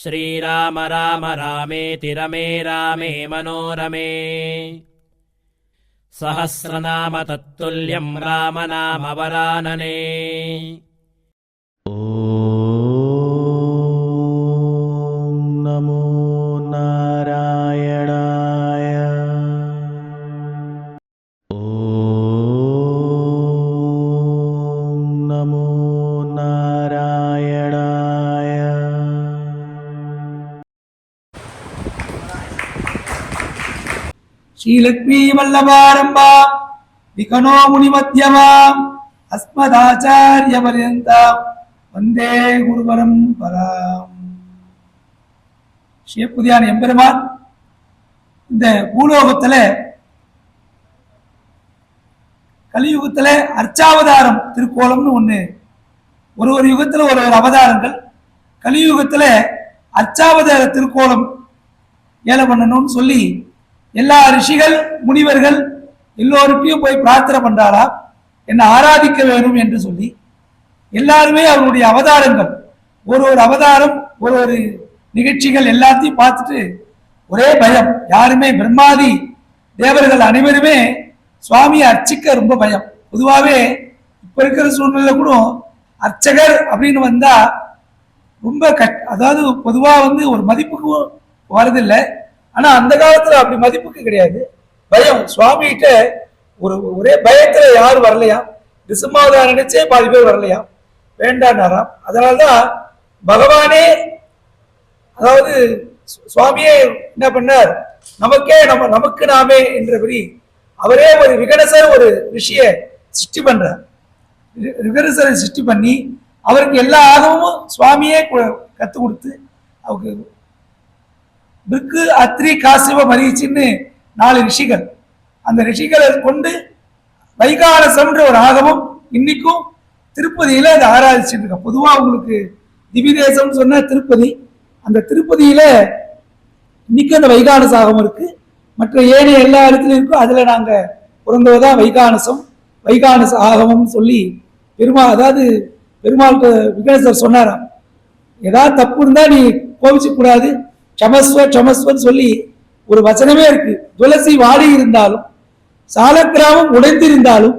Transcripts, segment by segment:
श्रीराम राम रामेति रमे रामे मनोरमे सहस्रनाम तत्तुल्यं रामनामवरानने। ॐ नमो नारायणाय। ॐ नमो नारायणाय। श्रीलक्ष्मी वल्लभारंभा विकनो मुनिमध्यमा अस्मदाचार्यपर्यन्ता वंदे गुरुपरंपराम्. ஸ்ரீபுதியான எம்பெருமான் இந்த பூலோகத்துல கலியுகத்துல அர்ச்சாவதாரம் திருக்கோலம்னு ஒண்ணு, ஒரு யுகத்துல ஒரு அவதாரங்கள். கலியுகத்துல அர்ச்சாவதார திருக்கோலம் ஏல பண்ணணும்னு சொல்லி எல்லா ரிஷிகள் முனிவர்கள் எல்லோருக்கையும் போய் பிரார்த்தனை பண்றாளா, என்ன ஆராதிக்க வேணும் என்று சொல்லி எல்லாருமே அவருடைய அவதாரங்கள், ஒரு அவதாரம், ஒரு நிகழ்ச்சிகள் எல்லாத்தையும் பார்த்துட்டு ஒரே பயம். யாருமே பிரம்மாதி தேவர்கள் அனைவருமே சுவாமியை அர்ச்சிக்க ரொம்ப பயம். பொதுவாகவே இப்ப இருக்கிற சூழ்நிலை கூட அர்ச்சகர் அப்படின்னு வந்தா ரொம்ப அதாவது பொதுவா ஒரு மதிப்புக்கு வரதில்லை. ஆனா அந்த காலத்துல அப்படி மதிப்புக்கு கிடையாது, பயம். சுவாமிகிட்ட ஒரே பயத்துல யாரும் வரலையா, டிசம்பாவதாரம் நினைச்சே பாதி பேர் வரலையா, வேண்டாம். அதனால்தான் பகவானே, அதாவது சுவாமியே என்ன பண்ணார், நமக்கு நாமே என்றபடி அவரே ஒரு விகடசர், ஒரு ரிஷிய சிருஷ்டி பண்றார். விகடசரை சிருஷ்டி பண்ணி அவருக்கு எல்லா ஆகமும் சுவாமியே கத்து கொடுத்து, அவருக்கு பிற்கு அத்ரி காசிவ மரீச்சின்னு 4 ரிஷிகள், அந்த ரிஷிகளை கொண்டு வைகானசம்ன்ற ஒரு ஆகமும் இன்னைக்கும் திருப்பதியில அதை ஆராதிச்சுட்டு இருக்க. பொதுவா உங்களுக்கு திவ்ய தேசம் சொன்ன திருப்பதி, அந்த திருப்பதியில இன்னைக்கு அந்த வைகானச ஆகமம் இருக்கு. மற்ற ஏனைய எல்லா இடத்துலையும் இருக்கும். அதுல நாங்க பிறந்தவதான் வைகானச ஆகமம் சொல்லி அதாவது பெருமாள் விகடேசர் சொன்னாராம், ஏதாவது தப்பு இருந்தா நீ கோபிச்சு கூடாது, சமஸ்வன்னு சொல்லி ஒரு வசனமே இருக்கு. துளசி வாடி இருந்தாலும் சாலக்கிராமம் உடைந்திருந்தாலும்,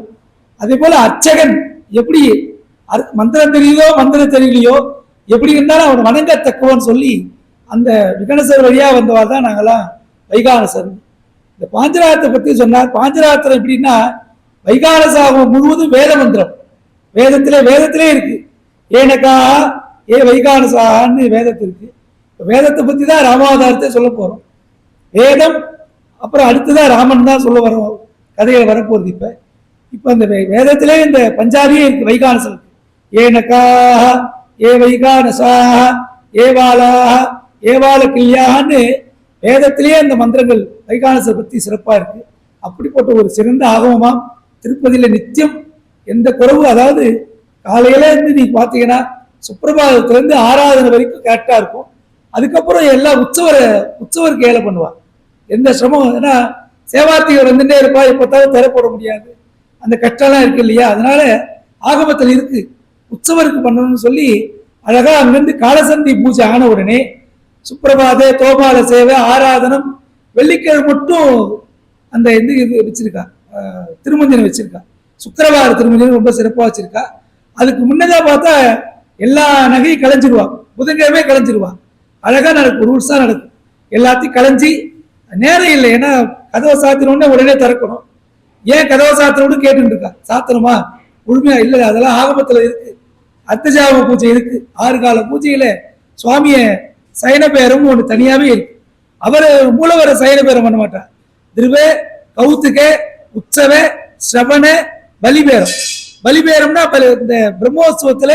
அதே போல அர்ச்சகன் எப்படி மந்திரம் தெரியுதோ மந்திரம் தெரியலையோ எப்படி இருந்தாலும் அவன் வணங்கத்தக்கவன் சொல்லி அந்த விகடசர் வழியா வந்தவாள் தான் நாங்கெல்லாம் வைகானசர். இந்த பாஞ்சராத்திரத்தை பத்தி சொன்னார். பாஞ்சராத்திரம் எப்படின்னா, வைகானசாகம் முழுவதும் வேத மந்திரம், வேதத்திலே இருக்கு. ஏனக்கா ஏ வைகானசான்னு வேதத்தில் இருக்கு. வேதத்தை பத்தி தான் ராமாவதாரத்தை சொல்ல போறோம். வேதம் அப்புறம் அடுத்துதான் ராமன் தான் சொல்ல வரோம், கதைகள் வரப்போகுது. இப்ப இந்த வேதத்திலே இந்த பஞ்சாபியே இருக்கு, வைகானசம் இருக்கு. ஏனக்காக ஏ வைகானசாக ஏவாலாக ஏவால கிள்யான்னு வேதத்திலேயே அந்த மந்திரங்கள் வைகானசை பத்தி சிறப்பா இருக்கு. அப்படிப்பட்ட ஒரு சிறந்த ஆகமமாம் திருப்பதியில நித்தியம் எந்த குறவு, அதாவது காலையில இருந்து நீ பாத்தீங்கன்னா சுப்பிரபாதத்துல இருந்து ஆராதனை வரைக்கும் கரெக்டா இருக்கும். அதுக்கப்புறம் எல்லாம் உற்சவருக்கு ஏழை பண்ணுவா, எந்த சிரமம். ஏன்னா சேவார்த்திகள் வந்துட்டே இருப்பா, எப்பத்தாலும் தரப்பட முடியாது, அந்த கஷ்டம்லாம் இருக்கு இல்லையா. அதனால ஆகமத்தில் இருக்கு உற்சவருக்கு பண்ணணும்னு சொல்லி அழகா அங்கிருந்து காலசந்தி பூஜை ஆன உடனே சுப்பிரபாத தோபால சேவை ஆராதனம், வெள்ளிக்கிழமை மட்டும் அந்த இது வச்சிருக்கா, திருமஞ்சனம் வச்சிருக்கா. சுக்கிரவார திருமஞ்சனம் ரொம்ப சிறப்பா வச்சிருக்கா. அதுக்கு முன்னதா பார்த்தா எல்லா நகையும் கலைஞ்சிருவா, புதன்கிழமை கலைஞ்சிருவா. அழகா நடக்கும், ரூல்ஸா நடக்கும். எல்லாத்தையும் கலைஞ்சி நேரம் இல்லை, ஏன்னா கதவை சாத்தினோடனே உடனே திறக்கணும். ஏன் கதவை சாத்தினோடு கேட்டுட்டு இருக்கா, சாத்தணுமா முழுமையா இல்லை, அதெல்லாம் ஆகமத்துல இருக்கு. அர்த்தஜாம பூஜை இருக்கு, 6 கால பூஜையில சுவாமிய சயன பேரம் ஒண்ணு தனியாவே இருக்கு. அவரு மூலவர சயன பேரம் பண்ண மாட்டார். திருவ கௌத்துக உற்சவ ஸ்ரவண பலிபேரம். பலிபேரம்னா இந்த பிரம்மோத்சவத்துல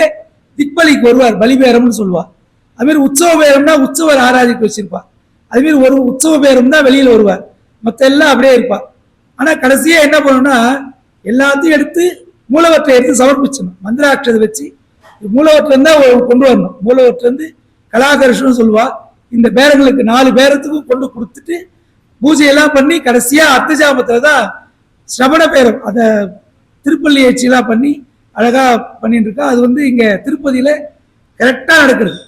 திக்பலிக்கு வருவார், பலிபேரம்னு சொல்லுவார். அது மாதிரி உற்சவ பேரம்னா உற்சவர் ஆராதிக்க வச்சிருப்பார். அது மாதிரி ஒரு உற்சவ பேரம் தான் வெளியில வருவார், மற்ற எல்லாம் அப்படியே இருப்பார். ஆனா கடைசியா என்ன பண்ணணும்னா எல்லாத்தையும் எடுத்து மூலவற்றை எடுத்து சமர்ப்பிச்சணும், மந்திராட்சதை வச்சு மூலவற்றிலிருந்து தான் கொண்டு வரணும். மூலவற்றிலிருந்து கலாகர்ஷன் சொல்லுவா. இந்த பேரங்களுக்கு 4 பேரத்துக்கும் கொண்டு கொடுத்துட்டு பூஜையெல்லாம் பண்ணி கடைசியா அர்த்தஜாமத்துல தான் சிரவண பேரம், அத திருப்பள்ளி ஏச்சியெல்லாம் பண்ணி அழகா பண்ணிட்டு இருக்கா. அது இங்க திருப்பதியில கரெக்டா நடக்கிறது.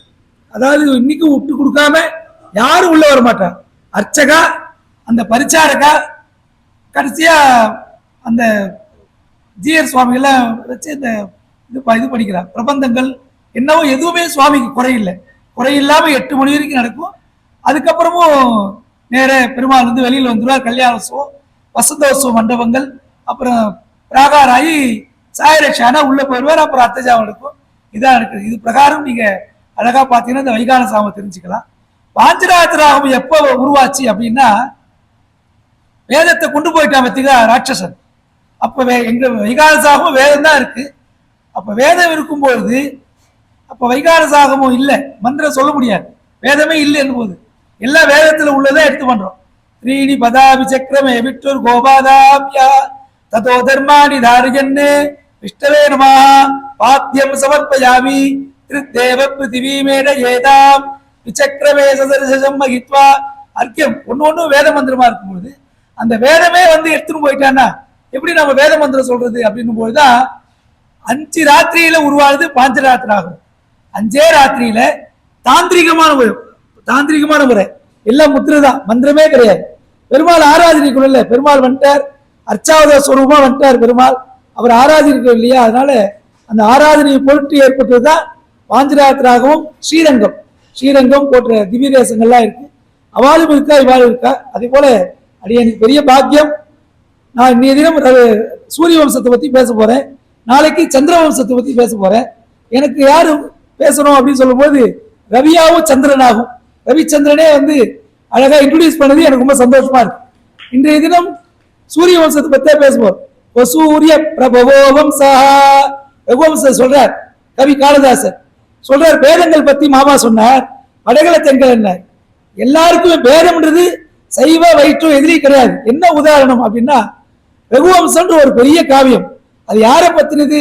அதாவது இன்னைக்கும் விட்டு கொடுக்காம யாரும் உள்ள வர மாட்டார். அர்ச்சகா, அந்த பரிச்சாரகா, கடைசியா அந்த ஜிஆர் சுவாமிகள்லாம் வச்சு இந்த இது படிக்கிறார். பிரபந்தங்கள் என்னவோ எதுவுமே சுவாமிக்கு குறையில்லை. குறையில்லாம 8 மணி வரைக்கும் நடக்கும். அதுக்கப்புறமும் நேர பெருமாள் வந்து வெளியில் வந்துடுவார். கல்யாணோத்சவம், வசந்தோத்சவ மண்டபங்கள், அப்புறம் பிராகாராயி சாயரட்சானா உள்ள போயிடுவார். அப்புறம் அத்தஜாவம் நடக்கும். இதான் இருக்குது. இது பிரகாரம் நீங்க அழகா பார்த்தீங்கன்னா இந்த வைகான சாமம் தெரிஞ்சுக்கலாம். பாஞ்சராத்திர ராகம் எப்போ உருவாச்சு அப்படின்னா, வேதத்தை கொண்டு போயிட்டான் பத்தியா ராட்சசன். அப்ப எங்க வைகான சாகமும் வேதம் தான் இருக்கு. அப்ப வேதம் இருக்கும்பொழுது அப்ப வைகான சாகமும் இல்லை, மந்திரம் சொல்ல முடியாது, வேதமே இல்லைன்னு போது எல்லாம் வேதத்துல உள்ளதான் எடுத்து பண்றோம். த்ரீணி பதாபி சக்கரமே விட்டூர் கோபாதாபியா ததோ தர்மாணி தாரியன்னு விஷ்டவே நமா பாத்தியம் சமர்ப்பயாமி திருத்தேவ பிருத்திவீமேட ஏதாம் விசக்கரமே சதரிசம் மகித்வா அர்க்கியம். ஒன்னு வேத மந்திரமா இருக்கும்போது அந்த வேதமே வந்து எடுத்துன்னு போயிட்டான்னா எப்படி நம்ம வேத மந்திரம் சொல்றது அப்படின்னும் போதுதான் 5 ராத்திரியில உருவாகுது பாஞ்சராத்திர ஆகும். 5 ராத்திரியில தாந்திரிகமான முறை எல்லாம் முத்திரதான், மந்திரமே கிடையாது. பெருமாள் ஆராதனைக்குள்ள இல்ல, பெருமாள் வந்துட்டார், அர்ச்சாவத ஸ்வரூபமா வந்துட்டார் பெருமாள், அவர் ஆராதனைக்கு இல்லையா, அதனால அந்த ஆராதனையை பொருட்டு ஏற்பட்டதுதான் பாஞ்சராத்திராகவும் ஸ்ரீரங்கம் போன்ற திவ்ய தேசங்கள்லாம் இருக்கு. அவாலும் இருக்கா இவாளும் இருக்கா. அதே போல அது எனக்கு பெரிய பாக்கியம். நான் இன்னைய தினம் சூரிய வம்சத்தை பத்தி பேச போறேன், நாளைக்கு சந்திர வம்சத்தை பத்தி பேச போறேன். எனக்கு யாரு பேசணும் அப்படின்னு சொல்லும் போது ரவியாவும் சந்திரனாகும். ரவிச்சந்திரனே வந்து அழகா இன்ட்ரோடியூஸ் பண்ணது எனக்கு ரொம்ப சந்தோஷமா இருக்கு. இன்றைய தினம் சூரிய வம்சத்தை பத்தியே பேசுவோம். சூரிய பிரபவோ வம்சா ரகுவம்சர் சொல்றார், கவி காளிதாசர் சொல்றார். வேதங்கள் பத்தி மாமா சொன்னார், வடகள தெங்கள் என்ன, எல்லாருக்குமே வேதம்ன்றது சைவ வைற்றும் எதிரி கிடையாது. என்ன உதாரணம் அப்படின்னா, ரகுவம்சன்ற ஒரு பெரிய காவியம். அது யாரை பத்தினது?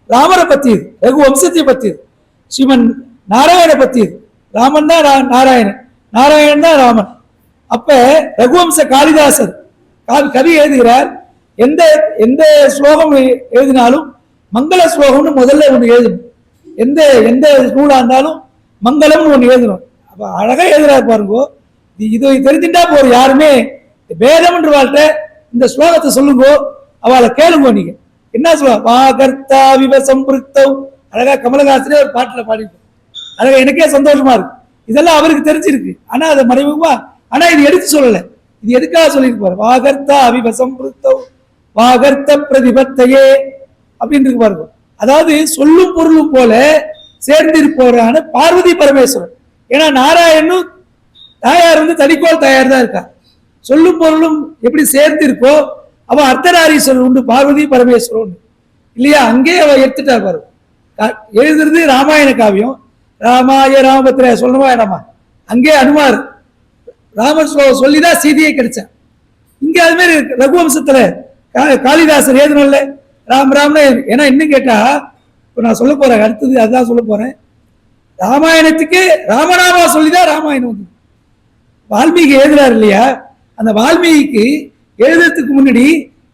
ராமரை பத்தியது, ரகுவம்சத்தை பத்தியது. ஸ்ரீமன் நாராயண பத்தியது. ராமன் தான் நாராயணன், நாராயணன் தான் ராமன். அப்ப ரகுவம்ச காளிதாசர் கவி எழுதுகிறார். எந்த எந்த ஸ்லோகம் எழுதினாலும் மங்கள ஸ்லோகம்னு முதல்ல ஒன்று எழுதணும். எந்த நூலா இருந்தாலும் மங்களம்னு ஒன்று எழுதணும். அப்ப அழகா எழுதுறாரு பாருங்க. இது தெரிஞ்சுட்டா போறோம். யாருமே வேதம்ன்ற வாழ்க்கை இந்த ஸ்லோகத்தை சொல்லுங்க, அவளை கேளுங்க. நீங்க என்ன சொல்லுவா? வாகர்த்தா விவசம்பிருத்தவ். அழகா கமலஹாசனே ஒரு பாட்டுல பாடிட்டு, அழகா எனக்கே சந்தோஷமா இருக்கு. இதெல்லாம் அவருக்கு தெரிஞ்சிருக்கு, ஆனா அதை மறைமுகமா, ஆனா இது எடுத்து சொல்லல. இது எதுக்காக சொல்லியிருப்பாரு? வாகர்த்தா விவசம்பிருத்தவ் வாகர்த்த பிரதிபத்தையே அப்படின்னு இருக்கு பாருங்க. அதாவது சொல்லும் பொருளும் போல சேர்ந்திருப்பவரான பார்வதி பரமேஸ்வரன். ஏன்னா நாராயணனும் தாயார் வந்து தனிக்கோள் தாயார் தான் இருக்கா. சொல்லும் பொருளும் எப்படி சேர்ந்து இருக்கோ அவ அர்த்தநாரீஸ்வரர் உண்டு, பார்வதி பரமேஸ்வரன் இல்லையா? அங்கே அவ எடுத்துட்டார் பாரு. எழுதுறது ராமாயண காவியம். ராமாய ராமபத்திர சொல்லணுமா வேணாமா? அங்கே அனுமார் ராமர் சொல்லிதான் சீதையை கிடைச்சான். இங்க அது மாதிரி ரகுவம்சத்துல காளிதாசர் ஏதுனல்ல ராம் ராம்னு. ஏன்னா இன்னும் கேட்டா, இப்ப நான் சொல்ல போறேன், அடுத்தது அதுதான் சொல்ல போறேன். ராமாயணத்துக்கு ராமநாமா சொல்லிதான் ராமாயணம் வந்து வால்மீகி எழுதுறாரு இல்லையா? அந்த வால்மீகிக்கு எழுதுறதுக்கு முன்னாடி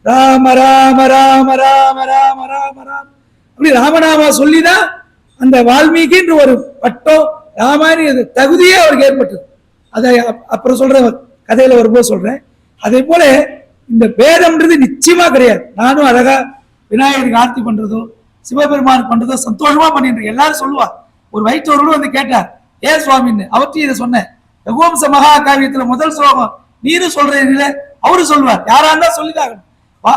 ராம ராம ராம ராம ராம ராம ராம அப்படி ராமநாமா சொல்லிதான் அந்த வால்மீகின்ற ஒரு பட்டம் ராமாயண தகுதியே அவருக்கு ஏற்பட்டது. அதை அப்புறம் சொல்றேன், கதையில வரும்போது சொல்றேன். அதே போல இந்த வேதம்ன்றது நிச்சயமா கிடையாது. நானும் அழகா விநாயகருக்கு ஆர்த்தி பண்றதோ சிவபெருமான் பண்றதோ சந்தோஷமா பண்ணிட்டு எல்லாரும் சொல்லுவா. ஒரு வயிற்றோடு வந்து கேட்டார், ஏன் சுவாமின்னு. அவற்றையும் இதை சொன்னேன். ரகுவம்ச மகா காவியத்துல முதல் ஸ்லோகம் நீரும் சொல்றீங்களே, அவரு சொல்லுவார். யாரா இருந்தா சொல்லிதாகணும்.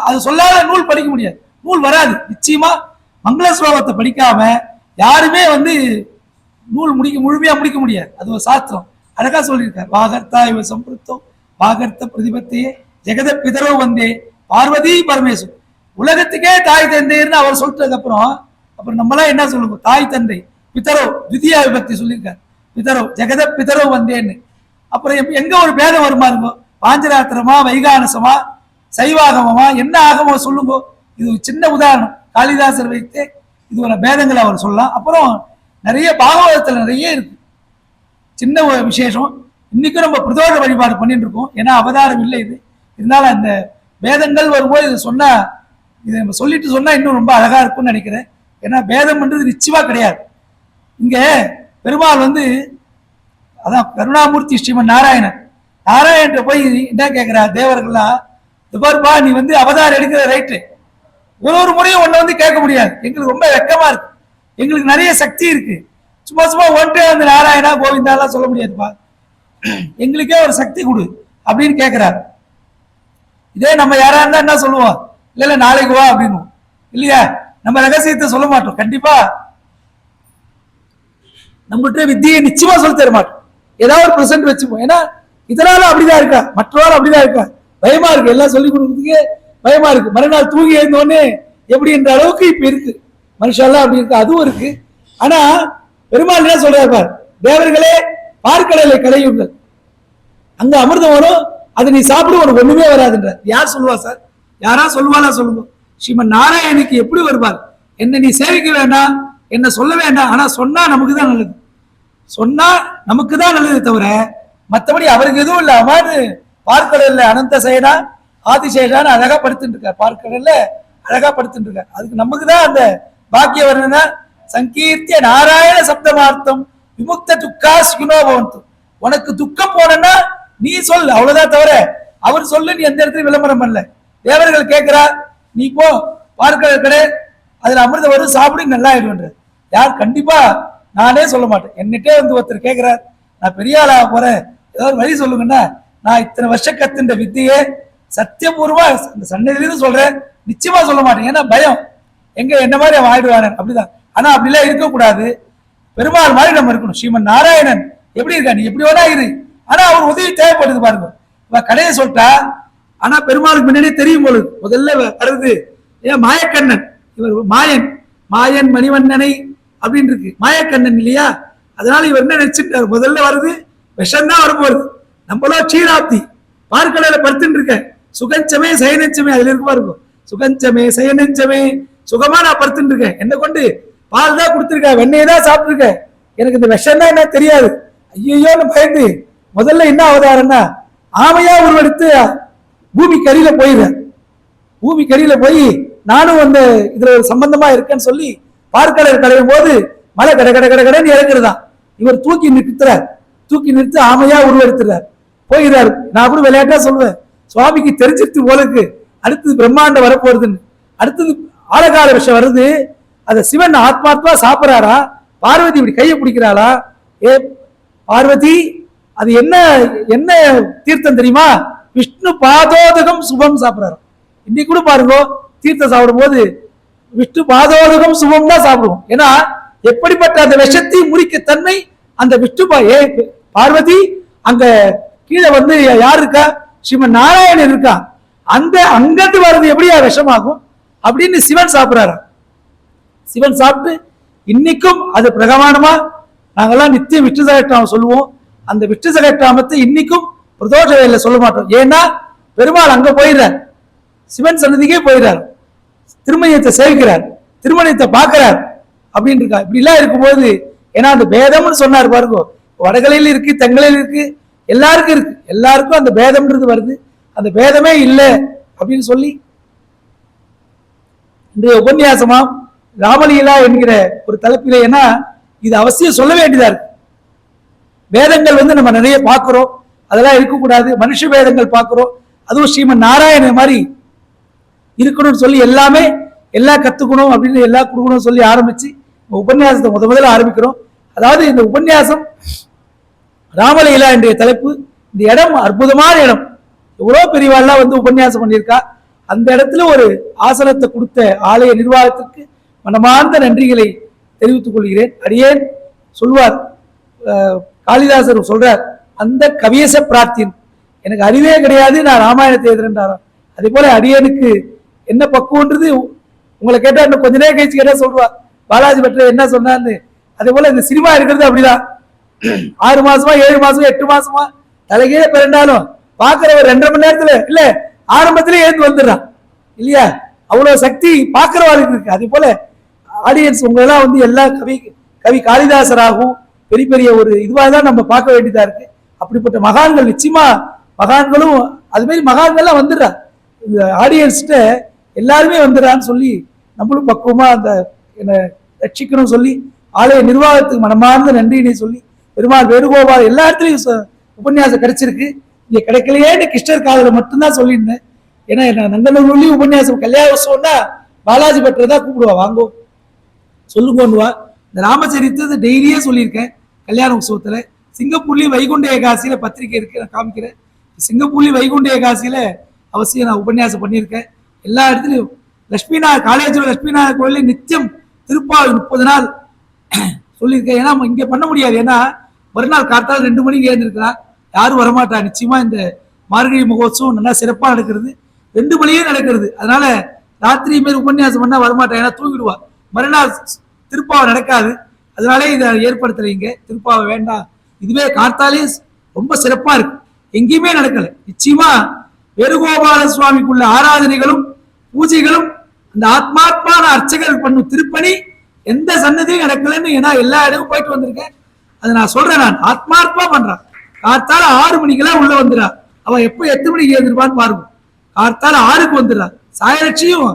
அது சொல்லாத நூல் படிக்க முடியாது, நூல் வராது. நிச்சயமா மங்கள ஸ்லோகத்தை படிக்காம யாருமே வந்து நூல் முழுமையா முடிக்க முடியாது. அது ஒரு சாஸ்திரம். அழகா சொல்லியிருக்கார். வாகர்த்தா இவ சம்பிருத்தம் வாகர்த்த பிரதிபத்தையே ஜெகத பிதரோ வந்தே பார்வதி பரமேஸ்வரன். உலகத்துக்கே தாய் தந்தைன்னு அவர் சொல்லிட்டதுக்கு அப்புறம் நம்மளாம் என்ன சொல்லுவோம்? தாய் தந்தை பிதரோ துதியா விபக்தி சொல்லியிருக்காரு. பிதரோ ஜெகத பிதரோ வந்தேன்னு. அப்புறம் எங்க ஒரு பேதம் வருமா இருக்கும்? பாஞ்சராத்திரமா வைகானசமா சைவாகமமா என்ன ஆகமோ சொல்லுங்க. இது ஒரு சின்ன உதாரணம். காளிதாசர் வைத்து இது ஒரு பேதங்களை அவர் சொல்லலாம். அப்புறம் நிறைய பாகவதத்துல நிறைய இருக்கு சின்ன ஒரு விசேஷம். இன்னைக்கும் நம்ம பிரதோஷ வழிபாடு பண்ணிட்டு இருக்கோம். ஏன்னா அவதாரம் இல்லை இது. இருந்தாலும் அந்த வேதங்கள் வரும்போது இதை சொன்னா, இதை நம்ம சொல்லிட்டு சொன்னா இன்னும் ரொம்ப அழகா இருக்கும்னு நினைக்கிறேன். ஏன்னா வேதம்ன்றது நிச்சயமா கிடையாது. இங்க பெருமாள் வந்து அதான் கருணாமூர்த்தி ஸ்ரீமன் நாராயணன் நாராயணன் போய் என்ன கேட்கிறார் தேவர்கள்லாம், துபர்பா நீ வந்து அவதாரம் எடுக்கிற ரைட்டு, ஒரு முறையும் ஒன்றை வந்து கேட்க முடியாது, எங்களுக்கு ரொம்ப வெக்கமா இருக்கு, எங்களுக்கு நிறைய சக்தி இருக்கு, சும்மா சும்மா ஒன்றே வந்து நாராயணா கோவிந்தாலாம் சொல்ல முடியாதுப்பா, எங்களுக்கே ஒரு சக்தி கொடு அப்படின்னு கேட்கிறார். இதே நம்ம யாரா இருந்தா என்ன சொல்லுவோம், இல்ல நாளைக்கு வா அப்படின்னு இல்லையா, நம்ம ரகசியத்தை சொல்ல மாட்டோம், கண்டிப்பா நம்மகிட்ட வித்தியை நிச்சயமா சொல்லி தர மாட்டோம், ஏதாவது ஒரு பிரசன்ட் வச்சுப்போம். ஏன்னா இதனால அப்படிதான் இருக்கா, மற்றவாறு அப்படிதான் இருக்கா, பயமா இருக்கு, எல்லாம் சொல்லி கொடுக்கறதுக்கு பயமா இருக்கு, மறுநாள் தூங்கி எழுந்தோடனே எப்படி என்ற அளவுக்கு இப்ப இருக்கு மனுஷாலாம் அப்படி இருக்கு, அதுவும் இருக்கு. ஆனா பெருமாள் என்ன சொல்றாரு பார், தேவர்களே பார்க்கடலை கடையுங்கள், அங்க அமிர்தம் வரும், அதை நீ சாப்பிடு, உனக்கு ஒண்ணுமே வராதுன்ற. யார் சொல்லுவா சார், யாரா சொல்லுவாளா சொல்லுங்க. ஸ்ரீமன் நாராயணுக்கு எப்படி வருவார், என்ன நீ சேவிக்க வேண்டாம், என்ன சொல்ல வேண்டாம், ஆனா சொன்னா நமக்கு தான் நல்லது, சொன்னா நமக்கு தான் நல்லது தவிர மற்றபடி அவருக்கு எதுவும் இல்ல. அவரு பார்க்கடல்ல அனந்த சேனா ஆதிசேஷான்னு அழகா படுத்துட்டு இருக்கார், பார்க்கடல்ல அழகா படுத்துட்டு இருக்கார், அதுக்கு நமக்கு தான் அந்த பாக்கிய வர்ணன சங்கீர்த்திய நாராயண சப்தமார்த்தம் விமுக்த துக்கா சுனோபவந்து, உனக்கு துக்கம் போனா நீ சொல், அவ்வளவுதான் தவிர அவர் சொல்லு நீ எந்த இடத்துல விளம்பரம் பண்ணல. தேவர்கள் கேட்கிறா, நீ போ பார்க்கடல் கடை, அதுல அமிர்தம் வரும், சாப்பிடு, நல்லா ஆயிடுன்ற. யார் கண்டிப்பா நானே சொல்ல மாட்டேன். என்னட்டே வந்து ஒருத்தர் கேட்கிறார், நான் பெரிய ஆளா போறேன், ஏதாவது வழி சொல்லுங்கன்னா, நான் இத்தனை வருஷம் கத்துன்ற வித்தியே சத்தியபூர்வமா இந்த சன்னதியிலிருந்து சொல்றேன், நிச்சயமா சொல்ல மாட்டேன். ஏன்னா பயம், எங்க என்ன மாதிரி அவன் ஆயிடுவானு, அப்படிதான். ஆனா அப்படிலாம் இருக்கக்கூடாது, பெருமாள் மாதிரி நம்ம இருக்கணும். ஸ்ரீமன் நாராயணன் எப்படி இருக்கா, நீ எப்படி வேணா இரு, ஆனா அவர் உதவி தேவைப்படுது பாருங்க. இவ கடையை சொல்லிட்டா, ஆனா பெருமாளுக்கு முன்னாடியே தெரியும் போது முதல்ல வருது ஏன் மாயக்கண்ணன், இவர் மாயன், மாயன் மணிவண்ணனை அப்படின்னு இருக்கு, மாயக்கண்ணன் இல்லையா, அதனால இவர் என்ன நினைச்சிட்டாரு, முதல்ல வருது விஷம்தான் வரப்போகுது, நம்மளோ சீராப்தி பார்க்கடல படுத்துட்டு இருக்க, சுகஞ்சமே சயனஞ்சமே அதுல இருக்குமா இருக்கும், சுகஞ்சமே சயனஞ்சமே, சுகமா நான் படுத்துட்டு இருக்கேன், என்ன கொண்டு பால் தான் கொடுத்துருக்க, வெண்ணெய் தான் சாப்பிட்டு இருக்க, எனக்கு இந்த விஷம் தான் என்ன தெரியாது, ஐயோன்னு பயந்து முதல்ல என்ன அவதாரம்னா ஆமையா உருவெடுத்து பூமி கரியில போயிடுறேன், பூமி கரியில போய் நானும் வந்து இதுல ஒரு சம்பந்தமா இருக்கேன்னு சொல்லி பார்க்கடல் கடையும் போது மழை கடை கடை கடை கடைன்னு இறங்குறதான், இவர் தூக்கி நிறுத்துறார், தூக்கி நிறுத்தி ஆமையா உருவெடுத்துறார், போயிடுறாரு. நான் கூட விளையாட்டா சொல்லுவேன், சுவாமிக்கு தெரிஞ்சிருச்சு போலுக்கு அடுத்தது பிரம்மாண்டம் வரப்போறதுன்னு, அடுத்தது ஆழகால விஷயம் வருது, அத சிவன் ஆத்மாத்மா சாப்பிடறாரா, பார்வதி இப்படி கையை பிடிக்கிறாளா, ஏ பார்வதி அது என்ன என்ன தீர்த்தம் தெரியுமா, விஷ்ணு பாதோதகம் சுபம் சாப்பிடறாரு. இன்னைக்கு கூட பாருங்க தீர்த்தம் சாப்பிடும் போது விஷ்ணு பாதோதகம் சுபம் தான் சாப்பிடுவோம், ஏன்னா எப்படிப்பட்ட அந்த விஷத்தை முறிக்க தன்மை அந்த விஷ்ணு பார்வதி அங்க கீழே வந்து யார் இருக்கா, ஸ்ரீமன் நாராயணன் இருக்கா, அந்த அங்கிருந்து வர்றது எப்படியா விஷமாகும் அப்படின்னு சிவன் சாப்பிடுறாரு. சிவன் சாப்பிட்டு இன்னைக்கும் அது பிரகமானமா நாங்கெல்லாம் நித்தியம் விஷ்ணு சகஸ்ரநாமம் சொல்லுவோம், அந்த விஷ்ணு சகஸ்ரநாமத்தை இன்னைக்கும் பிரதோஷ வேலையில சொல்ல மாட்டோம். ஏன்னா பெருமாள் அங்க போயிடுறார், சிவன் சன்னதிக்கே போயிடுறார், திருமணியத்தை சேவிக்கிறார், திருமணியத்தை பார்க்கிறார் அப்படின்னு இருக்கா. இப்படி எல்லாம் இருக்கும்போது, ஏன்னா அந்த பேதம்னு சொன்னார் பாருங்க, வடகலையில இருக்கு தெங்கலையில இருக்கு எல்லாருக்கும் இருக்கு, எல்லாருக்கும் அந்த பேதம்ன்றது வருது, அந்த பேதமே இல்லை அப்படின்னு சொல்லி இன்றைய உபன்யாசமா ராமலீலா என்கிற ஒரு தலைப்பிலே, ஏன்னா இது அவசியம் சொல்ல வேண்டியதா இருக்கு. வேதங்கள் வந்து நம்ம நிறைய பார்க்கிறோம், அதெல்லாம் இருக்கக்கூடாது, மனுஷ வேதங்கள் பார்க்கிறோம், அதுவும் ஸ்ரீமன் நாராயணன் மாதிரி இருக்கணும்னு சொல்லி எல்லாமே எல்லாம் கத்துக்கணும் அப்படின்னு எல்லாம் கொடுக்கணும்னு சொல்லி ஆரம்பிச்சு உபன்யாசத்தை முதல்ல ஆரம்பிக்கிறோம். அதாவது இந்த உபன்யாசம் ராமலீலா என்ற தலைப்பு, இந்த இடம் அற்புதமான இடம், எவ்வளவு பெரியவாள்லாம் வந்து உபன்யாசம் பண்ணியிருக்கா, அந்த இடத்துல ஒரு ஆசனத்தை கொடுத்த ஆலய நிர்வாகத்திற்கு மனமார்ந்த நன்றிகளை தெரிவித்துக் கொள்கிறேன். அடியேன் சொல்வார், காளிதாசர் சொல்றார், அந்த கவியச பிரார்த்தின், எனக்கு அறிவே கிடையாது, நான் ராமாயணத்தை எழுதுறேன்றாராம். அதே போல அடியனுக்கு என்ன பக்குவன்றது உங்களை கேட்டா இன்னும் கொஞ்ச நேரம் கழிச்சு கேட்டா சொல்லுவா, பாலாஜி பற்ற என்ன சொன்னான்னு. அதே போல இந்த சினிமா இருக்கிறது அப்படிதான், 6 மாசமா 7 மாசமா 8 மாசமா தலைகீழே பிறண்டாலும் பாக்குற ஒரு 2.5 மணி நேரத்துல இல்ல ஆரம்பத்திலே எழுந்து வந்துடுறான் இல்லையா, அவ்வளவு சக்தி பாக்குறவாளுக்கு இருக்கு. அதே போல ஆடியன்ஸ் உங்களெல்லாம் வந்து எல்லா கவி காளிதாசராகவும் பெரிய பெரிய ஒரு இதுவாக தான் நம்ம பார்க்க வேண்டியதா இருக்கு. அப்படிப்பட்ட மகான்கள் நிச்சயமா, மகான்களும் அது மாதிரி மகான்கள்லாம் வந்துடுறா, இந்த ஆடியன்ஸ்கிட்ட எல்லாருமே வந்துடுறான்னு சொல்லி நம்மளும் பக்குவமா அந்த என்ன ரட்சிக்கணும் சொல்லி ஆலய நிர்வாகத்துக்கு மனமார்ந்த நன்றியினை சொல்லி பெருமாள் வேணுகோபால் எல்லா இடத்துலையும் உபன்யாசம் கிடைச்சிருக்கு. இங்க கிடைக்கலையேன்னு கிருஷ்ணர் காதல மட்டும்தான் சொல்லியிருந்தேன். ஏன்னா நங்கநல்லூர்லயும் உபன்யாசம் கல்யாண உற்சவம்னா பாலாஜி பட்டரை தான் கூப்பிடுவா, வாங்கோ சொல்லுங்கோன்னு வா. இந்த ராமச்சரித்திரத்தை டெய்லியே சொல்லியிருக்கேன் கல்யாண உற்சவத்துல. சிங்கப்பூர்லயும் வைகுண்ட ஏகாசியில பத்திரிகை இருக்கு, நான் காமிக்கிறேன். சிங்கப்பூர்லயும் வைகுண்ட ஏகாசியில அவசியம் நான் உபன்யாசம் பண்ணியிருக்கேன். எல்லா இடத்துலையும் லட்சுமிநாதர் காலேஜில் லட்சுமிநாதர் கோயிலில் நித்தியம் திருப்பாவை 30 நாள் சொல்லியிருக்கேன். ஏன்னா இங்க பண்ண முடியாது, ஏன்னா மறுநாள் காத்தால் 2 மணிக்கு ஏந்திருக்கிறான், யாரும் வரமாட்டா. நிச்சயமா இந்த மார்கழி மகோத்சவம் நல்லா சிறப்பாக நடக்கிறது, 2 மணியே நடக்கிறது. அதனால ராத்திரி மாரி உபன்யாசம் பண்ணா வரமாட்டேன், ஏன்னா தூங்கிடுவா. மறுநாள் திருப்பாவை நடக்காது, அதனாலே இதை ஏற்படுத்துறீங்க. திருப்பாவை வேண்டாம், இதுவே காத்தாலே ரொம்ப சிறப்பா இருக்கு, எங்கேயுமே நடக்கல. நிச்சயமா வேணுகோபால சுவாமிக்குள்ள ஆராதனைகளும் பூஜைகளும் அந்த ஆத்மாத்மான அர்ச்சகர் பண்ணும் திருப்பணி எந்த சன்னதியும் நடக்கலன்னு, ஏன்னா எல்லா இடமும் போயிட்டு வந்திருக்கேன். அதை நான் சொல்றேன், நான் ஆத்மார்த்தமா பண்றான். கார்த்தால 6 மணிக்கெல்லாம் உள்ள வந்துடுறா, அவ எப்ப 8 மணிக்கு ஏந்திருப்பான்னு பாருங்க. கார்த்தால 6க்கு வந்துடுறா, சாயலட்சியும்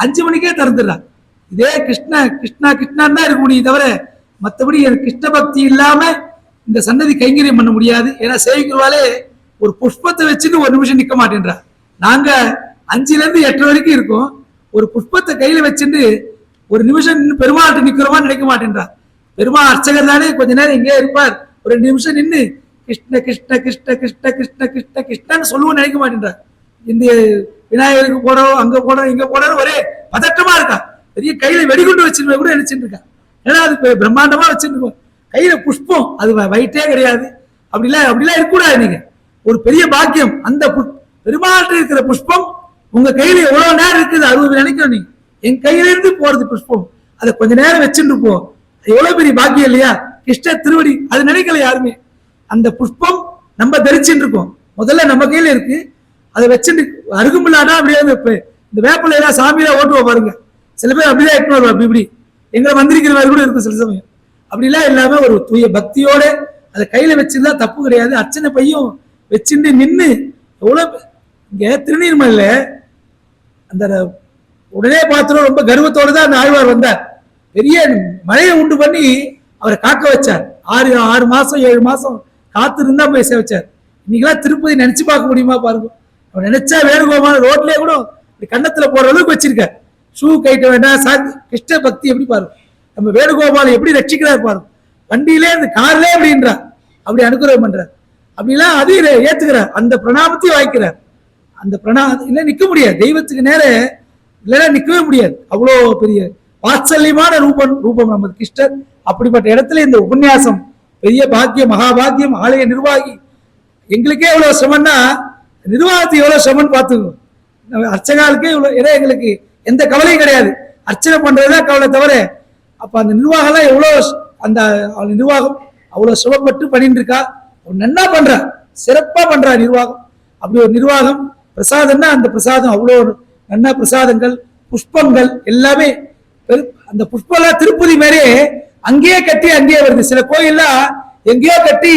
5 மணிக்கே திறந்துடுறா. இதே கிருஷ்ணா தான் இருக்க முடியும் தவிர மற்றபடி கிருஷ்ண பக்தி இல்லாம இந்த சன்னதி கைங்கரியம் பண்ண முடியாது. ஏன்னா சேவிக்கிறவாலே ஒரு புஷ்பத்தை வச்சுட்டு 1 நிமிஷம் நிக்க மாட்டேன்றா. நாங்க 5ல இருந்து 8 வரைக்கும் இருக்கோம், ஒரு புஷ்பத்தை கையில வச்சுட்டு 1 நிமிஷம் நின்று பெருமாள்கிட்ட நிக்கிறோமா நினைக்க மாட்டேன்றா. பெருமாள் அர்ச்சகர் தானே, கொஞ்ச நேரம் இங்கே இருப்பார், ஒரு 2 நிமிஷம் நின்று கிருஷ்ண கிருஷ்ண கிருஷ்ண கிருஷ்ண கிருஷ்ண கிருஷ்ண கிருஷ்ணன்னு சொல்லுவோம் நினைக்க மாட்டேன்றா. இந்த விநாயகருக்கு போறோம், அங்க போறோம், இங்க போறோம், ஒரே பதட்டமா இருக்கா. பெரிய கையில வெடிகுண்டு வச்சிருக்க கூட நினைச்சிட்டு இருக்கா. ஏன்னா அது பிரம்மாண்டமா வச்சிருக்கோம், கையில புஷ்பம், அது வயிற்றே கிடையாது. அப்படிலாம் இருக்கக்கூடாது. நீங்க ஒரு பெரிய பாக்கியம், அந்த பெருமாள்கிட்ட இருக்கிற புஷ்பம் உங்க கையில எவ்வளவு நேரம் இருக்குது, 60 நினைக்கணும். நீங்க என் கையில இருந்து போறது புஷ்பம், அதை கொஞ்ச நேரம் வச்சுட்டு போ, எவ்வளவு பெரிய பாக்கியம் இல்லையா. கிருஷ்ண திருவடி அது நினைக்கல யாருமே. அந்த புஷ்பம் நம்ம தரிச்சுட்டு இருக்கோம், முதல்ல நம்ம கையில இருக்கு, அதை வச்சுட்டு அருகுமில்லாட்டா அப்படியே இந்த வேப்பில எல்லாம் சாமியில ஓட்டுவோம் பாருங்க. சில பேர் அப்படிதான் எட்டு வருவா, இப்படி எங்களை மந்திரிக்கிற மாதிரி கூட இருக்கும் சில சமயம். அப்படிலாம் இல்லாம ஒரு தூய பக்தியோட அதை கையில வச்சிருந்தா தப்பு கிடையாது. அர்ச்சனை பையும் வச்சுட்டு நின்று எவ்வளவு. இங்க திருநீர்மலையில அந்த உடனே பார்த்துடும், ரொம்ப கர்வத்தோடு தான் அந்த ஆழ்வார் வந்தார். பெரிய மழையை உண்டு பண்ணி அவரை காக்க வச்சார். 6 மாசம் 7 மாசம் காத்து இருந்தா போய் சேவிச்சார். இன்னைக்கெல்லாம் திருப்பதி நினைச்சு பார்க்க முடியுமா பாருங்க. அவர் நினைச்சா வேணுகோபால ரோட்லயே கூட கன்னத்துல போற அளவுக்கு வச்சிருக்காரு. ஷூ கைட்ட வேண்டாம், கிருஷ்ண பக்தி எப்படி பாருங்க. நம்ம வேணுகோபால எப்படி ரட்சிக்கிறார் பாருங்க. வண்டியிலே இந்த கார்லே அப்படின்றார், அப்படி அனுகிரகம் பண்றார். அப்படிலாம் அதையும் ஏத்துக்கிறார், அந்த பிரணாமத்தையும் வாய்க்கிறார். அந்த இல்ல நிக்க முடியாது, தெய்வத்துக்கு நேர இல்லைன்னா நிக்கவே முடியாது. அவ்வளோ பெரிய வாத்சல்யமான ரூபம் நமது கிருஷ்ணர். அப்படிப்பட்ட இடத்துல இந்த உபன்யாசம் பெரிய பாக்கியம், மகாபாக்கியம். ஆலய நிர்வாகி எங்களுக்கே எவ்வளவு சிரமம்னா நிர்வாகத்துக்கு எவ்வளவு சிரமம்னு பார்த்துக்கணும். அர்ச்சகாலுக்கே இவ்வளவு, ஏன்னா எங்களுக்கு எந்த கவலையும் கிடையாது, அர்ச்சனை பண்றதுதான் கவலை தவிர. அப்ப அந்த நிர்வாகம் எவ்வளவு, அந்த நிர்வாகம் அவ்வளவு சிரமப்பட்டு பண்ணிட்டு இருக்கா. நன்னா பண்றா, சிறப்பா பண்றா நிர்வாகம். அப்படி ஒரு நிர்வாகம். பிரசாதம்னா அந்த பிரசாதம் அவ்வளோ நன்னா, பிரசாதங்கள் புஷ்பங்கள் எல்லாமே. அந்த புஷ்பம் திருப்பதி மாரி அங்கேயே கட்டி அங்கேயே வருது. சில கோயில்லாம் எங்கேயோ கட்டி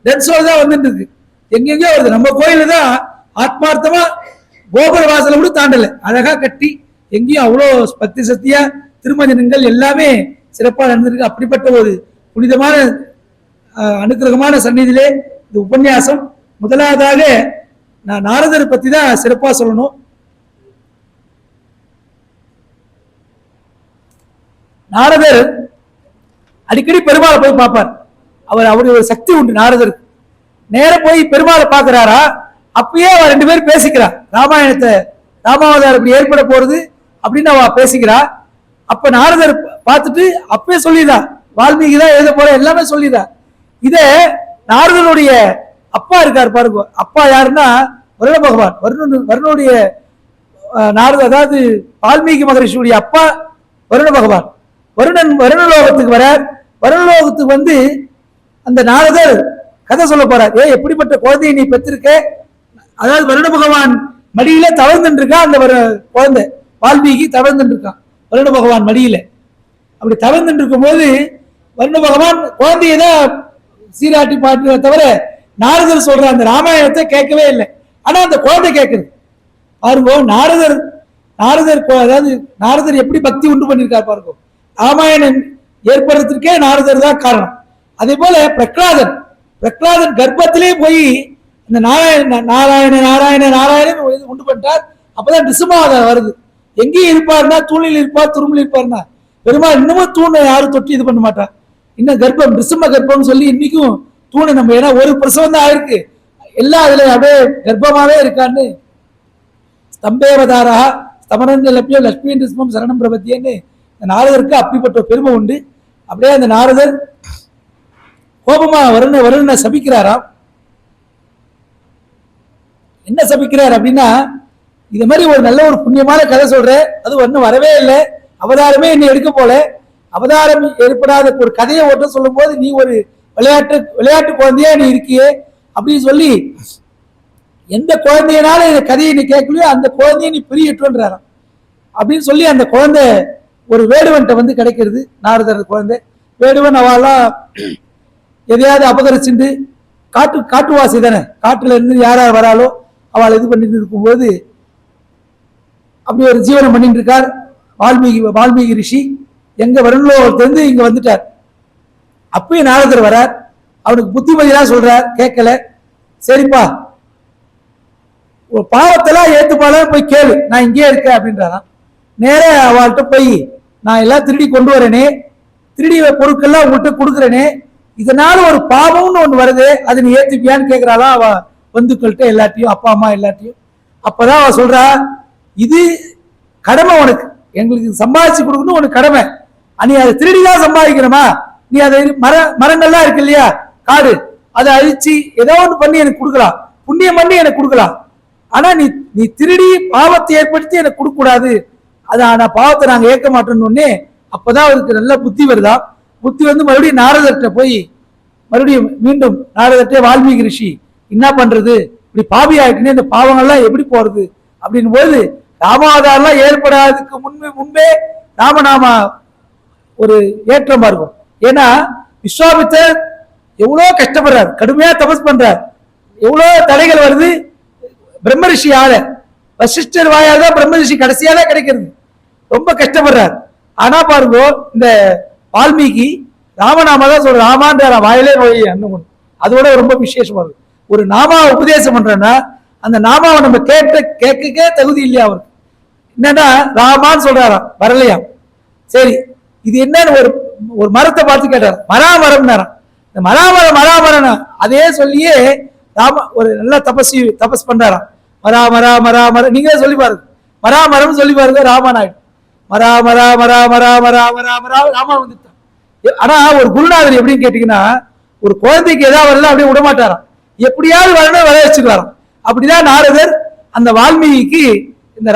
டென்சோல் தான் வந்துட்டு இருக்கு, எங்கெங்கயோ வருது. நம்ம கோயில தான் ஆத்மார்த்தமா கோபுர வாசலை கூட தாண்டல, அழகா கட்டி எங்கேயும் அவ்வளோ பக்தி சக்தியா திருமஞ்சனங்கள் எல்லாமே சிறப்பாக நடந்திருக்கு. அப்படிப்பட்ட ஒரு புனிதமான அனுக்கிரகமான சந்நிதியிலே இந்த உபன்யாசம். முதலாவதாக நான் நாரதரை பத்தி தான் சிறப்பா சொல்லணும். நாரதர் அடிக்கடி பெருமாளை போய் பார்ப்பார். அவருடைய ஒரு சக்தி உண்டு நாரதருக்கு. நேர போய் பெருமாளை பார்க்கிறாரா, அப்பயே அவ 2 பேரும் பேசிக்கிறா. ராமாயணத்தை ராமாவதாரம் இப்படி ஏற்பட போறது அப்படின்னு அவ பேசிக்கிறா. அப்ப நாரதர் பார்த்துட்டு அப்பயே சொல்லிடுறா, வால்மீகி தான் எழுத போற, எல்லாமே சொல்லிடுறா. இத நாரதனுடைய அப்பா இருக்கார் பாருங்க. அப்பா யாருன்னா வருண பகவான். வருணனுடைய நாரதர், அதாவது வால்மீகி மகரிஷியுடைய அப்பா வருண பகவான். வருணலோகத்துக்கு வரார். வருணலோகத்துக்கு வந்து அந்த நாரதர் கதை சொல்ல போறார். எப்படிப்பட்ட குழந்தையை நீ பெற்றிருக்க, அதாவது வருண பகவான் மடியில தவழ்ந்துட்டு இருக்கா. அந்த குழந்தை வால்மீகி தவழ்ந்துட்டு இருக்கான் வருண பகவான் மடியில. அப்படி தவழ்ந்துட்டு இருக்கும் போது வருண பகவான் குழந்தையை தான் சீராட்டி பாட்டு தவிர நாரதர் சொல்ற அந்த ராமாயணத்தை கேட்கவே இல்லை. ஆனா அந்த குழந்தை கேட்குது பாருங்க. நாரதர் அதாவது நாரதர் எப்படி பக்தி உண்டு பண்ணிருக்கார் பாருங்க. ராமாயணம் ஏற்படுறதுக்கே நாரதர் தான் காரணம். அதே போல பிரகலாதன் கர்ப்பத்திலே போய் இந்த நாராயண நாராயண நாராயண நாராயணன் உண்டு பண்ணிட்டார். அப்பதான் நிருசிம்மாவதாரம் வருது. எங்கேயும் இருப்பாருன்னா தூணில் இருப்பார், துரும்பில் இருப்பாருன்னா பெருமாள் இன்னமும் தூணை யாரும் தொட்டு இது பண்ண மாட்டார். இன்னும் கர்ப்பம் நிருசிம்ம கர்ப்பம்னு சொல்லி இன்னைக்கும் தூணை நம்ம, ஏன்னா ஒரு பிரசவம் தான் ஆயிருக்கு, எல்லாம் அதுல அப்படியே கர்ப்பமாவே இருக்கான்னு ஸ்தம்பேவதாரா ஸ்தமரன் லட்சியம் லட்சுமி நிருசிம்மம் சரணம் பிரபத்தியன்னு இந்த நாரதருக்கு அப்படிப்பட்ட பெருமை உண்டு. அப்படியே அந்த நாரதர் கோபமா வருணனை சபிக்கிறாராம். என்ன சபிக்கிறார் அப்படின்னா, இது மாதிரி ஒரு நல்ல ஒரு புண்ணியமான கதை சொல்றேன், அது ஒன்றும் வரவே இல்லை, அவதாரமே இன்னும் எடுக்க போல, அவதாரம் ஏற்படாத ஒரு கதையை ஓட்ட சொல்லும் போது நீ ஒரு விளையாட்டு குழந்தையா நீ இருக்கியே அப்படின்னு சொல்லி, எந்த குழந்தையனால இந்த கதையை நீ கேட்கலையோ அந்த குழந்தைய நீ பிரியட்டுன்றாராம். அப்படின்னு சொல்லி அந்த குழந்தை ஒரு வேடுவன்ட்ட வந்து கிடைக்கிறது. நாரதர் குழந்தை வேடுவன், அவெல்லாம் எதையாவது அபகரிச்சுட்டு காட்டுவாசி தானே, காட்டுல இருந்து யார் யார் வராலோ அவள் இது பண்ணிட்டு இருக்கும்போது அப்படி ஒரு ஜீவனம் பண்ணிட்டு இருக்கார். வால்மீகி ரிஷி எங்க வருணலோகத்திலிருந்து இங்க வந்துட்டார். அப்பயும் நாரதர் வரார். அவனுக்கு புத்திமதியெல்லாம் சொல்றார், கேட்கல. சரிப்பா, பாவத்தெல்லாம் ஏத்துப்பாலும் போய் கேளு, நான் இங்கே இருக்கேன் அப்படின்றாராம். நேர அவள்கிட்ட போய், நான் எல்லாம் திருடி கொண்டு வரேனே, திருடி பொருட்கள்லாம் உங்கள்கிட்ட கொடுக்குறேனே, இதனால ஒரு பாவம்னு ஒண்ணு வருது, அது நீ ஏத்துப்பியான்னு கேட்கிறாளா அவ பந்துக்கள்கிட்ட எல்லாத்தையும், அப்பா அம்மா எல்லாத்தையும். அப்பதான் அவ சொல்றா, இது கடமை உனக்கு, எங்களுக்கு சம்பாதிச்சு கொடுக்கணும் உனக்கு கடமை, நீ அதை திருடிதான் சம்பாதிக்கணுமா, நீ அதை மரங்கள்லாம் இருக்கு இல்லையா காடு, அதை அழிச்சு ஏதோ ஒன்று பண்ணி எனக்கு கொடுக்கலாம், புண்ணியம் பண்ணி எனக்கு கொடுக்கலாம், ஆனா நீ திருடி பாவத்தை ஏற்படுத்தி எனக்கு கொடுக்க கூடாது, அது ஆனா பாவத்தை நாங்க ஏற்க மாட்டோம்னு. அப்பதான் அவருக்கு நல்ல புத்தி வருதா. புத்தி வந்து மறுபடியும் நாரதர்கிட்ட போய் மறுபடியும் மீண்டும் நாரதர்கிட்ட வால்மீகி ரிஷி என்ன பண்றது, இப்படி பாவி ஆயிட்டுன்னு இந்த பாவங்கள்லாம் எப்படி போறது அப்படின்னு போது, ராமாவதாரம் ஏற்படாததுக்கு முன்பே ராமநாமா ஒரு ஏற்றமா இருக்கும். ஏன்னா விஸ்வாமித்தர் எவ்வளவு கஷ்டப்படுறார், கடுமையா தபஸ் பண்றார், எவ்வளவு தடைகள் வருது, பிரம்ம ரிஷி ஆள வசிஷ்டர் வாயாதான் பிரம்ம ரிஷி கடைசியா தான் கிடைக்கிறது, ரொம்ப கஷ்டப்படுறார். ஆனா பாருங்க, இந்த வால்மீகி ராமநாமா தான் சொல்ற, ராமான்ற வாயிலே நோய் அண்ணன், அதோட ரொம்ப விசேஷமா இருக்கு. ஒரு நாமாவை உபதேசம் பண்றேன்னா அந்த நாமாவை நம்ம கேட்க தகுதி இல்லையா அவருக்கு, என்னன்னா ராமான்னு சொல்றாராம், வரலையா. சரி, இது என்னன்னு ஒரு மரத்தை பார்த்து கேட்டார், மராமரம் நேரம், இந்த மராமரம் அதே சொல்லியே ராம ஒரு நல்ல தபஸ் பண்றாராம். மரா நீங்களே சொல்லி பாருங்க, மராமரம் சொல்லி பாருங்க, ராமநாயுடு ராமா வந்துட்டான். ஆனா ஒரு குருநாதர் எப்படின்னு கேட்டீங்கன்னா, ஒரு குழந்தைக்கு ஏதாவது வரல அப்படியே விட மாட்டாராம், எப்படியாவது வரணும் வர வச்சுக்குவாராம். அப்படிதான் நாரதர் அந்த வால்மீகிக்கு இந்த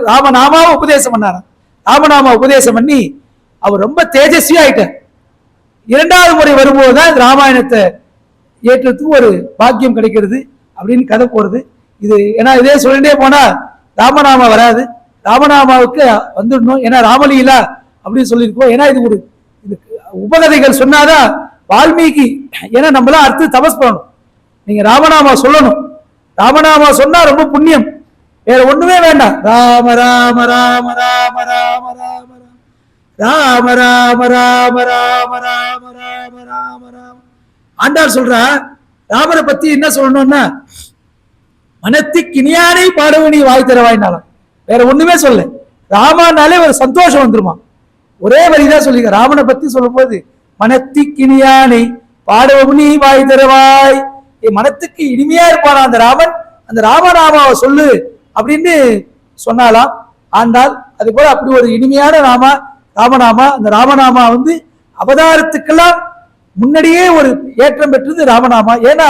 ராமநாமாவை உபதேசம் பண்ணாராம். ராமநாமா உபதேசம் பண்ணி அவர் ரொம்ப தேஜஸ்வியா ஆயிட்டார். இரண்டாவது முறை வரும்போதுதான் ராமாயணத்தை ஏற்றத்துக்கு ஒரு பாக்கியம் கிடைக்கிறது அப்படின்னு கதை போறது. இது ஏன்னா இதே சொல்லிட்டே போனா ராமநாமா வராது, ராமநாமாவுக்கு வந்துடணும், ஏன்னா ராமலீலா அப்படின்னு சொல்லியிருக்கோம். ஏன்னா இது உபகதைகள் சொன்னாதான் வால்மீகி, ஏன்னா நம்மளாம் அடுத்து தபஸ் பண்ணணும், நீங்க ராமநாமா சொல்லணும், ராமநாமா சொன்னா ரொம்ப புண்ணியம், வேற ஒண்ணுமே வேண்டாம். ராம ராம ராம ராம ராம ராம ராம ராம ராம ராம ராம ராம ராம ராம. ஆண்டாள் சொல்றா, ராமரை பத்தி என்ன சொல்லணும்னா, மனத்திற்கு இனியானை பாடவனி வாய் தரவாயினாலும், வேற ஒண்ணுமே சொல்ல, ராமானாலே ஒரு சந்தோஷம் வந்துருமா, ஒரே வரிதான் சொல்லிக்க. ராமனை பத்தி சொல்லும் போது மனத்திற்கு இனியானை பாடவனி வாய் தரவாய், மனத்துக்கு இனிமையா இருப்பானா அந்த ராமன், அந்த ராமநாமாவை சொல்லு அப்படின்னு சொன்னாலாம் ஆண்டாள். அது போல அப்படி ஒரு இனிமையான ராமநாமா, அந்த ராமநாமா வந்து அவதாரத்துக்கெல்லாம் முன்னாடியே ஒரு ஏற்றம் பெற்றது ராமநாமா. ஏன்னா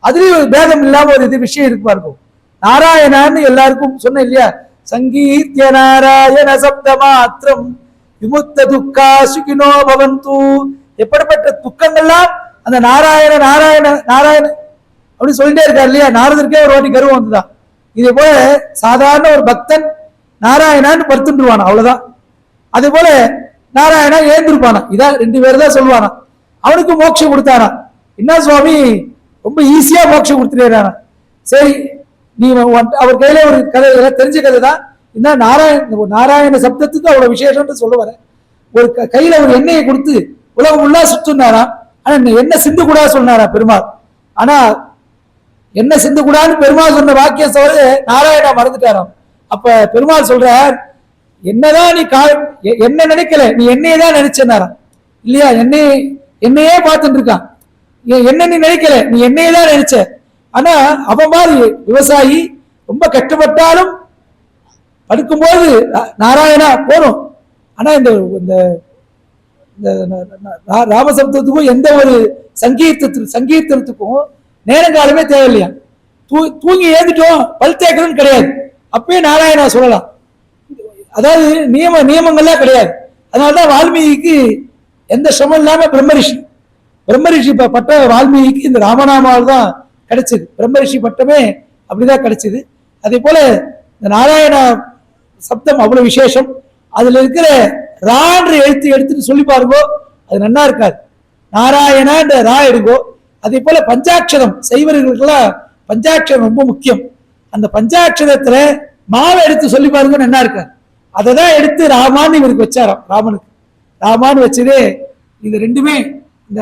அதுலயும் ஒரு பேதம் இல்லாம ஒரு இது விஷயம் இருக்கு பாருங்க. நாராயணான்னு எல்லாருக்கும் சொன்ன இல்லையா, சங்கீத்ய நாராயண சப்த மாத்திரம் விமுக்த துக்கா சுகினோ பவந்து, எப்படிப்பட்ட துக்கங்கள்லாம் அந்த நாராயண நாராயண நாராயண அப்படின்னு சொல்லிட்டே இருக்காரு இல்லையா. நாரதருக்கே ஒரு வாட்டி கருவம் வந்துதான். இதே போல சாதாரண ஒரு பக்தன் நாராயணான்னு படுத்துருவானா, அவ்வளவுதான். அதே போல நாராயணா ஏந்திருப்பானா, இதான் ரெண்டு பேர் தான் சொல்லுவானா. அவனுக்கு மோட்சம் கொடுத்தானா, என்ன சுவாமி ரொம்ப ஈஸியா மோட்சம் கொடுத்துட்டானா. சரி, நீ அவர் கையில ஒரு கதை தெரிஞ்ச கதை தான், என்ன நாராயண சப்தத்துக்கு அவ்வளவு விசேஷம்னு சொல்ல வர. ஒரு கையில ஒரு எண்ணெயை கொடுத்து உலகம் உள்ளா சுத்துனாராம். ஆனா எண்ணெய் சிந்து கூடாது சொன்னாரா பெருமாள். ஆனா என்ன சிந்து கூடாதுன்னு பெருமாள் சொன்ன வாக்கியம் தவிர நாராயணா மறந்துட்டாராம். அப்ப பெருமாள் சொல்றார், என்னதான் நீ என்ன நினைக்கல, நீ என்னையே தான் நினைச்சனாராம் இல்லையா? என்னையே பார்த்துட்டு இருக்கான். என்ன நீ நினைக்கல, நீ என்னையே தான் நினைச்ச. ஆனா அவன் மாதிரி விவசாயி ரொம்ப கஷ்டப்பட்டாலும் படுக்கும்போது நாராயணா போறோம். ஆனா இந்த ராமசப்தத்துக்கும் எந்த ஒரு சங்கீர்த்தனத்துக்கும் நேரங்காலமே தேவையில்லையா. தூங்கி ஏந்துட்டோம் பல் தேக்கணும்னு கிடையாது, அப்பயே நாராயணா சொல்லலாம். அதாவது நியமங்கள்லாம் கிடையாது. அதனாலதான் வால்மீகிக்கு எந்த சிரமம் இல்லாம பிரம்மரிஷி பட்ட வால்மீகிக்கு இந்த ராமநாமாவில் தான் கிடைச்சது. பிரம்மரிஷி பட்டமே அப்படிதான் கிடைச்சது. அதே போல இந்த நாராயண சப்தம் அவ்வளவு விசேஷம். அதுல இருக்கிற ரான்ற எடுத்துட்டு சொல்லி பாருங்கோ, அது நன்னா இருக்காது. நாராயணன்ற ரா எடுங்கோ. அதே போல பஞ்சாட்சரம் செய்வர்களுக்கெல்லாம் பஞ்சாட்சரம் ரொம்ப முக்கியம். அந்த பஞ்சாட்சரத்துல மாவை எடுத்து சொல்லி பாருங்க, நன்னா இருக்காது. அதை தான் எடுத்து ராமான்னு இவருக்கு வச்சாராம். ராமான்னு வச்சதே இது ரெண்டுமே, இந்த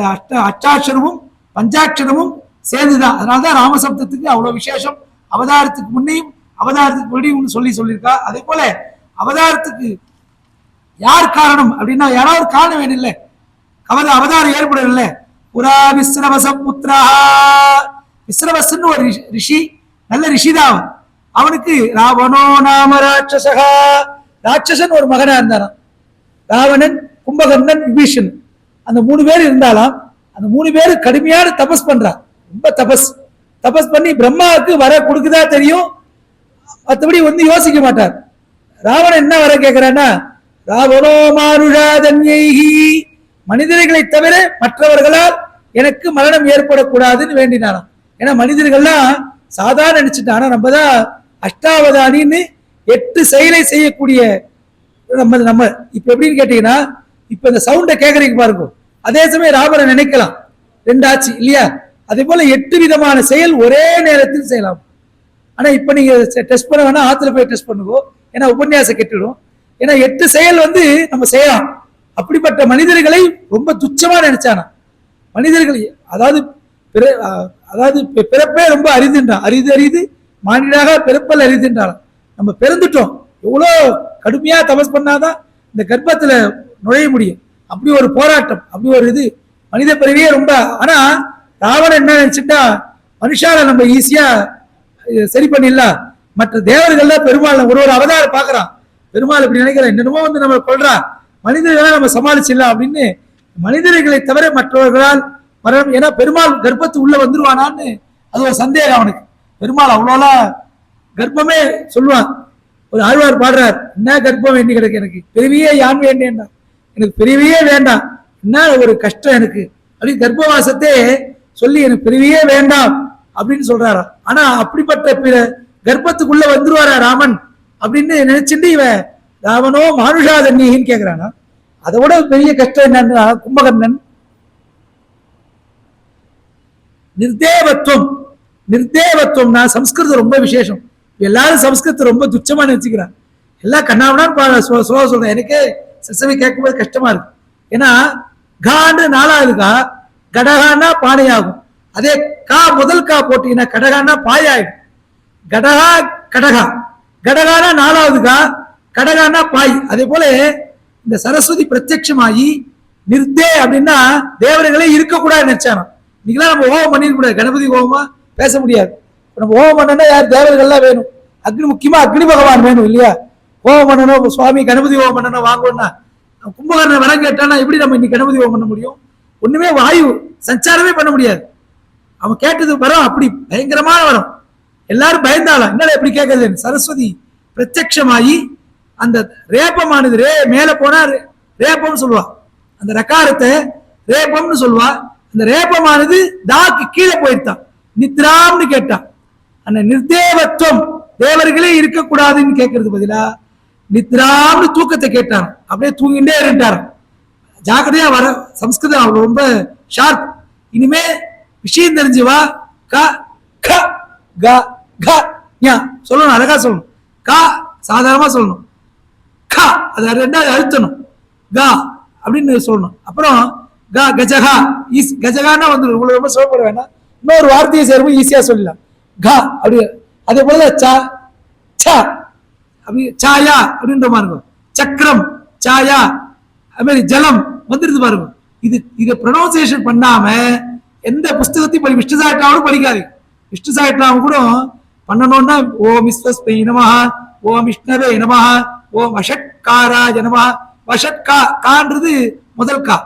அஷ்டாட்சரமும் பஞ்சாட்சரமும் சேர்ந்துதான். அதனாலதான் ராமசப்தத்துக்கு அவ்வளவு விசேஷம். அவதாரத்துக்கு முன்னையும் அவதாரத்துக்கு முன்னாடியும் சொல்லியிருக்கா. அதே போல அவதாரத்துக்கு யார் காரணம் அப்படின்னா, யாராவது காரணம் வேணும் இல்லை, அவதாரம் ஏற்படவில்லை. புரா விஸ்ரவச புத்திரா, விஸ்ரவசன் ஒரு ரிஷி, நல்ல ரிஷிதான். அவனுக்கு ராவணோ நாம ராட்சசகா, ராட்சசன் ஒரு மகனா இருந்தாராம். ராவணன், கும்பகர்ணன், விபீஷன், அந்த 3 பேர் இருந்தாலாம். அந்த 3 பேர் கடுமையான தபஸ் பண்றா. ரொம்ப தபஸ் பண்ணி பிரம்மாவுக்கு வர கொடுக்குதா தெரியும், மற்றபடி வந்து யோசிக்க மாட்டார். ராவணன் என்ன வர கேட்கிறான்னா, ராவணோ மானுஷாதன்யைஹி, மனிதர்களை தவிர மற்றவர்களால் எனக்கு மரணம் ஏற்படக்கூடாதுன்னு வேண்டினாராம். ஏன்னா மனிதர்கள்லாம் சாதாரண நினைச்சுட்டான். ஆனா நம்ம தான் அஷ்டாவதானின்னு 8 செயலை செய்யக்கூடிய நம்ம இப்ப எப்படின்னு கேட்டீங்கன்னா, இப்ப இந்த சவுண்டை கேட்கறீங்க பாருங்க, அதே சமயம் ராவண நினைக்கலாம் 2 ஆச்சு இல்லையா? அதே போல 8 விதமான செயல் ஒரே நேரத்தில் செய்யலாம். ஆனா இப்ப நீங்க டெஸ்ட் பண்ண வேணா, ஆத்துல போய் டெஸ்ட் பண்ணுவோம், ஏன்னா உபன்யாசம் கெட்டுடும். ஏன்னா 8 செயல் வந்து நம்ம செய்யலாம். அப்படிப்பட்ட மனிதர்களை ரொம்ப துச்சமா நினைச்சானா. மனிதர்கள் அதாவது பிறப்பே ரொம்ப அரிதுன்றான். அரிது மானிடாக பிறப்பல் அரிதுன்றான். நம்ம பிறந்துட்டோம், எவ்வளோ கடுமையா தபஸ் பண்ணாதான் இந்த கர்ப்பத்துல நுழைய முடியும். அப்படி ஒரு போராட்டம், அப்படி ஒரு இது மனித பிறவியே ரொம்ப. ஆனா ராவணன் என்ன நினைச்சுட்டா, மனுஷால நம்ம ஈஸியா சரி பண்ணிடலாம். மற்ற தேவர்கள் பெருமாள் ஒரு அவதாரம் பாக்குறான். பெருமாள் இப்படி நினைக்கிறேன், என்னென்னமோ வந்து நம்ம கொள்றா, மனிதர்களை நம்ம சமாளிச்சிடலாம் அப்படின்னு. மனிதர்களை தவிர மற்றவர்களால் மரணம், ஏன்னா பெருமாள் கர்ப்பத்து உள்ள வந்துருவானான்னு அது ஒரு சந்தேகம் அவனுக்கு. பெருமாள் அவ்வளோலாம் கர்ப்பமே சொல்லுவான். ஒரு ஆழ்வார் பாடுறார், என்ன கர்ப்பம் வேண்டி கிடக்கு, எனக்கு பிறவியே யான் வேண்டேன்டா, எனக்கு பிறவியே வேண்டாம், என்ன ஒரு கஷ்டம் எனக்கு அப்படின்னு கர்ப்பவாசத்தே சொல்லி எனக்கு பிறவியே வேண்டாம் அப்படின்னு சொல்றாரா. ஆனா அப்படிப்பட்ட கர்ப்பத்துக்குள்ள வந்துருவாரா ராமன் அப்படின்னு நினைச்சுட்டு இவன் ராவணோ மானுஷாதன்யன்னு கேட்கிறானா. அதை விட பெரிய கஷ்டம் என்னன்னா, கும்பகர்ணன் நிர்தேவத்துவம்னா சம்ஸ்கிருதம் ரொம்ப விசேஷம். எல்லாரும் சம்ஸ்கிருதத்தை ரொம்ப துச்சமா நினைச்சுக்கிறான். எல்லாம் கண்ணாவனான்னு சொல்றேன். எனக்கே சிசவை கேட்கும்போது கஷ்டமா இருக்கு. ஏன்னா கான்னு 4வது கா, கடகான்னா பானையாகும். அதே கா முதல் கா போட்டீங்கன்னா கடகான்னா பாயாயிடும். கடகா கடகா, கடகானா 4வது கா, கடகானா பாய். அதே போல இந்த சரஸ்வதி பிரத்யட்சமாகி நிர்தே அப்படின்னா தேவர்களே இருக்கக்கூடாது நினைச்சானோ. இன்னைக்கெல்லாம் நம்ம ஹோமம் பண்ணிருக்க கூடாது, கணபதி ஹோமமா பேச முடியாது. நம்ம ஹோமம் பண்ணனா யார் தேவர்கள்லாம் வேணும், முக்கியமா அக்னி பகவான் வேணும் இல்லையா? ஹோமம் பண்ணணும், சுவாமி கணபதி ஹோமம் பண்ணணும் வாங்கணும்னா, கும்பகர்ண வரம் கேட்டானா எப்படி நம்ம இன்னைக்கு கணபதி ஹோமம் பண்ண முடியும்? ஒண்ணுமே வாயு சஞ்சாரமே பண்ண முடியாது. அவன் கேட்டது வரம் அப்படி பயங்கரமான வரம், எல்லாரும் பயந்தாலும் என்னடா எப்படி கேட்கறது. சரஸ்வதி பிரத்யட்சமாயி அந்த ரேப்பமானது மேல போனா ரேப்பம்னு சொல்லுவா, அந்த ரக்காரத்தை ரேப்பம்னு சொல்லுவா. அந்த ரேப்பமானது தாக்கு கீழே போயிருத்தான், நித்ராம்னு கேட்டான். அந்த நிர்தேவத்துவம் தேவர்களே இருக்கக்கூடாதுன்னு கேட்கறது பதிலா நித்ராம்னு தூக்கத்தை கேட்டான். அப்படியே தூங்கிட்டே இருந்தாராம். ஜாக்கிரதையா வர சம்ஸ்கிருதம் அவ்வளவு ரொம்ப ஷார்ப். இனிமே விஷயம் தெரிஞ்சு வா, க க க க ஞா சொல்லணும், அழகா சொல்லணும். கா சாதாரணமா சொல்லணும், கா அதை 2வது அழுத்தணும், கா அப்படின்னு சொல்லணும். அப்புறம் கஜகா கஜகான்னா வந்து உங்களுக்கு ரொம்ப சொல்லப்பட வேண்டாம், இன்னொரு வார்த்தையை சேரும் ஈஸியா சொல்லலாம். கா அப்படி அதே போல சா சா அப்படி சாயா அப்படின்ற மாதிரி இருக்கும். சக்கரம் சாயா அது மாதிரி ஜலம் வந்துருது பாருங்க. இதை ப்ரொனவுன்சியேஷன் பண்ணாம எந்த புஸ்தகத்தையும் விஷ்ணு சாயட்டாவும் படிக்காது. விஷ்ணு சாயட்டாவும் கூட பண்ணணும்னா ஓம் விஸ்வஸ்மை நமஹ, ஓம் விஷ்ணவே நமஹ, ஓம் வஷட்காராய நமஹ. வஷட்கா கான்றது முதல் கா.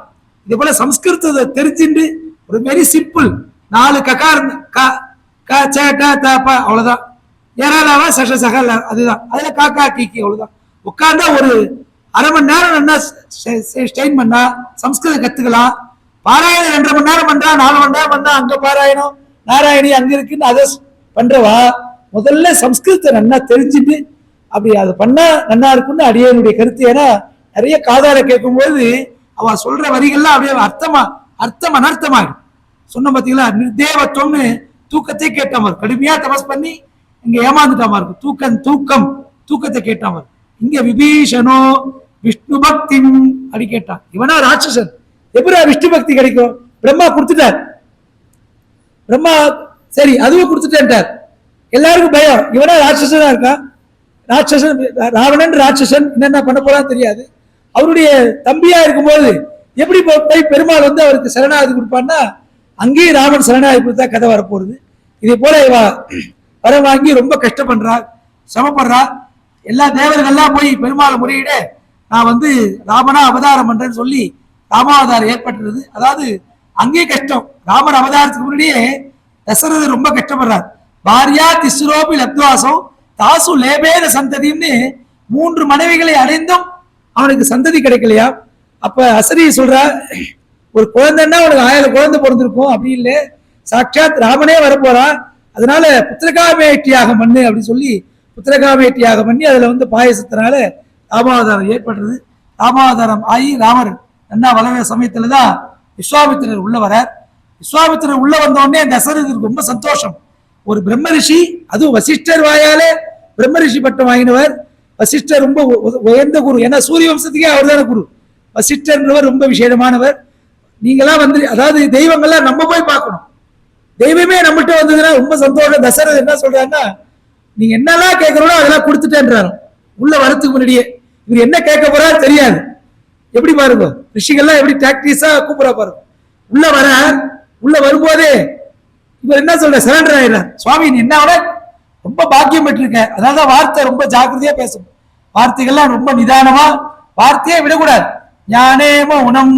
இதே போல சம்ஸ்கிருதத்தை தெரிஞ்சுட்டு ஒரு வெரி சிம்பிள் 4 ககார் அவ்வளவுதான். ஏராளவா சஷ சக அதுதான். அதுல காக்கா கீக்கி அவ்வளவுதான். உட்கார்ந்தா ஒரு அரை மணி நேரம் என்ன ஸ்டெயின் பண்ணா சம்ஸ்கிருதம் கத்துக்கலாம். பாராயணம் 2.5 மணி நேரம் பண்றா, 4 மணி நேரம் பண்ணா அங்க பாராயணம் நாராயணி அங்க இருக்குன்னு அதை பண்றவா முதல்ல சம்ஸ்கிருதத்தை நல்லா தெரிஞ்சுட்டு அப்படி அதை பண்ணா நல்லா இருக்குன்னு அடியனுடைய கருத்து. ஏன்னா நிறைய காதால கேட்கும்போது அவ சொல்ற வரிகள்லாம் அப்படியே அர்த்தம் அனர்த்தமாகும். சொன்ன பாத்தீங்களா, நிர்தேவத்துவம்னு தூக்கத்தை கேட்டாம கடுமையா தபஸ் பண்ணி இங்க ஏமாந்துட்டாம இருக்கும். தூக்கத்தை கேட்டாம இங்க விபீஷணோ விஷ்ணு பக்தி அப்படி கேட்டான். இவனா ராட்சசன், எப்படி விஷ்ணு பக்தி கிடைக்கும்? பிரம்மா கொடுத்துட்டார். பிரம்மா சரி அதுவும் கொடுத்துட்டேன்ட்டார். எல்லாருக்கும் பயம், இவனா ராட்சசனா இருக்கான். ராட்சசன் ராவணன் ராட்சசன் என்னென்ன பண்ண போறான்னு தெரியாது. அவருடைய தம்பியா இருக்கும்போது எப்படி போய் பெருமாள் வந்து அவருக்கு சரணாகதி கொடுப்பான்னா அங்கேயும் ராமன் சரணாகதி கொடுத்தா கதை வரப்போறது. இதே போல இவ வர வாங்கி ரொம்ப கஷ்டப்படுறா, சிரமப்படுறா. எல்லா தேவர்கள்லாம் போய் பெருமாள் முறையிட நான் வந்து ராமனா அவதாரம் பண்றேன்னு சொல்லி ராமாவதாரம் ஏற்பட்டுறது. அதாவது அங்கேயே கஷ்டம். ராமன் அவதாரத்துக்கு முன்னாடியே தசரதர் ரொம்ப கஷ்டப்படுறார். பாரியா திசுரோபி லப்துவாசம் தாசு லேபேத சந்ததின்னு 3 மனைவிகளை அடைந்தும் அவனுக்கு சந்ததி கிடைக்கலையா. அப்ப அசரி சொல்ற, ஒரு குழந்தைன்னா உனக்கு 1000 குழந்தை பிறந்திருக்கும், அப்படி இல்லை, சாட்சாத் ராமனே வரப்போறான், அதனால புத்திரகாமேட்டியாக மண்ணு அப்படின்னு சொல்லி புத்திரகாமேட்டியாக பண்ணி அதுல வந்து பாயசத்தினால ராமாவதாரம் ஏற்படுறது. ராமாவதாரம் ஆகி ராமர் என்ன வளர சமயத்துலதான் விஸ்வாமித்திரர் உள்ள வரார். விஸ்வாமித்திரர் உள்ள வந்த உடனே தசரதருக்கு ரொம்ப சந்தோஷம். ஒரு பிரம்ம ரிஷி, அதுவும் வசிஷ்டர் வாயாலே பிரம்ம ரிஷி பட்டம் வாங்கினவர். வசிஷ்டர் ரொம்ப உயர்ந்த குரு, ஏன்னா சூரிய வம்சத்துக்கே அவர் தானே குரு. வசிஷ்டர்ன்றவர் ரொம்ப விசேஷமானவர். நீங்களாம் வந்து அதாவது தெய்வங்கள்லாம் நம்ம போய் பார்க்கணும். தெய்வமே நம்மகிட்ட வந்ததுன்னா ரொம்ப சந்தோஷம். தசரதர் என்ன சொல்றாருன்னா, நீங்க என்னெல்லாம் கேட்கறோம் அதெல்லாம் கொடுத்துட்டேன்றாரு. உள்ள வரத்துக்கு முன்னாடியே இவர் என்ன கேட்க போறாரு தெரியாது. எப்படி பாருங்க, ரிஷிகள்லாம் எப்படி டாக்டிஸா கூப்பிடா பாருங்க. உள்ள வரும்போதே இவர் என்ன சொல்ற, சரண்டர் ஆயிடுறார். சுவாமி நீ என்ன ரொம்ப பாக்கியம் பெற்றிருக்க. அதாவது வார்த்தை ரொம்ப ஜாக்கிரதையா பேசணும். வார்த்தைகள்லாம் ரொம்ப நிதானமா, வார்த்தையே விடக்கூடாது. ஞானே மௌனம்.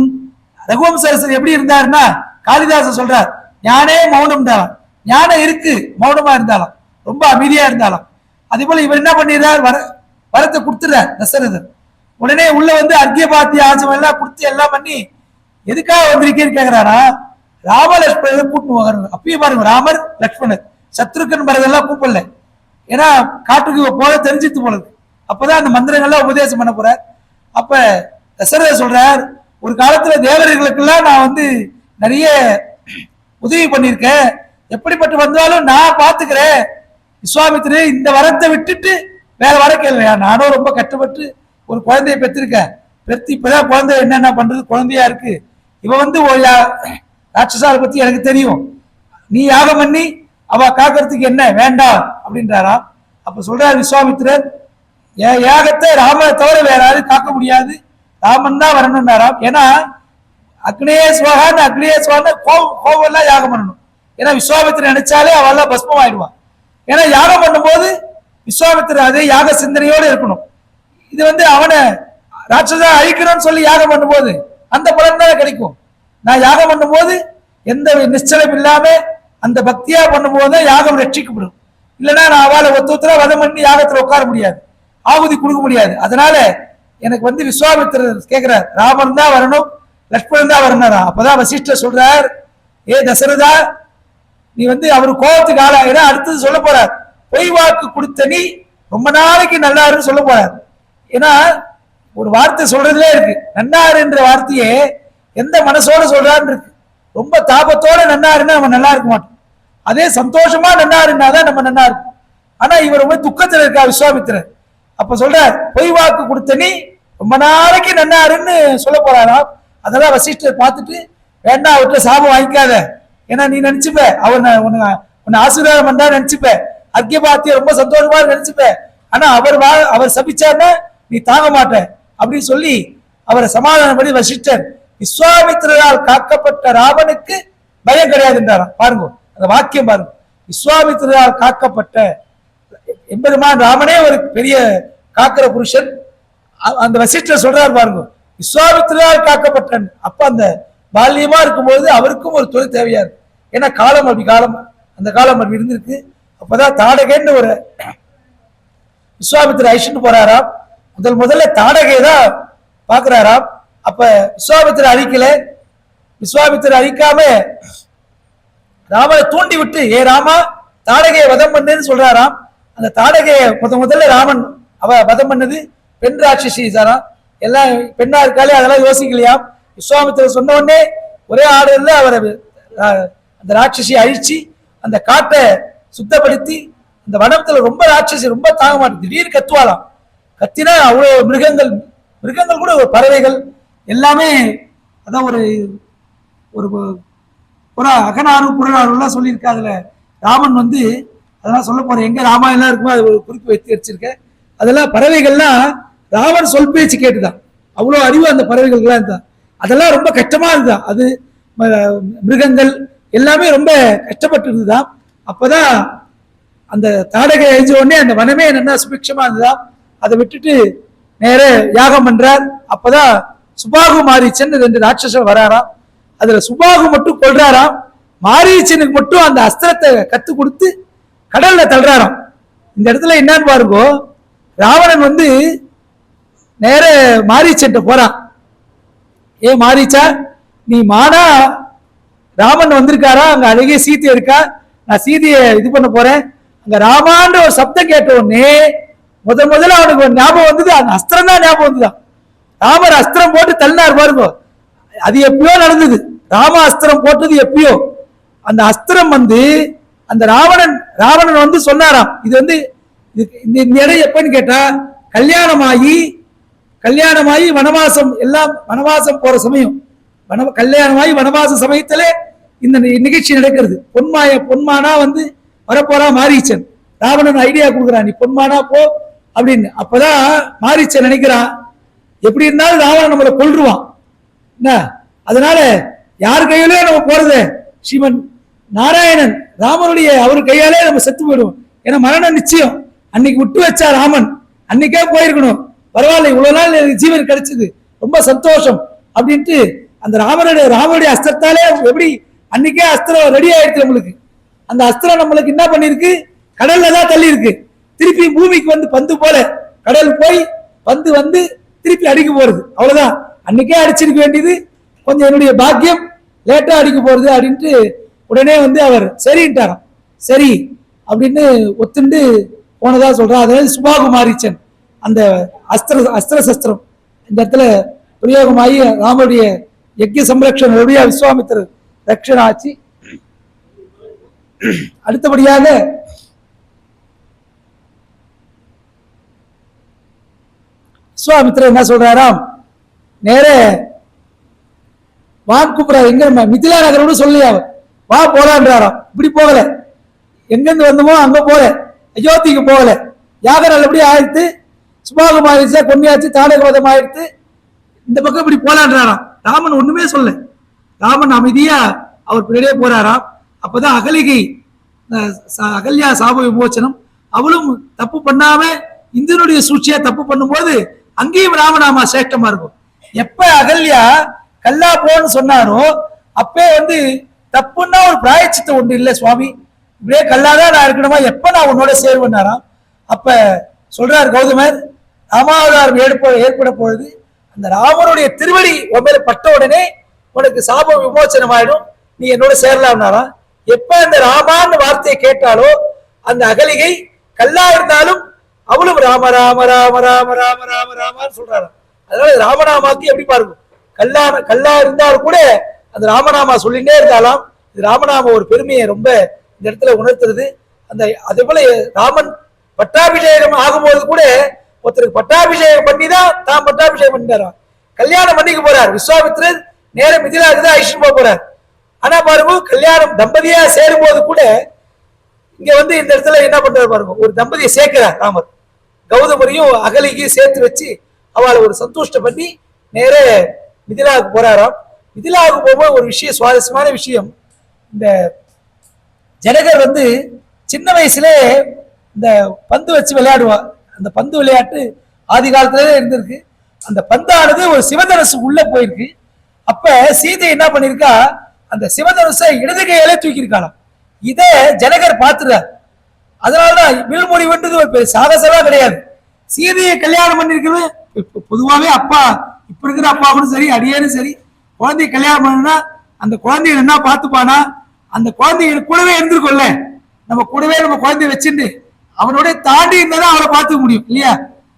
ரகுவம் சரஸ்வதி எப்படி இருந்தாருன்னா காளிதாசன் சொல்றார், ஞானே மௌனம் இருந்தாலும், ஞானம் இருக்கு மௌனமா இருந்தாலும், ரொம்ப அமைதியா இருந்தாலும். அதே போல இவர் என்ன பண்ணிடுறார், வரத்தை கொடுத்துறார் தசரதர். உடனே உள்ள வந்து அர்க்கிய பாத்திய ஆசம் எல்லாம் கொடுத்து எல்லாம் பண்ணி எதுக்காக வந்திருக்கேன்னு கேட்கிறாரா. ராம லட்சுமணர் கூட்டு அப்பயே பாருங்க, ராமர் லட்சுமணர் சத்ருக்கன் பரதெல்லாம் கூப்பிடல. ஏன்னா காட்டுக்கு போல தெரிஞ்சித்து போனது. அப்பதான் அந்த மந்திரங்கள்லாம் உபதேசம் பண்ண போறார். அப்ப தசரதர் சொல்றார், ஒரு காலத்துல தேவர்களுக்கெல்லாம் நான் வந்து நிறைய உதவி பண்ணியிருக்கேன், எப்படிப்பட்டு வந்தாலும் நான் பாத்துக்கிறேன். விஸ்வாமித்திரர் இந்த வரத்தை விட்டுட்டு வேற வர கேள்வியா, நானும் ரொம்ப கஷ்டப்பட்டு ஒரு குழந்தைய பெற்றிருக்கேன். பெற்று இப்பதான் குழந்தை என்னென்ன பண்றது, குழந்தையா இருக்கு. இவ வந்து ராட்சசாரை பத்தி எனக்கு தெரியும், நீ யாகம் பண்ணி அவ காக்கிறதுக்கு என்ன வேண்டாம் அப்படின்றாரா. அப்ப சொல்றாரு விஸ்வாமித்திரர், யாகத்தை ராமனை தவிர வேற யாரும் காக்க முடியாது, ராமன் தான் வரணும்னாராம். ஏன்னா அக்னேஸ்வரன் கோபம் எல்லாம் யாகம் பண்ணணும். ஏன்னா விஸ்வாமித்திரர் நினைச்சாலே அவெல்லாம் பஸ்மம் ஆயிடுவான். ஏன்னா யாகம் பண்ணும்போது விஸ்வாமித்திரர் அதே யாக சிந்தனையோடு இருக்கணும். இது வந்து அவனை ராட்சசா அழிக்கணும்னு சொல்லி யாகம் பண்ணும்போது அந்த பலன் தான் கிடைக்கும். நான் யாகம் பண்ணும்போது எந்த நிச்சயம் இல்லாம அந்த பக்தியா பண்ணும்போது யாகம் ரட்சிக்கப்படும். இல்லைன்னா நான் அவளை ஒத்துத்தர வதம் பண்ணி யாகத்துல உட்கார முடியாது, ஆகுதி கொடுக்க முடியாது. அதனால எனக்கு வந்து விஸ்வாமித்திரர் கேட்கிறார், ராமன் தான் வரணும், லட்சுமணன் தான் வரணும்னா. அப்பதான் வசிஷ்டர் சொல்றார், ஏ தசரதா, நீ வந்து அவரு கோபத்துக்கு ஆளாக அடுத்தது சொல்ல போறார், பொய் வாக்கு கொடுத்த நீ ரொம்ப நாளைக்கு நல்லாருன்னு சொல்ல போறார். ஏன்னா ஒரு வார்த்தை சொல்றதுலே இருக்கு, நன்னாரு என்ற வார்த்தையே எந்த மனசோட சொல்றான்னு இருக்கு. ரொம்ப தாபத்தோட நன்னாருன்னா நம்ம நல்லா இருக்க மாட்டோம். அதே சந்தோஷமா நன்னாருன்னாதான் நம்ம நல்லா இருக்கும். ஆனா இவர் ரொம்ப துக்கத்துல இருக்கா விஸ்வாமித்திரர். அப்ப சொல்றார், பொய் வாக்கு கொடுத்த நீ ரொம்ப நாளைக்கு நன்னாருன்னு சொல்ல போறாராம். அதெல்லாம் வசிஷ்டர் பார்த்துட்டு, வேண்டாம் அவர்கிட்ட சாபம் வாங்கிக்காத, ஏன்னா நீ நினைச்சுப்ப அவர் உன்னை ஆசீர்வாதம் பண்ணா நினைச்சுப்ப, அர்க்கியபாத்திய ரொம்ப சந்தோஷமா நினைச்சுப்ப, ஆனா அவர் சபிச்சாருன்னா நீ தாங்க மாட்ட அப்படின்னு சொல்லி அவரை சமாதானம் பண்ணி வசிஷ்டர் விஸ்வாமித்திரரால் காக்கப்பட்ட ராமனுக்கு பயம் கிடையாது என்றாராம். பாருங்க அந்த வாக்கியம் பாருங்க, விஸ்வாமித்திரரால் காக்கப்பட்ட எம்பெருமான் ராமனே ஒரு பெரிய காக்கிற புருஷன். அந்த வசிஷ்டர் சொல்றாரு பாருங்க, விஸ்வாமித்திரரால் காக்கப்பட்டான். அப்ப அந்த பால்யமா இருக்கும்போது அவருக்கும் ஒரு தொழில் தேவையா இருக்கு, ஏன்னா காலம் அந்த காலம் அப்படி இருந்திருக்கு. அப்பதான் தாடகைன்னு ஒரு விஸ்வாமித்திர ஐஷன் போறாராம். முதல்ல தாடகை தான் பாக்குறாராம். அப்ப விஸ்வாமித்திர அழிக்காம ராமனை தூண்டி விட்டு, ஏ ராமா தாடகையை வதம் பண்ணேன்னு சொல்றாராம். அந்த தாடகையை முதல்ல ராமன் வதம் பண்ணது பெண் ராட்சசி சாராம். எல்லாம் பெண்ணா இருக்காலே அதெல்லாம் யோசிக்கலையாம். விஸ்வாமித்திர சொன்ன உடனே ஒரே ஆர்டர்ல அவரை அந்த ராட்சசியை அழிச்சு அந்த காட்டை சுத்தப்படுத்தி, அந்த வனத்துல ரொம்ப ராட்சசி ரொம்ப தாங்க மாட்டேன், திடீர்னு கத்துவாளாம். கத்தினா அவ்வளவு மிருகங்கள் கூட பறவைகள் எல்லாமே, அதான் ஒரு அகநாறு புறநாறுலாம் சொல்லியிருக்கா. அதுல ராமன் அதெல்லாம் சொல்ல போறேன், எங்க ராமாயணம் இருக்குமோ அது ஒரு குறிப்பு வைத்து வச்சிருக்கேன். அதெல்லாம் பறவைகள்லாம் ராமன் சொல் பேச்சு கேட்டுதான், அவ்வளவு அறிவு அந்த பறவைகள்லாம் இருந்தா. அதெல்லாம் ரொம்ப கஷ்டமா இருந்தா, அது மிருகங்கள் எல்லாமே ரொம்ப கஷ்டப்பட்டு இருந்துதான். அப்பதான் அந்த தாடகை எழுந்த உடனே அந்த வனமே என்ன சுபிக்ஷமா இருந்ததாம். அதை விட்டுட்டு நேர யாகம் பண்றார். அப்பதான் சுபாகு மாரீச்சன் 2 ராட்சசர் வராராம். அதுல சுபாகு மட்டும் கொள்றாராம், மாரீச்சனுக்கு மட்டும் அந்த அஸ்திரத்தை கத்து கொடுத்து கடல்ல தள்ளுறாராம். இந்த இடத்துல என்னன்னு பாருங்க, ராவணன் நேர மாரீச்சன் போறான். ஏ மாரீச்சா, நீ மானா ராமன் வந்திருக்காரா, அங்க அழகிய சீதை இருக்கா, நான் சீதையை இது பண்ண போறேன். அங்க ராமான்ற ஒரு சப்தம் கேட்ட உடனே முதல்ல அவனுக்கு ஒரு ஞாபகம் வந்தது, அந்த அஸ்திரம் தான் ஞாபகம் வந்துதான். ராமர் அஸ்திரம் போட்டு தள்ளினார் பாருங்க, அது எப்பயோ நடந்தது. ராம அஸ்திரம் போட்டது எப்பயோ. அந்த அஸ்திரம் அந்த ராவணன் சொன்னாராம், இது இந்த இடம் எப்பன்னு கேட்டா, கல்யாணமாயி வனவாசம் எல்லாம் வனவாசம் போற சமயம், கல்யாணமாயி வனவாச சமயத்துல இந்த நிகழ்ச்சி நடக்கிறது. பொன்மானா வரப்போறா மாரீச்சன். ராவணன் ஐடியா கொடுக்குறான், நீ பொன்மானா போ அப்படின்னு. அப்பதான் மாரீச்சன் நினைக்கிறான், எப்படி இருந்தாலும் ராவணன் நம்மளை கொல்றுவான், என்ன அதனால யார் கையிலே நம்ம போறது, ஸ்ரீமன் நாராயணன் ராமனுடைய அவர் கையாலே நம்ம செத்து போயிடுவோம், ஏன்னா மரணம் நிச்சயம். அன்னைக்கு விட்டு வச்சா ராமன், அன்னைக்கே போயிருக்கணும், பரவாயில்ல இவ்வளவு நாள் ஜீவன் கிடைச்சது, ரொம்ப சந்தோஷம் அப்படின்ட்டு அந்த ராமனுடைய அஸ்திரத்தாலே எப்படி அன்னைக்கே அஸ்திரம் ரெடி ஆயிடுச்சு நம்மளுக்கு. அந்த அஸ்திரம் நம்மளுக்கு என்ன பண்ணிருக்கு, கடல்ல தான் தள்ளி இருக்கு. திருப்பி பூமிக்கு பந்து போல கடல் போய் பந்து திருப்பி அடிக்க போறது, அவ்வளவுதான். அன்னைக்கே அடிச்சிருக்க வேண்டியது, கொஞ்சம் என்னுடைய பாக்கியம் லேட்டா அடிக்க போறது அப்படின்ட்டு உடனே அவர் சரின்ட்டாராம். சரி அப்படின்னு ஒத்துண்டு போனதா சொல்றான். அதாவது சுபாகுமாரிச்சன் அந்த அஸ்திர சஸ்திரம் இந்த இடத்துல பிரயோகமாகி ராமருடைய யஜ்ய சம்ரக்ஷண விஸ்வாமித்திரர் ரக்ஷண ஆச்சு. அடுத்தபடியாக விஸ்வாமித்திரர் என்ன சொல்றாராம், நேர வான் கூப்பிடா, எங்க மிதிலா நகரோடு சொல்லி அவர் வா போலான்றாராம். இப்படி போகல, எங்கிருந்து வந்தோமோ அங்க போல, அயோத்திக்கு போகல, யாகம் நல்லபடி ஆயிடுத்து, சுபாகம் ஆயிடுச்சு, கொன்னியாச்சு, தாடகவதம் ஆயிடுத்து, இந்த பக்கம் இப்படி போலான்றாராம். ராமன் ஒண்ணுமே சொல்ல, ராமன் அமைதியா அவர் பின்னாடியே போறாராம். அப்பதான் அகல்யா சாப விமோச்சனம், அவளும் தப்பு பண்ணாம இந்திரனுடைய சூழ்ச்சியா தப்பு பண்ணும்போது அங்கேயும் ராமநாமா சேஷ்டமா இருக்கும். எப்ப அகல்யா கல்லா போன்னு சொன்னாரோ அப்பே தப்புன்னா ஒரு பிராயச்சித்தம் ஒன்று இல்லை சுவாமி, இப்படியே கல்லாதான் நான் இருக்கணுமா, எப்ப நான் உன்னோட சேர்வனாராம். அப்ப சொல்றார் கௌதமர், ராமாவதாரம் ஏற்பட பொழுது அந்த ராமனுடைய திருவடி உண்மையில பட்ட உடனே உனக்கு சாப விமோச்சனம் ஆயிடும், நீ என்னோட சேரலாம்னாராம். எப்ப அந்த ராமான்னு வார்த்தையை கேட்டாலோ அந்த அகலிகை கல்லா இருந்தாலும் அவளும் ராம ராம ராம ராம ராம ராம ராமான்னு சொல்றாராம். அதனால ராமநாமாக்கு எப்படி பாருங்க, கல்லா இருந்தாலும் கூட அந்த ராமநாமா சொல்லிட்டே இருந்தாலாம். இது ராமநாம ஒரு பெருமையை ரொம்ப இந்த இடத்துல உணர்த்துறது. அதே போல ராமன் பட்டாபிஷேகம் ஆகும்போது கூட ஒருத்தருக்கு பட்டாபிஷேகம் பண்ணி தான் பட்டாபிஷேகம் பண்ணிட்டாராம். கல்யாணம் பண்ணிக்க போறார் விஸ்வாமித்திரர், நேர மிதிலாவுக்கு தான் ஐஸ்வர்யா போறார். ஆனா பாருங்க, கல்யாணம் தம்பதியா சேரும் போது கூட இங்க இந்த இடத்துல என்ன பண்றாரு பாருங்க, ஒரு தம்பதியை சேர்க்கிறார் ராமர். கௌதமரையும் அகலிகையும் சேர்த்து வச்சு அவளை ஒரு சந்தோஷம் பண்ணி நேர மிதிலாவுக்கு போறாராம். மிதிலாவுக்கு போகும்போது ஒரு விஷயம், சுவாரஸ்யமான விஷயம், இந்த ஜனகர் சின்ன வயசுல இந்த பந்து வச்சு விளையாடுவா. அந்த பந்து விளையாட்டு ஆதி காலத்திலே இருந்திருக்கு. அந்த பந்தானது ஒரு சிவதனுசு உள்ள போயிருக்கு. அப்ப சீதை என்ன பண்ணிருக்கா, அந்த சிவதனுசை இடது கையிலே தூக்கியிருக்காளாம். இதை ஜனகர் பார்த்துறார். அதனாலதான் வில்முறிவுன்றது ஒரு சாகசமா கிடையாது. சீதையை கல்யாணம் பண்ணிருக்கிறது பொதுவாகவே அப்பா, இப்ப இருக்கிற அப்பாவும் சரி அடியேனும் சரி, குழந்தைய கல்யாணம் பண்ணா அந்த குழந்தைகள் என்ன பார்த்துப்பானா, அந்த குழந்தைகள் கூடவே இருந்திருக்கோம்ல, நம்ம கூடவே நம்ம குழந்தைய வச்சுட்டு அவனோட தாண்டி இருந்தாதான் அவரை பார்த்துக்க முடியும் இல்லையா?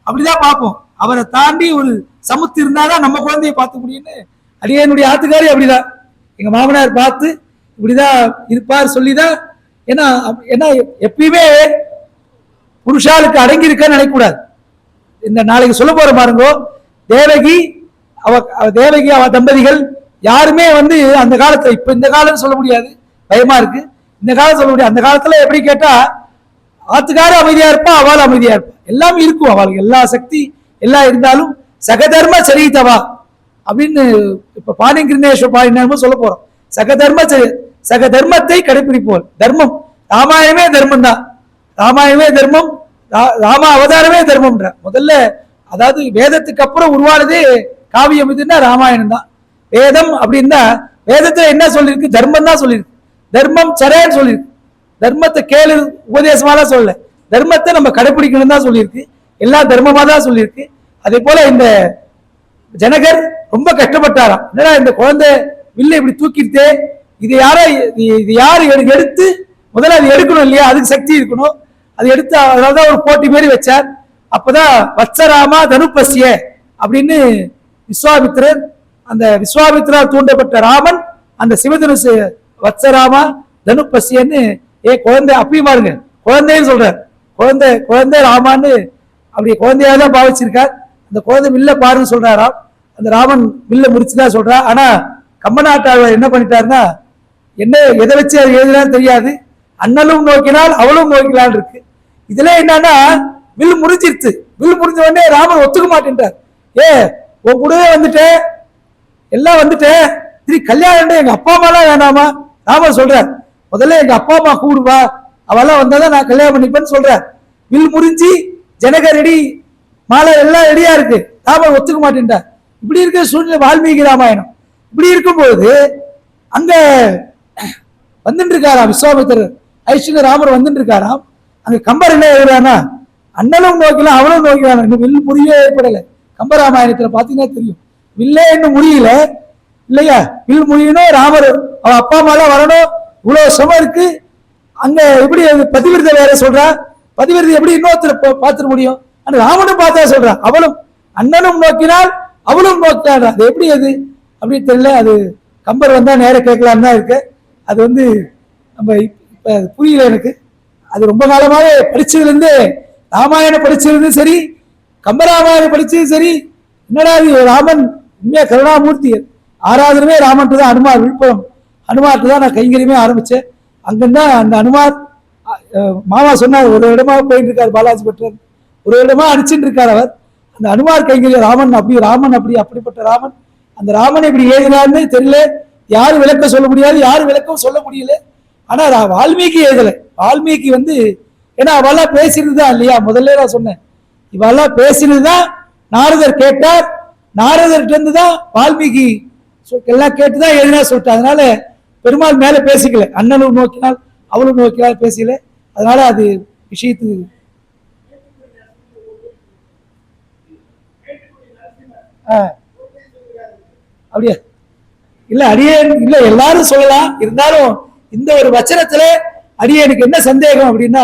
அப்படிதான் பார்ப்போம். அவரை தாண்டி ஒரு சமுத்து இருந்தாதான் நம்ம குழந்தைய பார்த்துக்க முடியும்னு அடியனுடைய ஆத்துக்காரி அப்படிதான். எங்க மாமனார் பார்த்து இப்படிதான் இருப்பார் சொல்லிதான். ஏன்னா எப்பயுமே புருஷாளுக்கு அடங்கி இருக்கான்னு நினைக்கக்கூடாது. இந்த நாளைக்கு சொல்ல போற பாருங்க, தேவகி அவ தம்பதிகள் யாருமே அந்த காலத்துல, இப்ப இந்த காலம் சொல்ல முடியாது, பயமா இருக்கு. இந்த காலம் சொல்ல முடியாது. அந்த காலத்துல எப்படி கேட்டா, ஆத்துக்கார அமைதியா இருப்பா, அவள் அமைதியா இருப்பா, எல்லாமே இருக்கும் அவளுக்கு, எல்லா சக்தி எல்லாம் இருந்தாலும் சகதர்ம சரித்தவா அப்படின்னு இப்ப பாணிகிருஷ்ணேஸ்வர பாணினமும் சொல்ல போறோம். சகதர்மத்தை கடைபிடிப்போம். தர்மம், ராமாயணமே தர்மம் தான். ராமாயணமே தர்மம், ராம அவதாரமே தர்மம்ன்ற. முதல்ல அதாவது வேதத்துக்கு அப்புறம் உருவானதே காவியம் இதுன்னா ராமாயணம் தான். வேதம் அப்படின்னா வேதத்துல என்ன சொல்லிருக்கு, தர்மம் தான் சொல்லியிருக்கு. தர்மம் சரேன்னு சொல்லியிருக்கு. தர்மத்தை கேளு உபதேசமா தான் சொல்லல, தர்மத்தை நம்ம கடைபிடிக்கணும் தான் சொல்லியிருக்கு. எல்லாம் தர்மமா தான் சொல்லியிருக்கு. அதே போல இந்த ஜனகர் ரொம்ப கஷ்டப்பட்டாராம். என்னடா இந்த குழந்தை வில்லை இப்படி தூக்கிட்டு, இது யாரு எடுத்து முதல்ல அது எடுக்கணும் இல்லையா, அதுக்கு சக்தி இருக்கணும். அது எடுத்து அதனாலதான் ஒரு போட்டி மாரி வச்சார். அப்பதான் வத்சராமா தனுப்பசிய அப்படின்னு விஸ்வாமித்திரர், அந்த விஸ்வாமித்திரால் தூண்டப்பட்ட ராமன் அந்த சிவதனுசு வத்சராமா தனுப்பசியன்னு குழந்தை அப்பயும் பாருங்க, குழந்தைன்னு சொல்றார். குழந்தை ராமான்னு அப்படி குழந்தையாதான் பாவிச்சிருக்கார். அந்த குழந்தை வில்ல பாருன்னு சொல்றாராம். அந்த ராமன் வில்ல முடிச்சுதான் சொல்றா. ஆனா கம்பநாட்டாளர் என்ன பண்ணிட்டாருன்னா, என்ன எதை வச்சு அது எழுதுனான்னு தெரியாது, அண்ணலும் நோக்கினால் அவளும் நோக்கினான் இருக்கு. இதுல என்னன்னா வில் முறிஞ்சிருச்சு. வில் முறிஞ்ச உடனே ராமன் ஒத்துக்க மாட்டேன்றார். உன் கூடவே வந்துட்டேன், எல்லாம் வந்துட்டேன், திரு கல்யாணம் எங்க அப்பா அம்மாலாம் வேணாமா? ராமன் சொல்றார், முதல்ல எங்க அப்பா அம்மா கூடுவா, அவெல்லாம் வந்தாதான் நான் கல்யாணம் பண்ணிப்பேன்னு சொல்றார். வில் முறிஞ்சி ஜனகர் ரெடி, மாலை எல்லாம் ரெடியா இருக்கு. ராமன் ஒத்துக்க மாட்டேன்றார். இப்படி இருக்க சூழ்நிலை வால்மீகி ராமாயணம். இப்படி இருக்கும்போது அங்க வந்துட்டு இருக்காராம் விஸ்வாமித்திரர், ஐஸ்வர்ய ராமர் வந்துட்டு இருக்காராம். அங்க கம்பர் என்ன எழுதுறானா, அண்ணனும் நோக்கலாம் அவனும் நோக்கலாம். இன்னும் வில் முறியே ஏற்படலை. கம்பராமாயணத்துல பாத்தீங்கன்னா தெரியும், வில்லே இன்னும் முடியல இல்லையா? வில் முறியணும், ராமர் அவ அப்பா அம்மா எல்லாம் வரணும், இவ்வளவு சமம் இருக்கு. அங்க எப்படி பதிவிரதை வேற சொல்றா, பதிவிரதை எப்படி இன்னொருத்தர் பார்த்துட முடியும்? ஆனா ராமனும் பார்த்தா சொல்றா, அவளும் அண்ணனும் நோக்கினால் அவளும் நோக்கினாள். அது எப்படி அது அப்படின்னு தெரியல. அது கம்பர் வந்தா நேரம் கேட்கலான்னு தான் இருக்கு. அது நம்ம இப்ப புரியல எனக்கு. அது ரொம்ப காலமாக படிச்சதுல இருந்து, ராமாயணம் படிச்சது சரி, கம்பராமாயணம் படிச்சது சரி, என்னடா ராமன் உண்மையா கருணாமூர்த்தி. ஆராதனமே ராமன் தான். அனுமார் விழுப்புரம் அனுமார்ட்டு தான் நான் கைங்கரியமே ஆரம்பிச்சேன். அங்கதான் அந்த அனுமார் மாமா சொன்னார், ஒரு இடமா போயிட்டு இருக்காரு பாலாஜி பட்டர், ஒரு இடமா அடிச்சுட்டு இருக்கார் அவர். அந்த அனுமார் கைங்கரிய ராமன் அப்படி அப்படிப்பட்ட ராமன். அந்த ராமன் இப்படி எழுதினார்னு தெரியல, யாரு விளக்க சொல்ல முடியாது, யாரு விளக்கம் சொல்ல முடியல. ஆனா வால்மீகி எழுதலை. வால்மீகி ஏன்னா அவெல்லாம் பேசினதுதான் இல்லையா, முதல்ல நான் சொன்னேன், இவெல்லாம் பேசினதுதான் நாரதர் கேட்டார். நாரதர்கிட்ட இருந்து தான் வால்மீகி எல்லாம் கேட்டுதான் எழுதினா சொல்லிட்டு. அதனால பெருமாள் மேல பேசிக்கல, அண்ணனும் நோக்கினால் அவளும் நோக்கினால் பேசல. அதனால அது விஷயத்துக்கு அப்படியா இல்ல, அடியேன் இல்ல எல்லாரும் சொல்லலாம். இருந்தாலும் இந்த ஒரு வச்சனத்துல அடியேனுக்கு என்ன சந்தேகம் அப்படின்னா,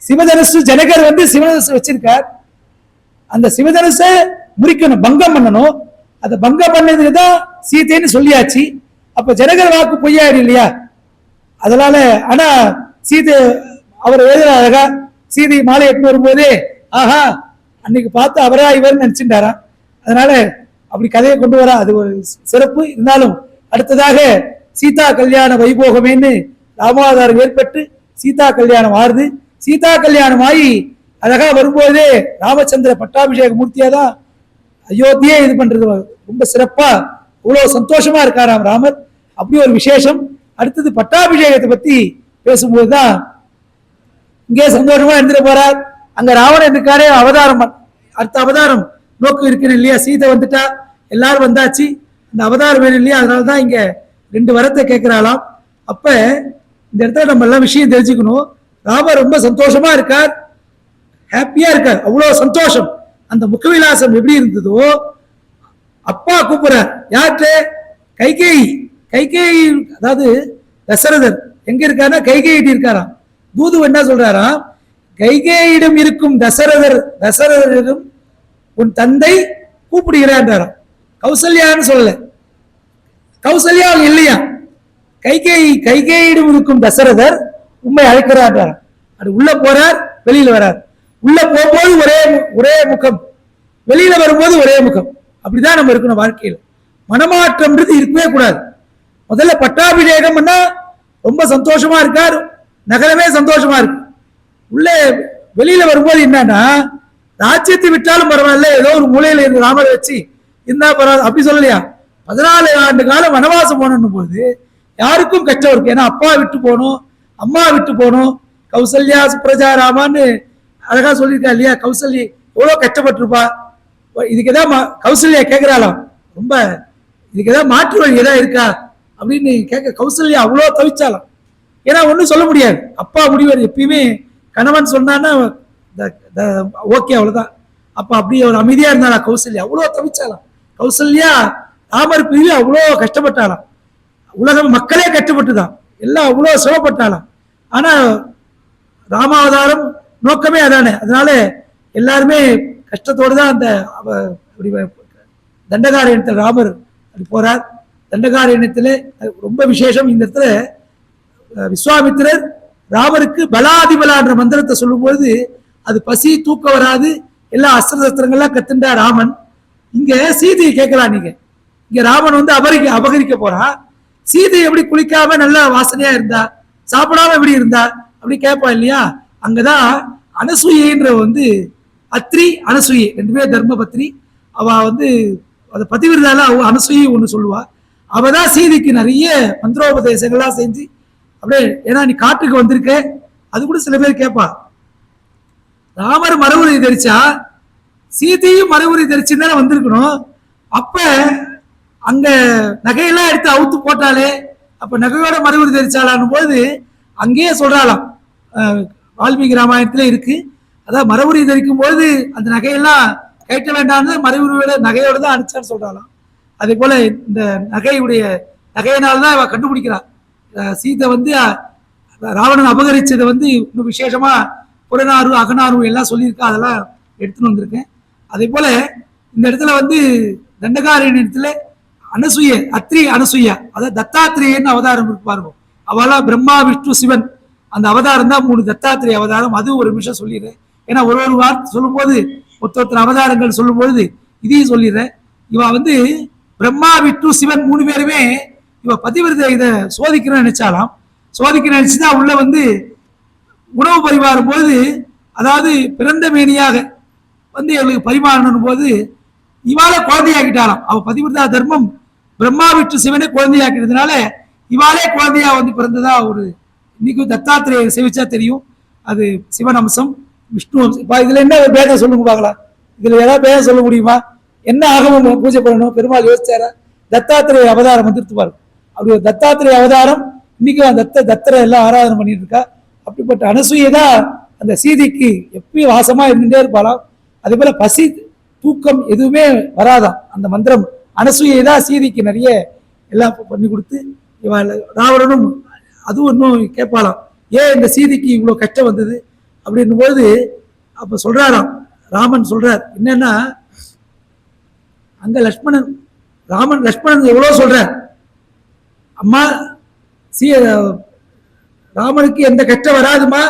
சிவதனுசு ஜனகர் சிவதனுசு வச்சிருக்கார். அந்த சிவதனுசை முறிக்கணும், பங்கம் பண்ணணும். அந்த பங்கம் பண்ணதுக்கு தான் சீதைன்னு சொல்லியாச்சு. அப்ப ஜனகர் வாக்கு பொய்யாயிரு இல்லையா? அதனால ஆனா சீதை அவர் எழுதுற அழகா, சீதை மாலை எட்டு வரும்போதே ஆஹா அன்னைக்கு பார்த்து அவரா இவர் நினைச்சுட்டாராம். அதனால அப்படி கதையை கொண்டு வர அது ஒரு சிறப்பு. இருந்தாலும் அடுத்ததாக சீதா கல்யாண வைபோகமேன்னு ராமாவதாரம் ஏற்பட்டு சீதா கல்யாணம் ஆறுது. சீதா கல்யாணம் ஆகி அழகா வரும்போதே ராமச்சந்திர பட்டாபிஷேக மூர்த்தியா தான் அயோத்தியே இது பண்றது. ரொம்ப சிறப்பா இவ்வளவு சந்தோஷமா இருக்காராம் ராமர். அப்படி ஒரு விசேஷம். அடுத்தது பட்டாபிஷேகத்தை பத்தி பேசும்போதுதான் இங்கே சந்தோஷமா இருந்துட்டு போறார். அங்க ராவணன் இருக்காரே அவதாரம், அடுத்த அவதாரம் நோக்கு இருக்கிறேன் இல்லையா, சீதை வந்துட்டா, எல்லாரும் வந்தாச்சு, இந்த அவதாரம் வேணும் இல்லையா, அதனாலதான் இங்க 2 வரத்தை கேட்கிறாளாம். அப்ப இந்த இடத்துல நம்ம எல்லாம் விஷயம் தெரிஞ்சுக்கணும். ராமர் ரொம்ப சந்தோஷமா இருக்கார், ஹாப்பியா இருக்கார், அவ்வளவு சந்தோஷம். அந்த முகவிலாசம் எப்படி இருந்ததோ, அப்பா கூப்பிடுறார் யார்கிட்ட, கைகேயி. கைகேயி அதாவது தசரதர் எங்க இருக்காருன்னா கைகேயிட்டு இருக்காராம். தூது என்ன சொல்றாராம், கைகேயிடம் இருக்கும் தசரதரிடம் உன் தந்தை கூப்பிடுகிறான்றாராம். கௌசல்யான்னு சொல்லல, கௌசல்யா இல்லையா, கைகேயிடம் இருக்கும் தசரதர் உண்மை அழைக்கிறான்றாராம். அது உள்ள போறார், வெளியில வரார். உள்ள போகும்போது ஒரே முகம், வெளியில வரும்போது ஒரே முகம். அப்படிதான் நம்ம இருக்கணும் வாழ்க்கையில். மனமாற்றம்ன்றது இருக்கவே கூடாது. முதல்ல பட்டாபிஷேகம் ரொம்ப சந்தோஷமா இருக்கார், நகரமே சந்தோஷமா இருக்கு. உள்ளே வெளியில வரும்போது என்னன்னா, ராஜ்யத்தை விட்டாலும் பரவாயில்ல, ஏதோ ஒரு மூலையில இருந்து ராமரை வச்சு இருந்தா பரவாயில்ல, அப்படி சொல்லலையா. 14 ஆண்டு காலம் வனவாசம் போகணும் போது யாருக்கும் கஷ்டம் இருக்கு. ஏன்னா அப்பா விட்டு போகணும், அம்மா விட்டு போகணும். கௌசல்யா சுப்ரஜா ராமான்னு அழகா சொல்லியிருக்கா இல்லையா. கௌசல்யா எவ்வளவு கஷ்டப்பட்டிருப்பா. இதுக்கு ஏதாவது கௌசல்யா கேட்கிறாளாம், ரொம்ப இதுக்கு ஏதாவது மாற்று வழி ஏதாவது இருக்கா அப்படின்னு கேட்க. கௌசல்யா அவ்வளோ தவிச்சாலாம். ஏன்னா ஒன்றும் சொல்ல முடியாது, அப்பா முடிவார். எப்பயுமே கணவன் சொன்னான்னா ஓகே அவ்வளவுதான். அப்ப அப்படி ஒரு அமைதியா இருந்தாளா கௌசல்யா, அவ்வளோ தவிச்சாலாம். கௌசல்யா ராமர் பிரிவு அவ்வளோ கஷ்டப்பட்டாலாம். உலகம் மக்களே கஷ்டப்பட்டுதான், எல்லாம் அவ்வளோ சிரமப்பட்டாலாம். ஆனா ராமாவதாரம் நோக்கமே அதானே. அதனால எல்லாருமே கஷ்டத்தோடு தான் அந்த தண்டகாரண்யத்தில் ராமர் அப்படி போறார். தண்டகாரண்யத்துல ரொம்ப விசேஷம். இந்த இடத்துல விஸ்வாமித்திரர் ராமருக்கு பலாதிபலா என்ற மந்திரத்தை சொல்லும்போது அது பசி தூக்க வராது, எல்லா அஸ்திர சஸ்திரங்கள்லாம் கத்துண்டா ராமன். இங்க சீதையை கேட்கலாம். நீங்க இங்க ராமன் அபகரிக்க போறான். சீதை எப்படி குளிக்காம நல்ல வாசனையா இருந்தா, சாப்பிடாம எப்படி இருந்தா அப்படி கேட்பா இல்லையா. அங்கதான் அனசூயன்ற அத்ரி அனசூயை 2 பேர் தர்ம பத்னி. அவ அதை பதிவிரதால அனசூயை ஒண்ணு சொல்லுவா. அவதான் சீதைக்கு நிறைய மந்திரோபதேசங்கள்லாம் செஞ்சு அப்படியே, ஏன்னா நீ காட்டுக்கு வந்திருக்க, அது கூட சில பேர் கேட்பா. ராமர் மறுவுரை தரிச்சா சீதையும் மறுவுரை தரிச்சு தானே வந்திருக்கணும். அப்ப அங்க நகையெல்லாம் எடுத்து அவுத்து போட்டாலே, அப்ப நகையோட மறுவுரை தரிச்சாலான் போது அங்கேயே சொல்றாளாம். வால்மீகி ராமாயணத்துல இருக்கு. அதான் மறுவுரை தரிக்கும் போது அந்த நகையெல்லாம் கேட்க வேண்டாம்னு மறுவுரையோட நகையோட தான் அனுப்பிச்சான்னு சொல்றாளாம். அதே போல இந்த நகையினால்தான் அவ கண்டுபிடிக்கிறான். சீதை ராவணன் அபகரிச்சதை இன்னும் விசேஷமா புறநாறு அகநாறு எல்லாம் சொல்லியிருக்கா. அதெல்லாம் எடுத்துன்னு வந்திருக்கேன். அதே போல இந்த இடத்துல தண்டகாரண்யத்துல அனசூய அத்ரி அனசூயா, அதாவது தத்தாத்திரேயன் அவதாரம் இருக்கு பாருங்க. அவெல்லாம் பிரம்மா விஷ்ணு சிவன் அந்த அவதாரம் தான் 3 தத்தாத்திரேய அவதாரம். அது ஒரு நிமிஷம் சொல்லிடுறேன். ஏன்னா ஒரு வார்த்தை சொல்லும் போது ஒருத்தர் அவதாரங்கள் சொல்லும் பொழுது இதையும் சொல்லிடுறேன். இவ பிரம்மா விஷ்ணு சிவன் 3 பேருமே இவ பதிவிரதை இதை சோதிக்கிறேன்னு நினைச்சாலாம். சோதிக்க நினைச்சுதான் உள்ள உணவு பரிமாறும் போது, அதாவது பிறந்த மேனியாக எங்களுக்கு பரிமாறணும் போது இவாள குழந்தையாக்கிட்டாலாம். அவ பதிவிரதா தர்மம் பிரம்மா விஷ்ணு சிவனை குழந்தையாக்கிட்டதுனால இவாளே குழந்தையா பிறந்ததா இன்னைக்கும் தத்தாத்திரேய சேவிச்சா தெரியும். அது சிவன் அம்சம், விஷ்ணு அம்சம். இப்ப இதுல என்ன பேதம் சொல்லுங்க பாக்கலாம். இதுல ஏதாவது பேதம் சொல்ல முடியுமா? என்ன ஆகமம் பூஜை பண்ணணும்? பெருமாள் யோசிச்சாரா? தத்தாத்திரேய அவதாரம் வந்துட்டு பாருங்க. அப்படி ஒரு தத்தாத்திரேய அவதாரம் இன்னைக்கும் தத்தரை எல்லாம் ஆராதனை பண்ணிட்டு இருக்கா. அப்படிப்பட்ட அனசூயை தான் அந்த சீதைக்கு எப்பயும் வாசமா இருந்துட்டே இருப்பாளாம். அதே போல பசி தூக்கம் எதுவுமே வராதான். அந்த மந்திரம் அனசூயை தான் சீதைக்கு நிறைய எல்லாம் பண்ணி கொடுத்து ராவணனும் அதுவும் இன்னும் கேட்பாளாம், ஏன் இந்த சீதைக்கு இவ்வளவு கஷ்டம் வந்தது அப்படின்னும் போது அப்ப சொல்றாராம். ராமன் சொல்றார் என்னன்னா, அங்க லக்ஷ்மணன் எவ்வளவு சொல்ற, அம்மா ராமனுக்கு எந்த கஷ்டம் வராதுமா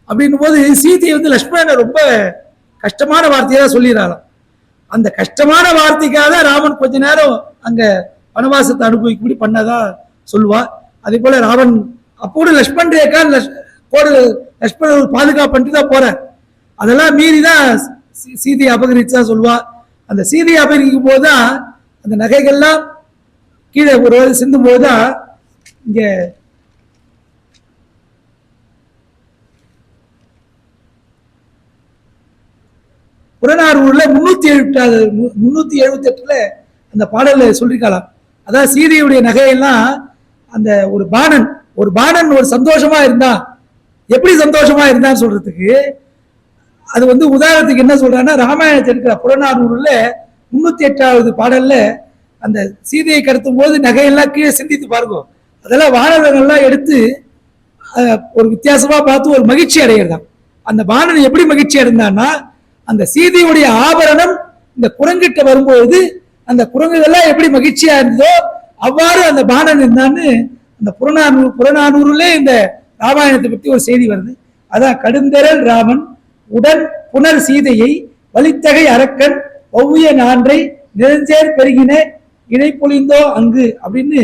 அப்படின்னும் போது சீதையை லக்ஷ்மணனை ரொம்ப கஷ்டமான வார்த்தையை தான் சொல்லிடுறாராம். அந்த கஷ்டமான வார்த்தைக்காக ராமன் கொஞ்ச நேரம் அங்க வனவாசத்தை அனுபவிக்கும்படி பண்ணதா சொல்லுவா. அதே போல ராவன் அப்போது லக்ஷ்மண் ரேகா லக்ஷ்மணன் பாதுகாப்பு பண்ணிட்டு தான் போற. அதெல்லாம் மீறிதான் சீதையை அபகரிச்சா சொல்லுவா. அந்த சீதையை அபகரிக்கும் போதுதான் அந்த நகைகள்லாம் கீழே ஒரு சிந்தும் போதுதான் இங்க புறநானூறுல 378 அந்த பாடல்ல சொல்லிருக்கலாம். அதாவது சீதையுடைய நகையெல்லாம் அந்த ஒரு பாணன் ஒரு சந்தோஷமா இருந்தா எப்படி சந்தோஷமா இருந்தான்னு சொல்றதுக்கு அது உதாரணத்துக்கு என்ன சொல்றான்னா, ராமாயணத்தை இருக்கிற புறநானூறுல 308வது பாடல்ல அந்த சீதையை கடத்தும் போது நகையெல்லாம் கீழே சிந்தித்து பாருங்க. அதெல்லாம் வானவர்கள்லாம் எடுத்து ஒரு வித்தியாசமா பார்த்து ஒரு மகிழ்ச்சி அடைகிறதாம். அந்த பாணன் எப்படி மகிழ்ச்சி அடைந்தான்னா, அந்த சீதையுடைய ஆபரணம் இந்த குரங்கிட்ட வரும்போது அந்த குரங்குகள்லாம் எப்படி மகிழ்ச்சியா இருந்ததோ அவ்வாறு அந்த பாணன் இருந்தான்னு அந்த புறநானூறுல இந்த ராமாயணத்தை பற்றி ஒரு செய்தி வருது. அதான் கடுந்தரல் ராமன் உடன் புனர் சீதையை வலித்தகை அரக்கன் ஒவ்விய நான்றை நெருஞ்சேர் பெருகின இணைப்பொழிந்தோ அங்கு அப்படின்னு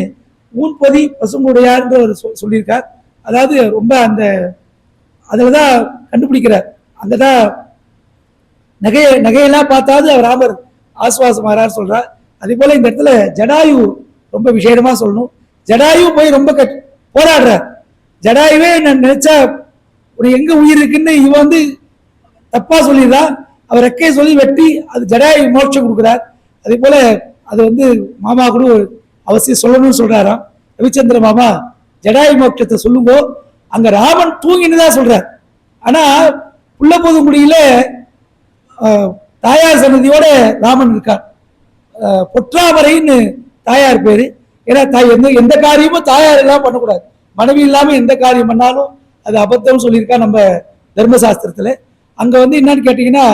ஊன்பொதி பசுங்குடையார்ன்ற ஒரு சொல்லியிருக்கார். அதாவது ரொம்ப அந்த அதுலதான் கண்டுபிடிக்கிறார். அங்கதான் நகையெல்லாம் பார்த்தாது அவர் ராமர் ஆசுவாசமாறார் சொல்றார். அதே போல இந்த இடத்துல ஜடாயு ரொம்ப விசேஷமா சொல்லணும். ஜடாயு போய் ரொம்ப போராடுறார். ஜடாயுவே நான் நினைச்சா ஒரு எங்க உயிர் இருக்குன்னு இவன் தப்பா சொல்லிடுறா. அவர் ரெக்கையை சொல்லி வெட்டி அது ஜடாயு மோட்சம் கொடுக்குறார். அதே போல அது மாமா கூட அவசியம் சொல்லணும்னு சொல்றாராம். ரவிச்சந்திர மாமா ஜடாயு மோட்சத்தை சொல்லுங்க. அங்க ராமன் தூங்கினுதான் சொல்றார். ஆனா புள்ளபோதுங்குடியில தாயார் சன்னதியோட ராமன் இருக்கார். பொற்றாமரைன்னு தாயார் பேரு. ஏன்னா எந்த காரியமும் தாயார் எல்லாம் பண்ணக்கூடாது. மனைவி இல்லாம எந்த காரியம் பண்ணாலும் அது அபத்தம் சொல்லியிருக்கா நம்ம தர்மசாஸ்திரத்துல. அங்க என்னன்னு கேட்டீங்கன்னா,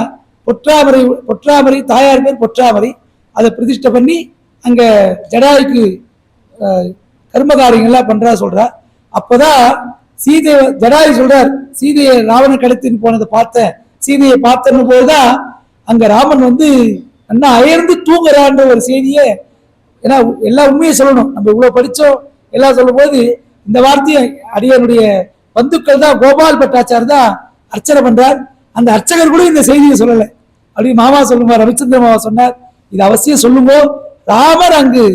பொற்றாமரை தாயார் பேர் பொற்றாமரை. அதை பிரதிஷ்டை பண்ணி அங்க ஜடாய்க்கு கர்ம காரியங்கள்லாம் பண்றா சொல்றா. அப்பதான் சீதை ஜடாயு சொல்றார், சீதையை ராவணன் கடத்தின்னு போனதை பார்த்தேன், சீதையை பார்த்தன்னு போதுதான் அங்க ராமன் நல்லா அயர்ந்து தூங்குறான்ற ஒரு செய்தியை. ஏன்னா எல்லா உண்மையை சொல்லணும். நம்ம இவ்வளவு படிச்சோம் எல்லாம் சொல்லும் போது இந்த வார்த்தையை அடியனுடைய பந்துக்கள் தான் கோபால் பட்டாச்சார் தான் அர்ச்சனை பண்றார். அந்த அர்ச்சகர் கூட இந்த செய்தியை சொல்லலை அப்படின்னு மாமா சொல்லுங்க, ரவிச்சந்திர மாமா சொன்னார். இது அவசியம் சொல்லுங்க. ராமர் அங்கு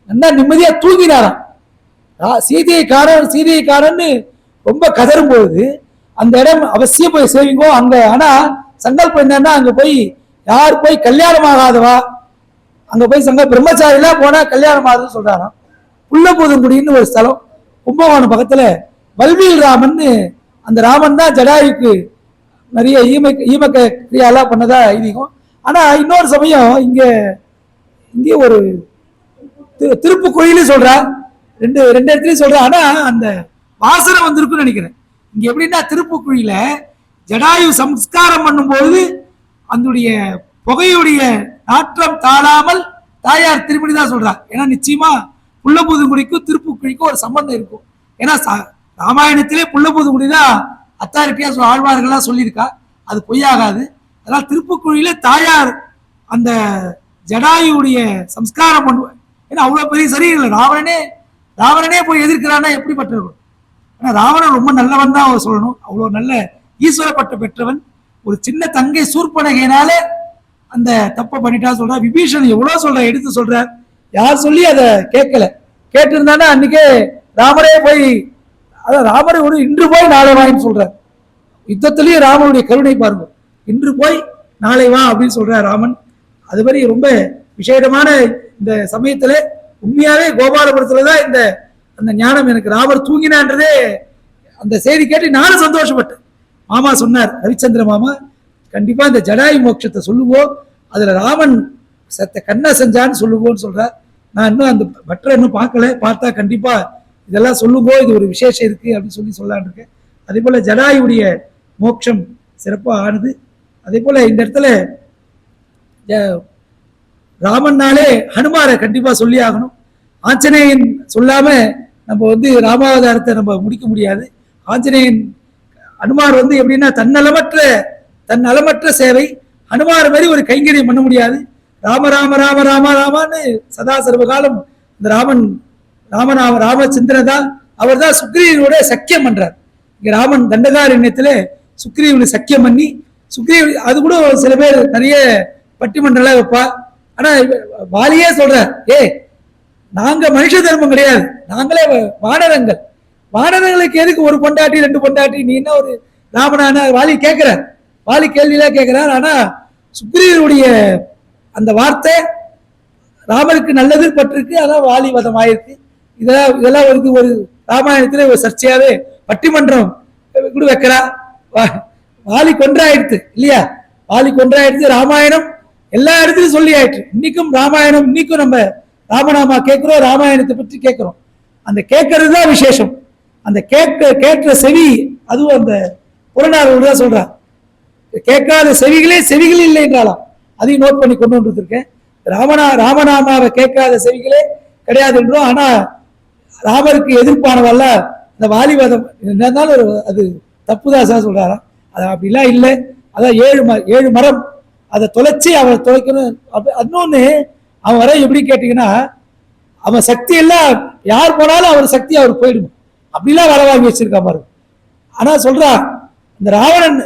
நல்லா நிம்மதியா தூங்கினாராம். சீதையை காரன்னு ரொம்ப கதரும் பொழுது அந்த இடம் அவசியம் போய் சேவிங்கோ அங்க. ஆனா சங்கல்பம் என்னன்னா, அங்க போய் யார் போய் கல்யாணம் ஆகாதவா அங்க போய் பிரம்மச்சாரியெல்லாம் போனா கல்யாணம் ஆகுதுன்னு சொல்றாராம். புள்ளபோதுங்குடின்னு ஒரு ஸ்தலம் கும்பகோணம் பக்கத்துல வல்வீல் ராமன். அந்த ராமன் தான் ஜடாயுக்கு நிறைய ஈமக்க கிரியாலாம் பண்ணதா ஐதீகம். ஆனா இன்னொரு சமயம் இங்கே ஒரு திருப்புக்குழின்னு சொல்றா, ரெண்டு இடத்துலயும் சொல்றா. ஆனா அந்த வாசனை வந்திருக்குன்னு நினைக்கிறேன். இங்க எப்படின்னா, திருப்புக்குழியில ஜடாயு சம்ஸ்காரம் பண்ணும்போது அதனுடைய புகையுடைய நாற்றம் தாழாமல் தாயார் திருப்படி தான் சொல்றா. ஏன்னா நிச்சயமா புள்ளபூதுங்குடிக்கும் திருப்புக்குழிக்கும் ஒரு சம்பந்தம் இருக்கும். ஏன்னா ராமாயணத்திலே புள்ளபூதுங்குடி தான் அத்தாரிட்டியா ஆழ்வார்கள்லாம் சொல்லியிருக்கா. அது பொய்யாகாது. அதனால திருப்புக்குழியில தாயார் அந்த ஜடாயுடைய சம்ஸ்காரம் பண்ணுவேன். ஏன்னா அவ்வளவு பெரிய சரியில்லை. ராவணனே போய் எதிர்க்கிறான்னா எப்படிப்பட்டிருக்கும். ஆனா ராவணன் ரொம்ப நல்லவன் தான் அவர் சொல்லணும். அவ்வளவு நல்ல ஈஸ்வரப்பட்ட பெற்றவன். ஒரு சின்ன தங்கை சூர்பனகையினால அந்த தப்பை பண்ணிட்டா சொல்ற. விபீஷன் எவ்வளவு சொல்ற, எடுத்து சொல்றார். யார் சொல்லி அதை கேட்கல. கேட்டிருந்தானா அன்னைக்கே ராமரே போய், அதான் ராமரை இன்று போய் நாளை வான்னு சொல்றார். யுத்தத்திலேயே ராமனுடைய கருணை பாருங்க. இன்று போய் நாளை வா அப்படின்னு சொல்றார் ராமன். அது மாதிரி ரொம்ப விசேஷமான இந்த சமயத்துல உண்மையாவே கோபாலபுரத்துலதான் அந்த ஞானம் எனக்கு. ராமர் தூங்கினான்றதே அந்த செய்தி கேட்டு நானும் சந்தோஷப்பட்டேன். மாமா சொன்னார், ரவிச்சந்திர மாமா, கண்டிப்பா இந்த ஜடாயு மோட்சத்தை சொல்லுவோம், அதுல ராமன் சத்த கண்ணா செஞ்சான்னு சொல்லுவோம்னு சொல்றார். நான் இன்னும் அந்த பற்ற இன்னும் பார்க்கல. பார்த்தா கண்டிப்பா இதெல்லாம் சொல்லுங்கோ, இது ஒரு விசேஷம் இருக்கு அப்படின்னு சொல்லலான் இருக்கேன். அதே போல ஜடாயுடைய மோட்சம் சிறப்பா ஆனது. அதே போல இந்த இடத்துல ராமன்னாலே ஹனுமாரை கண்டிப்பா சொல்லி ஆகணும். ஆஞ்சநேயன் சொல்லாம நம்ம ராமாவதாரத்தை நம்ம முடிக்க முடியாது. ஆஞ்சநேயன் ஹனுமார் எப்படின்னா தன்னலமற்ற சேவை, அனுமார் மாதிரி ஒரு கைங்கரியம் பண்ண முடியாது. ராம ராம ராம ராம ராமான்னு சதா சர்வகாலம் இந்த ராமச்சந்திரன் தான், அவர் தான் சுக்ரீவனோட சக்கியம் பண்றார். இங்க ராமன் தண்டகாரண்யத்துல சுக்ரீவனை சக்கியம் பண்ணி, சுக்ரீவ் அது கூட சில பேர் நிறைய பட்டிமன்றம்லாம் வைப்பா. ஆனா வாலியே சொல்றார், நாங்க மனுஷ தர்மம் கிடையாது, நாங்களே வானரங்கள், வானரங்களுக்கு எதுக்கு ஒரு பொண்டாட்டி 2 பொண்டாட்டி, நீ என்ன ஒரு ராமனான வாலி கேட்கிறார், வாலி கேள்வியெல்லாம் கேட்கிறார். ஆனா சுக்ரீவனுடைய அந்த வார்த்தை ராமருக்கு நல்லது பட்டிருக்கு, அதான் வாலி வதம் ஆயிருக்கு. இதெல்லாம் ஒரு ராமாயணத்துல ஒரு சர்ச்சையாவே பட்டிமன்றம் கூட வைக்கிறா. வாலி கொன்றாயிடுத்து இல்லையா, வாலி கொன்றாயிடுத்து. ராமாயணம் எல்லா இடத்துலையும் சொல்லி ஆயிடுச்சு. இன்னைக்கும் ராமாயணம், இன்னைக்கும் நம்ம ராமநாமா கேட்கிறோம், ராமாயணத்தை பற்றி கேட்கிறோம். அந்த கேட்கறது தான் விசேஷம். அந்த கேட்கிற செவி, அதுவும் அந்த புறநானூறு தான் சொல்றான், கேட்காத செவிகளே செவிகள் இல்லை என்றாலாம். அதையும் நோட் பண்ணி கொண்டு வந்துருக்கேன். ராமநாமாவை கேட்காத செவிகளே கிடையாது என்றும். ஆனா ராமருக்கு எதிர்ப்பானவல்ல இந்த வாலிவாதம் என்னன்னாலும் அது தப்புதாசா சொல்றாராம். அது அப்படிலாம் இல்லை. அதான் 7 மரம் அதை தொலைச்சி அவரை தொலைக்கணும். இன்னொன்னு அவன் வர எப்படி கேட்டீங்கன்னா, அவன் சக்தி எல்லாம் யார் போனாலும் அவர் சக்தி அவர் போயிடும், அப்படிலாம் வர வாங்கி வச்சிருக்கா பாருங்க. ஆனா சொல்றான் இந்த ராவணன்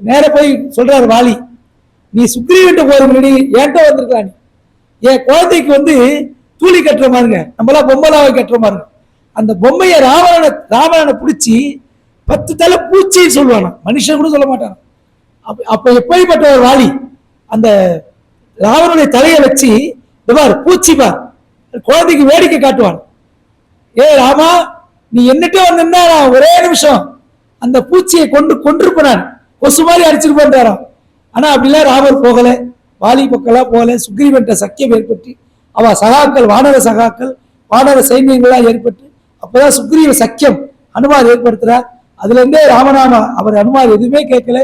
நேர போய் சொல்றாரு வாலி, நீ சுக்ரீவன்ட்ட போற முன்னாடி ஏன்ட்ட வந்திருக்கா, நீ என் குழந்தைக்கு தூளி கட்டுற மாதிரிங்க, நம்மளாம் பொம்மலாவை கட்டுற மாதிரி அந்த பொம்மையை ராவணனை பிடிச்சி 10 தலை பூச்சின்னு சொல்லுவானா, மனுஷன் கூட சொல்ல மாட்டான். அப்ப எப்படிப்பட்ட ஒரு வாலி அந்த ராவனுடைய தலையை வச்சு பார் பூச்சி பார் குழந்தைக்கு வேடிக்கை காட்டுவான். ராமா, நீ என்னட்ட வந்திருந்தா நான் ஒரே நிமிஷம் அந்த பூச்சியை கொண்டிருப்பான், கொசு மாதிரி அடிச்சிட்டு போன்றாராம். ஆனா அப்படிலாம் ராமர் போகல, வாலி பக்கம்லாம் போகல. சுக்ரீவன்ட்ட சக்கியம் ஏற்பட்டு அவ சகாக்கள், வானர சகாக்கள், வானர சைன்யங்கள்லாம் ஏற்பட்டு அப்பதான் சுக்ரீவ சக்கியம் அனுமார் ஏற்படுத்துறார். அதுல இருந்தே ராமநாமா அவர் அனுமார் எதுவுமே கேட்கல.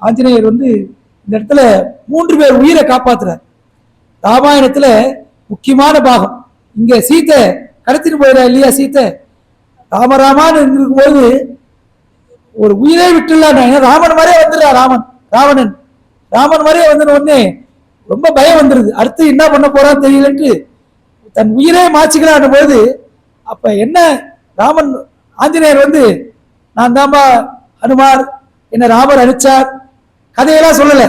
ஆஞ்சநேயர் இந்த இடத்துல 3 பேர் உயிரை காப்பாத்துறார். ராமாயணத்துல முக்கியமான பாகம். இங்க சீத்தை கடத்திட்டு போயிடா இல்லையா, சீத்தை ராமராமான்னு இருக்கும்போது ஒரு உயிரை விட்டுலாம். ராமன் மாதிரியே வந்துடுறா, ராமன் மாதிரியே வந்துன உடனே ரொம்ப பயம் வந்துருது. அடுத்து என்ன பண்ண போறான்னு தெரியலன்ட்டு தன் உயிரே மாச்சிக்கலான் போது, அப்ப என்ன ராமன் ஆஞ்சநேயர் நான் தான்பா ஹனுமார், என்ன ராமர் அனுச்சார், கதையெல்லாம் சொல்லல,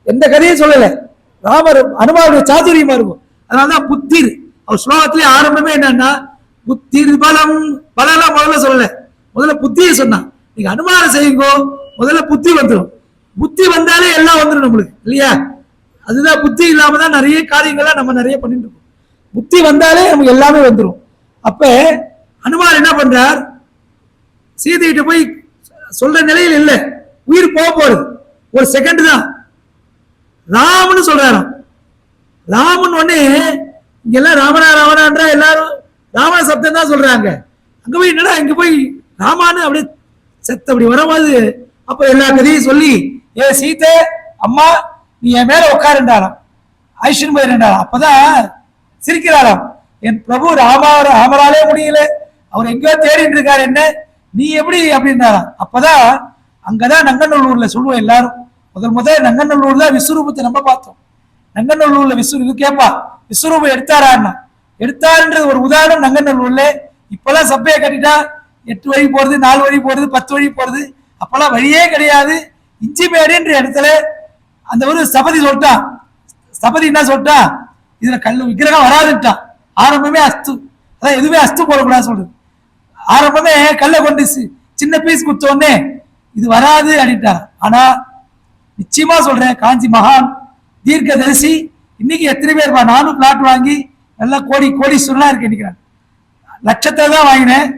எந்த கதையும் சொல்லல. ராமர் ஹனுமாருடைய சாதுரியமா இருக்கும். அதனாலதான் புத்திர் அவர் ஸ்லோகத்திலே ஆரம்பமே என்னன்னா, புத்திர் பலம் பலம் முதல்ல சொல்லல, முதல்ல புத்தியை சொன்னான். நீங்க அனுமானம் செய்யுங்கோ, முதல்ல புத்தி வந்துடும். புத்தி வந்தாலே எல்லாம் வந்துடும் நம்மளுக்கு இல்லையா. அதுதான் புத்தி இல்லாம தான் நிறைய காரியங்கள்லாம் நம்ம நிறைய பண்ணிட்டு இருக்கோம். புத்தி வந்தாலே நமக்கு எல்லாமே வந்துடும். அப்ப அனுமார் என்ன பண்றார், சீதைகிட்ட போய் சொல்ற நிலையில் இல்லை, உயிர் போறது ஒரு செகண்ட் தான். ராமன் சொல்றாராம். ராமன் ஒண்ணு இங்கெல்லாம் ராவணான்றா, எல்லாரும் ராவண சப்தம் தான் சொல்றாங்க. அங்க போய் என்னடா இங்க போய் ராமானு அப்படியே செத்து அப்படி வரும்போது, அப்ப எல்லா கதையும் சொல்லி, சீதை அம்மா நீ என் மேல உட்காருண்டாராம், ஐஷன் போயிருந்தாராம். அப்பதான் சிரிக்கிறாராம், என் பிரபு ராமராலே முடியல, அவர் எங்கேயோ தேடிட்டு இருக்காரு, என்ன நீ எப்படி அப்படின்னாராம். அப்பதான் அங்கதான் நங்கநல்லூர்ல சொல்லுவோம் எல்லாரும், முதல் நங்கநல்லூர்ல விஸ்வரூபத்தை நம்ம பார்த்தோம். நங்கநல்லூர்ல இது கேப்பா, விஸ்வரூபம் எடுத்தாருன்றது ஒரு உதாரணம். நங்கநல்லூர்ல இப்பெல்லாம் சப்பையை கட்டிட்டா 8 வழி போறது, 4 வழி போறது, 10 வழி போறது. அப்பெல்லாம் வழியே கிடையாது. இஞ்சிமேடுன்ற இடத்துல அந்த ஒரு சபதி சொல்லிட்டான். சபதி என்ன சொல்லிட்டான், இதுல கல்லு விக்கிரகம் வராதுட்டான். ஆரம்பமே அஸ்து, அதான் எதுவுமே அஸ்து போடக்கூடாது சொல்றது. ஆரம்பமே கல்லை கொண்டு சின்ன பீஸ் குத்தோன்னே இது வராது அப்படின்ட்டார். ஆனா நிச்சயமா சொல்றேன், காஞ்சி மகான் தீர்க்கதரிசி இன்னைக்கு எத்தனை பேர், நானும் பிளாட் வாங்கி நல்லா கோடீஸ்வரனா இருக்கு நினைக்கிறேன். லட்சத்தை தான் வாங்கினேன்.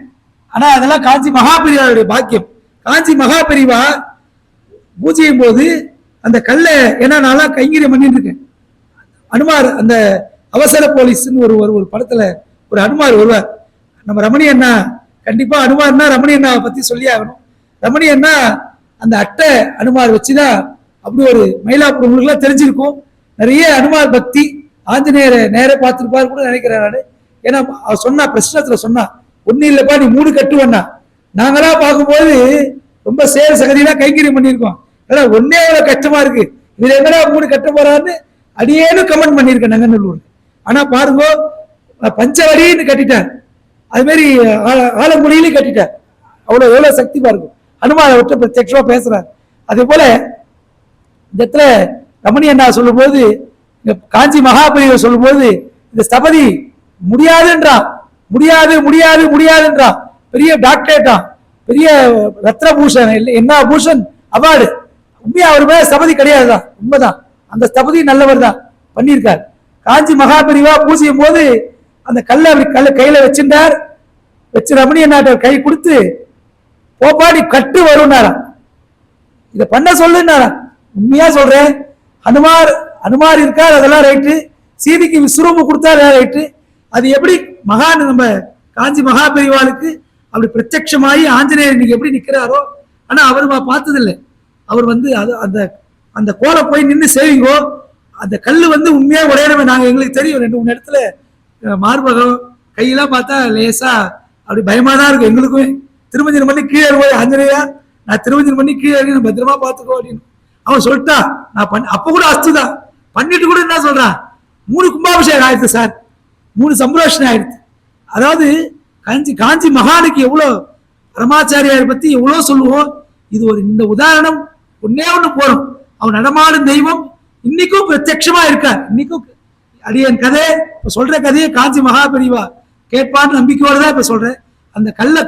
ஆனா அதெல்லாம் காஞ்சி மகாபெரிவாருடைய பாக்கியம். காஞ்சி மகாபெரிவா பூஜையும் போது அந்த கல்லை, ஏன்னா நான் கைங்கரியம் பண்ணிட்டு இருக்கேன். அனுமார் அந்த அவசர போலீஸ்ன்னு ஒரு படத்துல ஒரு அனுமார் வருவார். நம்ம ரமணி அண்ணா கண்டிப்பா அனுமார்னா ரமணி அண்ணாவை பத்தி சொல்லி ஆகணும். ரமணி அண்ணா அந்த அட்டை அனுமார் வச்சுதான் அப்படி ஒரு மயிலாப்பூர் உங்களுக்கு எல்லாம் தெரிஞ்சிருக்கும். நிறைய அனுமார் பக்தி, ஆஞ்சநேயரை நேர பார்த்துருப்பாரு கூட நினைக்கிறேன் நான். ஏன்னா அவர் சொன்னா பிரச்சனத்துல சொன்னா, ஒன்னும் இல்லப்பா நீ 3 கட்டுவண்ணா. நாங்களா பார்க்கும்போது ரொம்ப சேர சகதியெல்லாம் கைங்கரியம் பண்ணியிருக்கோம். ஆனா ஒன்னே எவ்வளவு கஷ்டமா இருக்கு, இதுல எங்கடா 3 கட்ட போறான்னு அடியேனும் கமெண்ட் பண்ணியிருக்கேன் நங்கநல்லூர். ஆனா பாருங்க, பஞ்சவடின்னு கட்டிட்டார், அது மாதிரி ஆலங்குடியிலையும் கட்டிட்டார். அவ்வளவு எவ்வளவு சக்தி பாருங்க. ஹனுமாரை விட்டு பிரத்யட்சமா பேசுறார். அதே போல இந்த இடத்துல ரமணி அண்ணா சொல்லும் போது, காஞ்சி மகாபெரியவர் சொல்லும் போது, இந்த ஸ்தபதி முடியாதுன்றான், முடியாது முடியாது முடியாதுன்றான். பெரிய டாக்டரேட்டான், பெரிய ரத்னபூஷன், என்ன பூஷன் அவார்டு. உண்மையா அவர் மேல ஸ்தபதி கிடையாதுதான், உண்மைதான். அந்த ஸ்தபதி நல்லவர் தான், பண்ணியிருக்கார். காஞ்சி மகாபெரிவா பூசியும் போது அந்த கல்லை அப்படி கையில வச்சிருந்தார். வச்சு ரமணி அண்ணாட்ட கை கொடுத்து, போப்பாடி கட்டு வரும்னாராம், இதை பண்ண சொல்லுன்னாராம். உண்மையா சொல்றேன், அனுமார் இருக்கார், அதெல்லாம் ரைட்டு. சீதைக்கு விஸ்வரூபம் கொடுத்தாரு, ரைட்டு. அது எப்படி மகான் நம்ம காஞ்சி மகாபெரிவாளுக்கு அப்படி பிரத்யட்சமாயி ஆஞ்சநேயர் இன்னைக்கு எப்படி நிக்கிறாரோ, ஆனா அவர் பார்த்தது இல்லை. அவர் வந்து அந்த அந்த கோலை போய் நின்று சேவிங்கோ, அந்த கல் வந்து உண்மையா உடையறவே. நாங்க எங்களுக்கு தெரியும், 2-3 இடத்துல மார்பகம் கையெல்லாம் பார்த்தா லேசா அப்படி பயமா தான் இருக்கும் எங்களுக்கும். திருமஞ்சனம் பண்ணி கீழே போய், ஆஞ்சநேயா நான் திருமஞ்சனம் பண்ணி கீழே இருக்கு, பத்திரமா பாத்துக்கோ அப்படின்னு அவன் சொல்லிட்டா. நான் அப்ப கூட அஸ்துதான் பண்ணிட்டு கூட என்ன சொல்றான், 3 கும்பாபிஷேகம் ஆயிடுச்சு சார், 3 சம்பரோஷணம் ஆயிடுச்சு. அதாவது காஞ்சி மகானுக்கு எவ்வளவு பரமாச்சாரியார் பத்தி எவ்வளவு சொல்லுவோம். இது இந்த உதாரணம் ஒன்னே ஒண்ணு போறோம். அவன் நடமாடும் தெய்வம் இன்னைக்கும் பிரத்யட்சமா இருக்கார். இன்னைக்கும் அடியன் கதை இப்ப சொல்ற கதையை காஞ்சி மகாபெரிவா கேட்பான்னு நம்பிக்கையோட தான் இப்ப சொல்றேன். அந்த கல்ல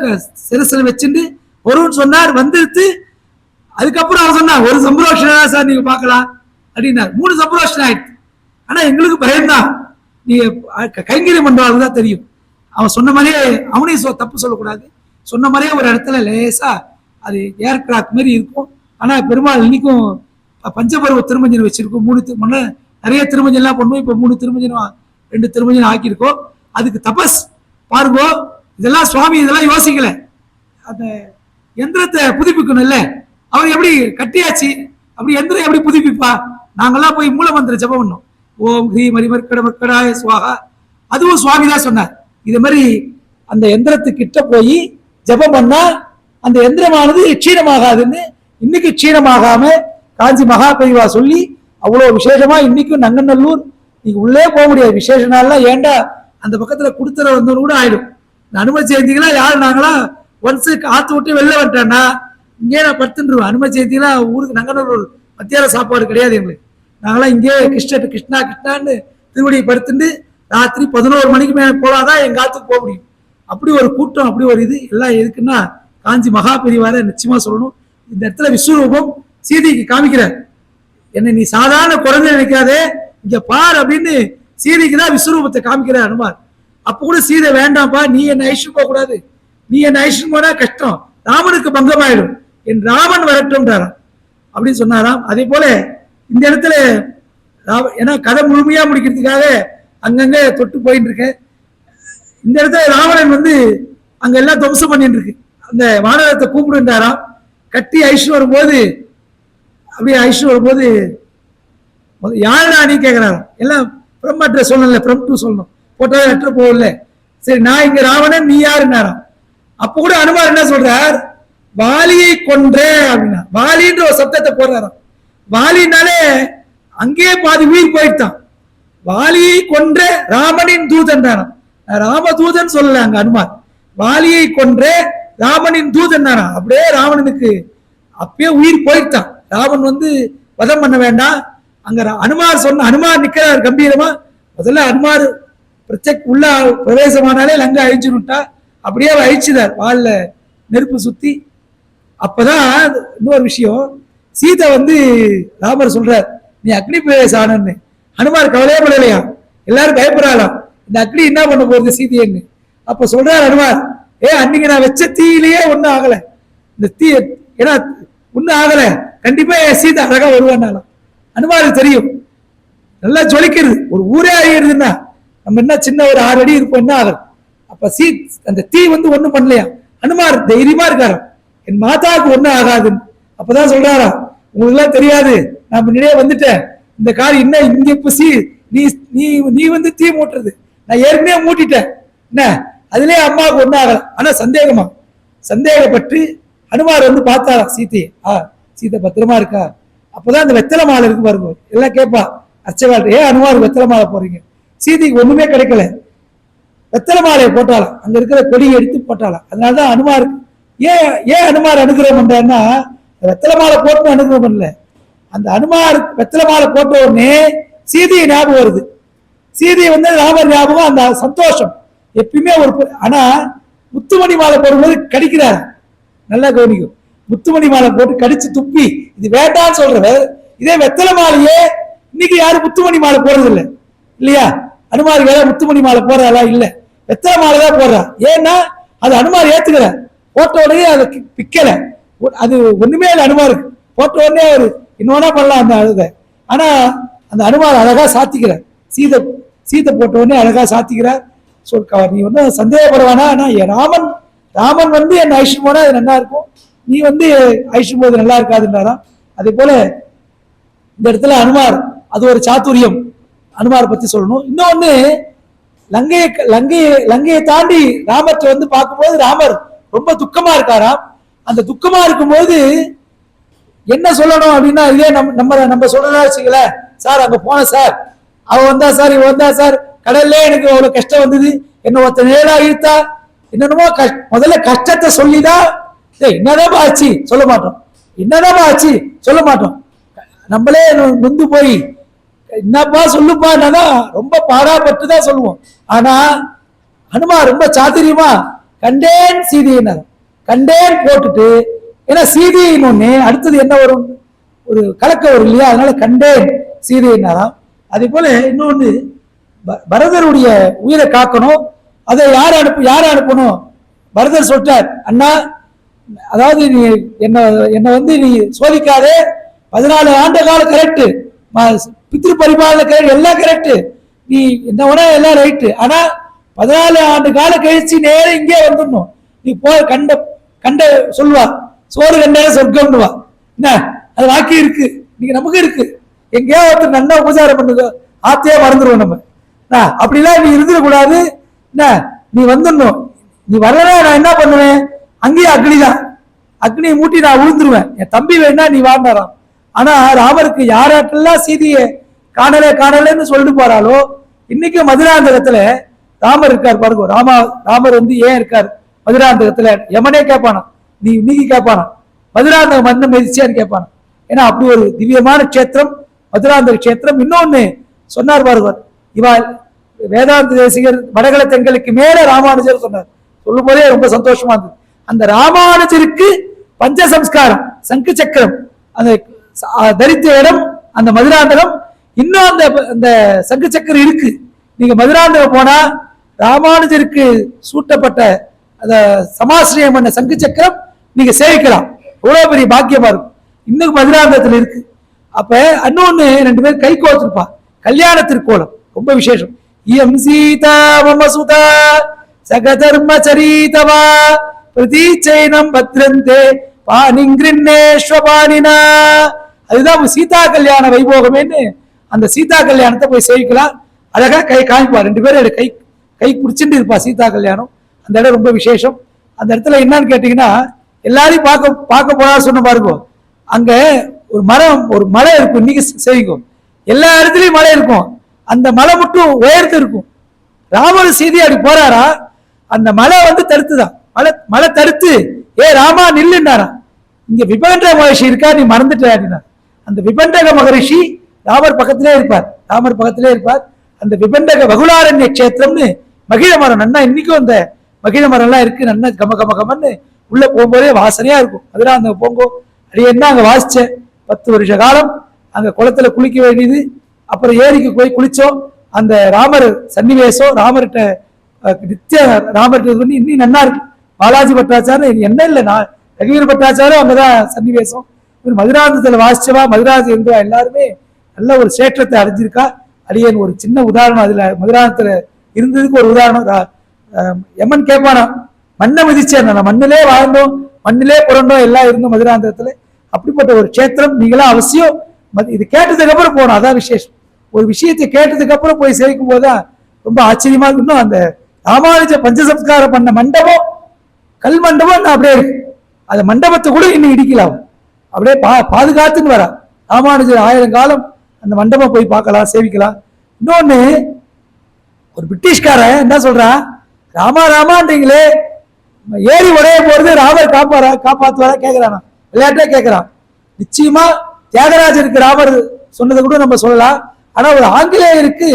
சிரசில் வச்சுட்டு ஒருவன் சொன்னார் வந்துருத்து. அதுக்கப்புறம் அவன் சொன்னார், 1 சம்பரோஷனா சார் நீங்க பாக்கலாம் அப்படின்னார். 3 சம்பரோஷனம் ஆயிடுச்சு. ஆனா எங்களுக்கு பயம்தான், நீங்க கைங்கரியம் பண்றவங்க தான் தெரியும். அவன் சொன்ன மாதிரியே அவனையும் தப்பு சொல்லக்கூடாது. சொன்ன மாதிரியே ஒரு இடத்துல லேசா அது ஏர்கிராஃப்ட் மாதிரி இருக்கும். ஆனா பெருமாள் இன்னைக்கும் பஞ்சபருவ திருமஞ்சனம் வச்சிருக்கோம். 3 நிறைய திருமஞ்சனம் பண்ணுவோம். இப்ப 3 திருமஞ்சனம் 2 திருமஞ்சனம் ஆக்கியிருக்கோம். அதுக்கு தபஸ் பாருங்க. இதெல்லாம் சுவாமி இதெல்லாம் யோசிக்கல. அந்த எந்திரத்தை புதுப்பிக்கணும் இல்ல, அவர் எப்படி கட்டியாச்சு, அப்படி எந்திரம் எப்படி புதுப்பிப்பா? நாங்கெல்லாம் போய் மூல மந்திர ஜபம் பண்ணோம். ஓம் ஹ்ரீ மரிமர்கட மர்கடாய சுவாகா, அதுவும் சுவாமி தான் சொன்னார். இது மாதிரி அந்த எந்திரத்துக்கிட்ட போய் ஜபம் பண்ணா அந்த எந்திரமானது க்ஷீணமாகாதுன்னு, இன்னைக்கு க்ஷீணமாகாம காஞ்சி மகாபெரிவா சொல்லி அவ்வளவு விசேஷமா இன்னைக்கும் நங்கநல்லூர் நீங்க உள்ளே போக முடியாது. விசேஷ நாள்லாம் ஏண்டா அந்த பக்கத்துல கொடுத்துற வந்தவங்க கூட ஆயிடும். அனுமதி ஜெயந்திக்கெல்லாம் யாரு நாங்களா ஒன்ஸ் ஆத்து விட்டு வெளில வந்துட்டேன்னா இங்கே நான் படுத்துருவேன். அனுமதி ஜெயந்திலாம் ஊருக்கு நங்கநல்லூர் மத்தியான சாப்பாடு கிடையாது எங்களுக்கு. நாங்களாம் இங்கே கிருஷ்ணான்னு திருவடியை படுத்துட்டு ராத்திரி 11 மணிக்கு மேல போலாதான் எங்க ஆத்துக்கு போக முடியும். அப்படி ஒரு கூட்டம், அப்படி ஒரு இது எல்லாம் எதுக்குன்னா காஞ்சி மகாபெரிவார நிச்சயமா சொல்லணும். இந்த இடத்துல விஸ்வரூபம் சீதைக்கு காமிக்கிறார். என்ன நீ சாதாரண குழந்தை நினைக்காதே, இங்க பார் அப்படின்னு சீதைக்கு தான் விஸ்வரூபத்தை காமிக்கிறார் அனுமார். அப்ப கூட சீதை வேண்டாம்ப்பா, நீ என்ன ஐஸ்வர்யம் போக கூடாது, நீ என்ன ஐஸ்வர்யம் போனா கஷ்டம், ராமனுக்கு பங்கமாயிடும், என் ராமன் வரட்டும்ன்றாராம் அப்படின்னு சொன்னாராம். அதே போல இந்த இடத்துல ஏன்னா கதை முழுமையா முடிக்கிறதுக்காக அங்கங்க தொட்டு போயிட்டு இருக்கேன். இந்த இடத்துல ராவணன் வந்து அங்க எல்லாம் துவம்சம் பண்ணிட்டு இருக்கு. அந்த வானரத்தை கூப்பிடுன்றாராம். கட்டி ஐஸ்வர்யம் வரும்போது அப்படியே ஐஸ்வர்யம் வரும்போது யாருடா நீ கேட்கிறாராம். எல்லாம் ஃப்ரம் அட்ரஸ் சொல்லல, ஃப்ரம் டு சொல்லணும், போட்டோ லெட்டர் போகல. சரி நான் இங்க ராவணன், நீ யாருன்னாராம். அப்ப கூட அனுமார் என்ன சொல்றார், வாலியை கொன்ற அப்படின்னா வாலின்ற ஒரு சப்தத்தை போடுறாராம். வாலினாலே அங்கேயே பாதி உயிர் போயிட்டான். வாலியை கொன்ற ராமனின் தூதன் தானாம். ராமதூதன் சொல்லல அங்க அனுமார், வாலியை கொன்ற ராமனின் தூதன் தானா. அப்படியே ராவணனுக்கு அப்பயே உயிர் போயிட்டான். ராவன் வந்து வதம் பண்ண வேண்டாம். அங்க அனுமார் சொன்ன அனுமார் நிக்கிறார் கம்பீரமா. முதல்ல அனுமார் உள்ள பிரவேசமானாலே லங்கா அழிச்சுட்டா. அப்படியே அழிச்சுதார் வாள்ல நெருப்பு சுத்தி. அப்பதான் இன்னொரு விஷயம், சீதை வந்து ராமர் சொல்றார் நீ அக்னி பிரவேசம் ஆனன்னு. ஹனுமார் கவலையே படலையா, எல்லாரும் பயப்படுறாளாம் இந்த அக்னி என்ன பண்ண போறது சீதையன்னு. அப்ப சொல்றார் ஹனுமார், அன்னைக்கு நான் வச்ச தீயிலேயே ஒன்னும் ஆகல, இந்த தீ ஏன்னா ஒன்னும் ஆகல, கண்டிப்பா சீதை அழகா வருவான்னாலும். ஹனுமாருக்கு தெரியும் நல்லா ஜொலிக்கிறது, ஒரு ஊரே அழிகிறதுன்னா நம்ம என்ன சின்ன ஒரு 6 அடி இருப்போம், என்ன ஆகும். அப்ப அந்த தீ வந்து ஒண்ணும் பண்ணலையா. ஹனுமார் தைரியமா இருக்காரு, என் மாதாவுக்கு ஒண்ணும் ஆகாதுன்னு. அப்பதான் சொல்றாரா, உங்களுக்கு எல்லாம் தெரியாது, நான் முன்னாடியே வந்துட்டேன், இந்த கார் என்ன இங்க இப்ப நீ வந்து தீ மூட்டுறது, நான் ஏற்கனவே மூட்டிட்டேன் என்ன, அதுலயே அம்மாவுக்கு ஒண்ணும் ஆகல. ஆனா சந்தேகப்பட்டு ஹனுமார் வந்து பார்த்தாரா சீதையை, சீதை பத்திரமா இருக்கா, அப்பதான் அந்த வெத்தலை மாலை இருக்கு பாருங்க, எல்லாம் கேட்பா அர்ச்சகால், ஏன் அனுமார் வெத்தலை மாலை போறீங்க? சீதைக்கு ஒண்ணுமே கிடைக்கல, வெத்தலை மாலையை போட்டாலாம், அங்க இருக்கிற கொடியை எடுத்து போட்டாலாம். அதனாலதான் அனுமார் ஏன் அனுமார் அனுகிரகம் பண்றாருன்னா, வெத்தலை மாலை போட்டு அனுகிரகம் பண்ணல, அந்த அனுமார் வெத்தலை மாலை போட்ட உடனே சீதையை ஞாபகம் வருது. சீதையை ராமர் ஞாபகம், அந்த சந்தோஷம் எப்பயுமே ஒரு. ஆனா முத்துமணி மாலை போடும்போது கடிக்கிறார், நல்லா கவனிக்கும். முத்துமணி மாலை போட்டு கடிச்சு துப்பி இது வேண்டான்னு சொல்றவர், இதே வெத்தலை மாலையே இன்னைக்கு யாரும் முத்துமணி மாலை போடுறது இல்லை இல்லையா? அனுமார் வேற முத்துமணி மாலை போடுறாளா? இல்ல, வெத்தலை மாலை தான் போடுறா. ஏன்னா அது அனுமார் ஏத்துக்கிற, போட்ட உடனே அதை பிக்கல, அது ஒண்ணுமே இல்லை அனுமாருக்கு. போட்ட உடனே அவர் இன்னொன்னா பண்ணலாம் அந்த அழுத. ஆனா அந்த அனுமார் அழகா சாத்திக்கிறார், சீதை போட்ட உடனே அழகா சாத்திக்கிறார். நீ சந்தேகப்படுவானா, ராமன் என்ன ஐஷம் போனா அது நல்லா இருக்கும், நீ ஐஷம் போது நல்லா இருக்காதுன்றாராம். அதே போல இந்த இடத்துல அனுமார், அது ஒரு சாத்துரியம் அனுமார் பத்தி சொல்லணும். இன்னொன்னு, லங்கையை தாண்டி ராமத்தை பார்க்கும்போது ராமர் ரொம்ப துக்கமா இருக்காராம். அந்த துக்கமா இருக்கும்போது என்ன சொல்லணும் அப்படின்னா, இதே நம்ம சொல்லலாம் வச்சுக்கல, சார் அங்க போன சார், அவ வந்தா சார், இவ வந்தா சார், கடல்ல எனக்கு அவ்வளவு கஷ்டம் வந்தது, என்ன ஒருத்த நேரா இழுத்தா, என்னென்னமோ முதல்ல கஷ்டத்தை சொல்லிதான் என்னதான் ஆச்சு சொல்ல மாட்டோம், என்னதான் ஆச்சு சொல்ல மாட்டோம். நம்மளே நொந்து போய் என்னப்பா சொல்லுப்பா என்னதான் ரொம்ப பாடாப்பட்டு தான் சொல்லுவோம். ஆனா ஹனுமார் ரொம்ப சாத்திரியமா கண்டேன் சீதையினர், கண்டேன் போட்டுட்டு, ஏன்னா சீதையின் ஒண்ணு அடுத்தது என்ன வரும், ஒரு கலக்க வரும் இல்லையா, அதனால கண்டேன் சீதையினராம். அதே போல இன்னொன்னு, பரதருடைய உயிரை காக்கணும், அதை யார் அனுப்பணும்? பரதர் சொல்லிட்டார், அண்ணா அதாவது நீ என்ன நீ சோதிக்காதே, 14 ஆண்டு காலம் கரெக்ட், பித்ரு பரிபாலன கரெக்ட், எல்லாம் கரெக்ட், நீ என்ன வேணா எல்லாம் ரைட்டு, ஆனா 14 ஆண்டு காலம் கழிச்சு நேரம் இங்கே வந்துடணும். நீ போய் கண்ட சொல்லுவா, சோறு கண்டே சொர்க்கம்னுவா, என்ன அது வாக்கி இருக்கு, நீங்க நமக்கு இருக்கு, எங்கேயோ ஒருத்தர் நல்லா உபசாரம் பண்ணுங்க, ஆத்தையே மறந்துடுவோம் நம்ம. அப்படிலாம் நீ இருந்துடக்கூடாது, என்ன நீ வந்துடணும், நீ வரல நான் என்ன பண்ணுவேன், அங்கேயே அக்னிதான், அக்னியை மூட்டி நான் விழுந்துருவேன், என் தம்பி வேணா நீ வாழ்ந்தாராம். ஆனா ராமருக்கு யாராட்டெல்லாம் சீதையை காணலன்னு சொல்லிட்டு போறாளோ, இன்னைக்கு மதுராந்தகத்துல ராமர் இருக்கார் பாருங்க. ராமர் ஏன் இருக்கார் மதுராந்தகத்துல? யமனே கேட்பானா, நீ இன்னைக்கு கேட்பானா, மதுராந்தகம் மன்ன மதிச்சியான்னு கேட்பானா. ஏன்னா அப்படி ஒரு திவ்யமான கஷேத்திரம் மதுராந்தக கஷேத்திரம். இன்னொன்னு சொன்னார் பாருங்க, இவா வேதாந்த தேசிகர் வடகல தெங்களுக்கு மேல ராமானுஜர் சொன்னார், சொல்லும் போதே ரொம்ப சந்தோஷமா இருந்தது. அந்த ராமானுஜருக்கு பஞ்சசம்ஸ்காரம் சங்கு சக்கரம் அந்த தரித்த இடம் அந்த மதுராந்தகம். இன்னும் அந்த சங்கு சக்கரம் இருக்கு. நீங்க மதுராந்தகம் போனா ராமானுஜருக்கு சூட்டப்பட்ட அந்த சமாசிரியம் பண்ண சங்கு சக்கரம் நீங்க சேவிக்கலாம். எவ்வளவு பெரிய பாக்கியமா இருக்கும். இன்னும் மதுராந்தகத்தில் இருக்கு. அப்ப இன்னொன்னு, 2 பேர் கை கோத்திருப்பா, கல்யாண திருக்கோலம் ரொம்ப விசேஷம். இயம் சீதா மம சுதா சகதர்ம சரிதவா பிரதீச்சைனம் பத்ரந்தே பாணிங்கிருஷ்ணேஸ்வபாணினா. அதுதான் சீதா கல்யாண வைபோகமேன்னு அந்த சீதா கல்யாணத்தை போய் சேவிக்கலாம். அழகா கை காமிப்பா, 2 பேரும் கை பிடிச்சிட்டு இருப்பா சீதா கல்யாணம். அந்த இடம் ரொம்ப விசேஷம். அந்த இடத்துல என்னன்னு கேட்டீங்கன்னா, எல்லாரையும் பார்க்க போனா சொன்ன பாருங்க, அங்க ஒரு மலை இருக்கும். இன்னைக்கு சேவிக்கும், எல்லா இடத்துலயும் மலை இருக்கும். அந்த மலை மட்டும் உயர்த்து இருக்கும். ராமர் சீதை அப்படி போறாரா, அந்த மலை தடுத்துதான், மலை தடுத்து, ஏ ராமா நில்லுன்னாரா. இங்க விபண்டக மகரிஷி இருக்கா, நீ மறந்துட்ட அப்படின்னா. அந்த விபண்டக மகரிஷி ராமர் பக்கத்திலே இருப்பார். அந்த விபண்டக வகுலாரண்ய கஷேத்திரம்னு மகிழ மரம், நன்னா இன்னைக்கும் அந்த மகிழ மரம் எல்லாம் இருக்கு. நன்னா கமன்னு உள்ள போகும்போதே வாசனையா இருக்கும். அதெல்லாம் அந்த போங்கோ அடி என்ன அங்க வாசிச்சேன் 10 வருஷ காலம். அங்க குளத்துல குளிக்க வேண்டியது, அப்புறம் ஏரிக்கு போய் குளிச்சோம். அந்த ராமர் சன்னிவேசம் ராமர்கிட்ட நித்திய ராமர்கிட்ட இன்னும் நன்னா இருக்கு. பாலாஜி பட்டாச்சாரம் என்ன இல்லை, நான் ரகுவீர பட்டாச்சாரம் அங்கதான் சன்னிவேசம். மதுராந்தகத்துல வாசிச்சவா, மதுராந்தகம் இருந்தவா எல்லாருமே நல்ல ஒரு சேற்றத்தை அடைஞ்சிருக்கா. அடியன் ஒரு சின்ன உதாரணம், அதுல மதுராந்தகத்துல இருந்ததுக்கு ஒரு உதாரணம். யமன் கேட்பானா, மண்ணை மிதிச்சேன், நான் மண்ணிலே வாழ்ந்தோம், மண்ணிலே புரண்டோம், எல்லாம் இருந்தோம் மதுராந்தகத்துல. அப்படிப்பட்ட ஒரு கஷேத்திரம் நீங்களாம் அவசியம் இது கேட்டதுக்கு அப்புறம் போகணும். அதான் விசேஷம். ஒரு விஷயத்தை கேட்டதுக்கு அப்புறம் போய் சேர்க்கும் போதுதான் ரொம்ப ஆச்சரியமா இருக்கணும். அந்த ராமானுஜ பஞ்சசம்ஸ்காரம் பண்ண மண்டபம், கல் மண்டபம் அப்படியே இருக்கு. அந்த மண்டபத்தை கூட இன்னும் இடிக்கலாம், அப்படியே பாதுகாத்துன்னு வரா. ராமானுஜர் 1000 காலம் அந்த மண்டபம் போய் பார்க்கலாம், சேவிக்கலாம். இன்னொன்னு, ஒரு பிரிட்டிஷ்காரன் என்ன சொல்றான், ராமா ராமான்றீங்களே, ஏரி உடைய போறது ராமர் காப்பாத்துவாரா கேட்கிறானா, விளையாட்டே கேட்கிறான். நிச்சயமா தியாகராஜருக்கு ராமர் சொன்னதை கூட நம்ம சொல்லலாம். ஆனா ஒரு ஆங்கிலேயருக்கு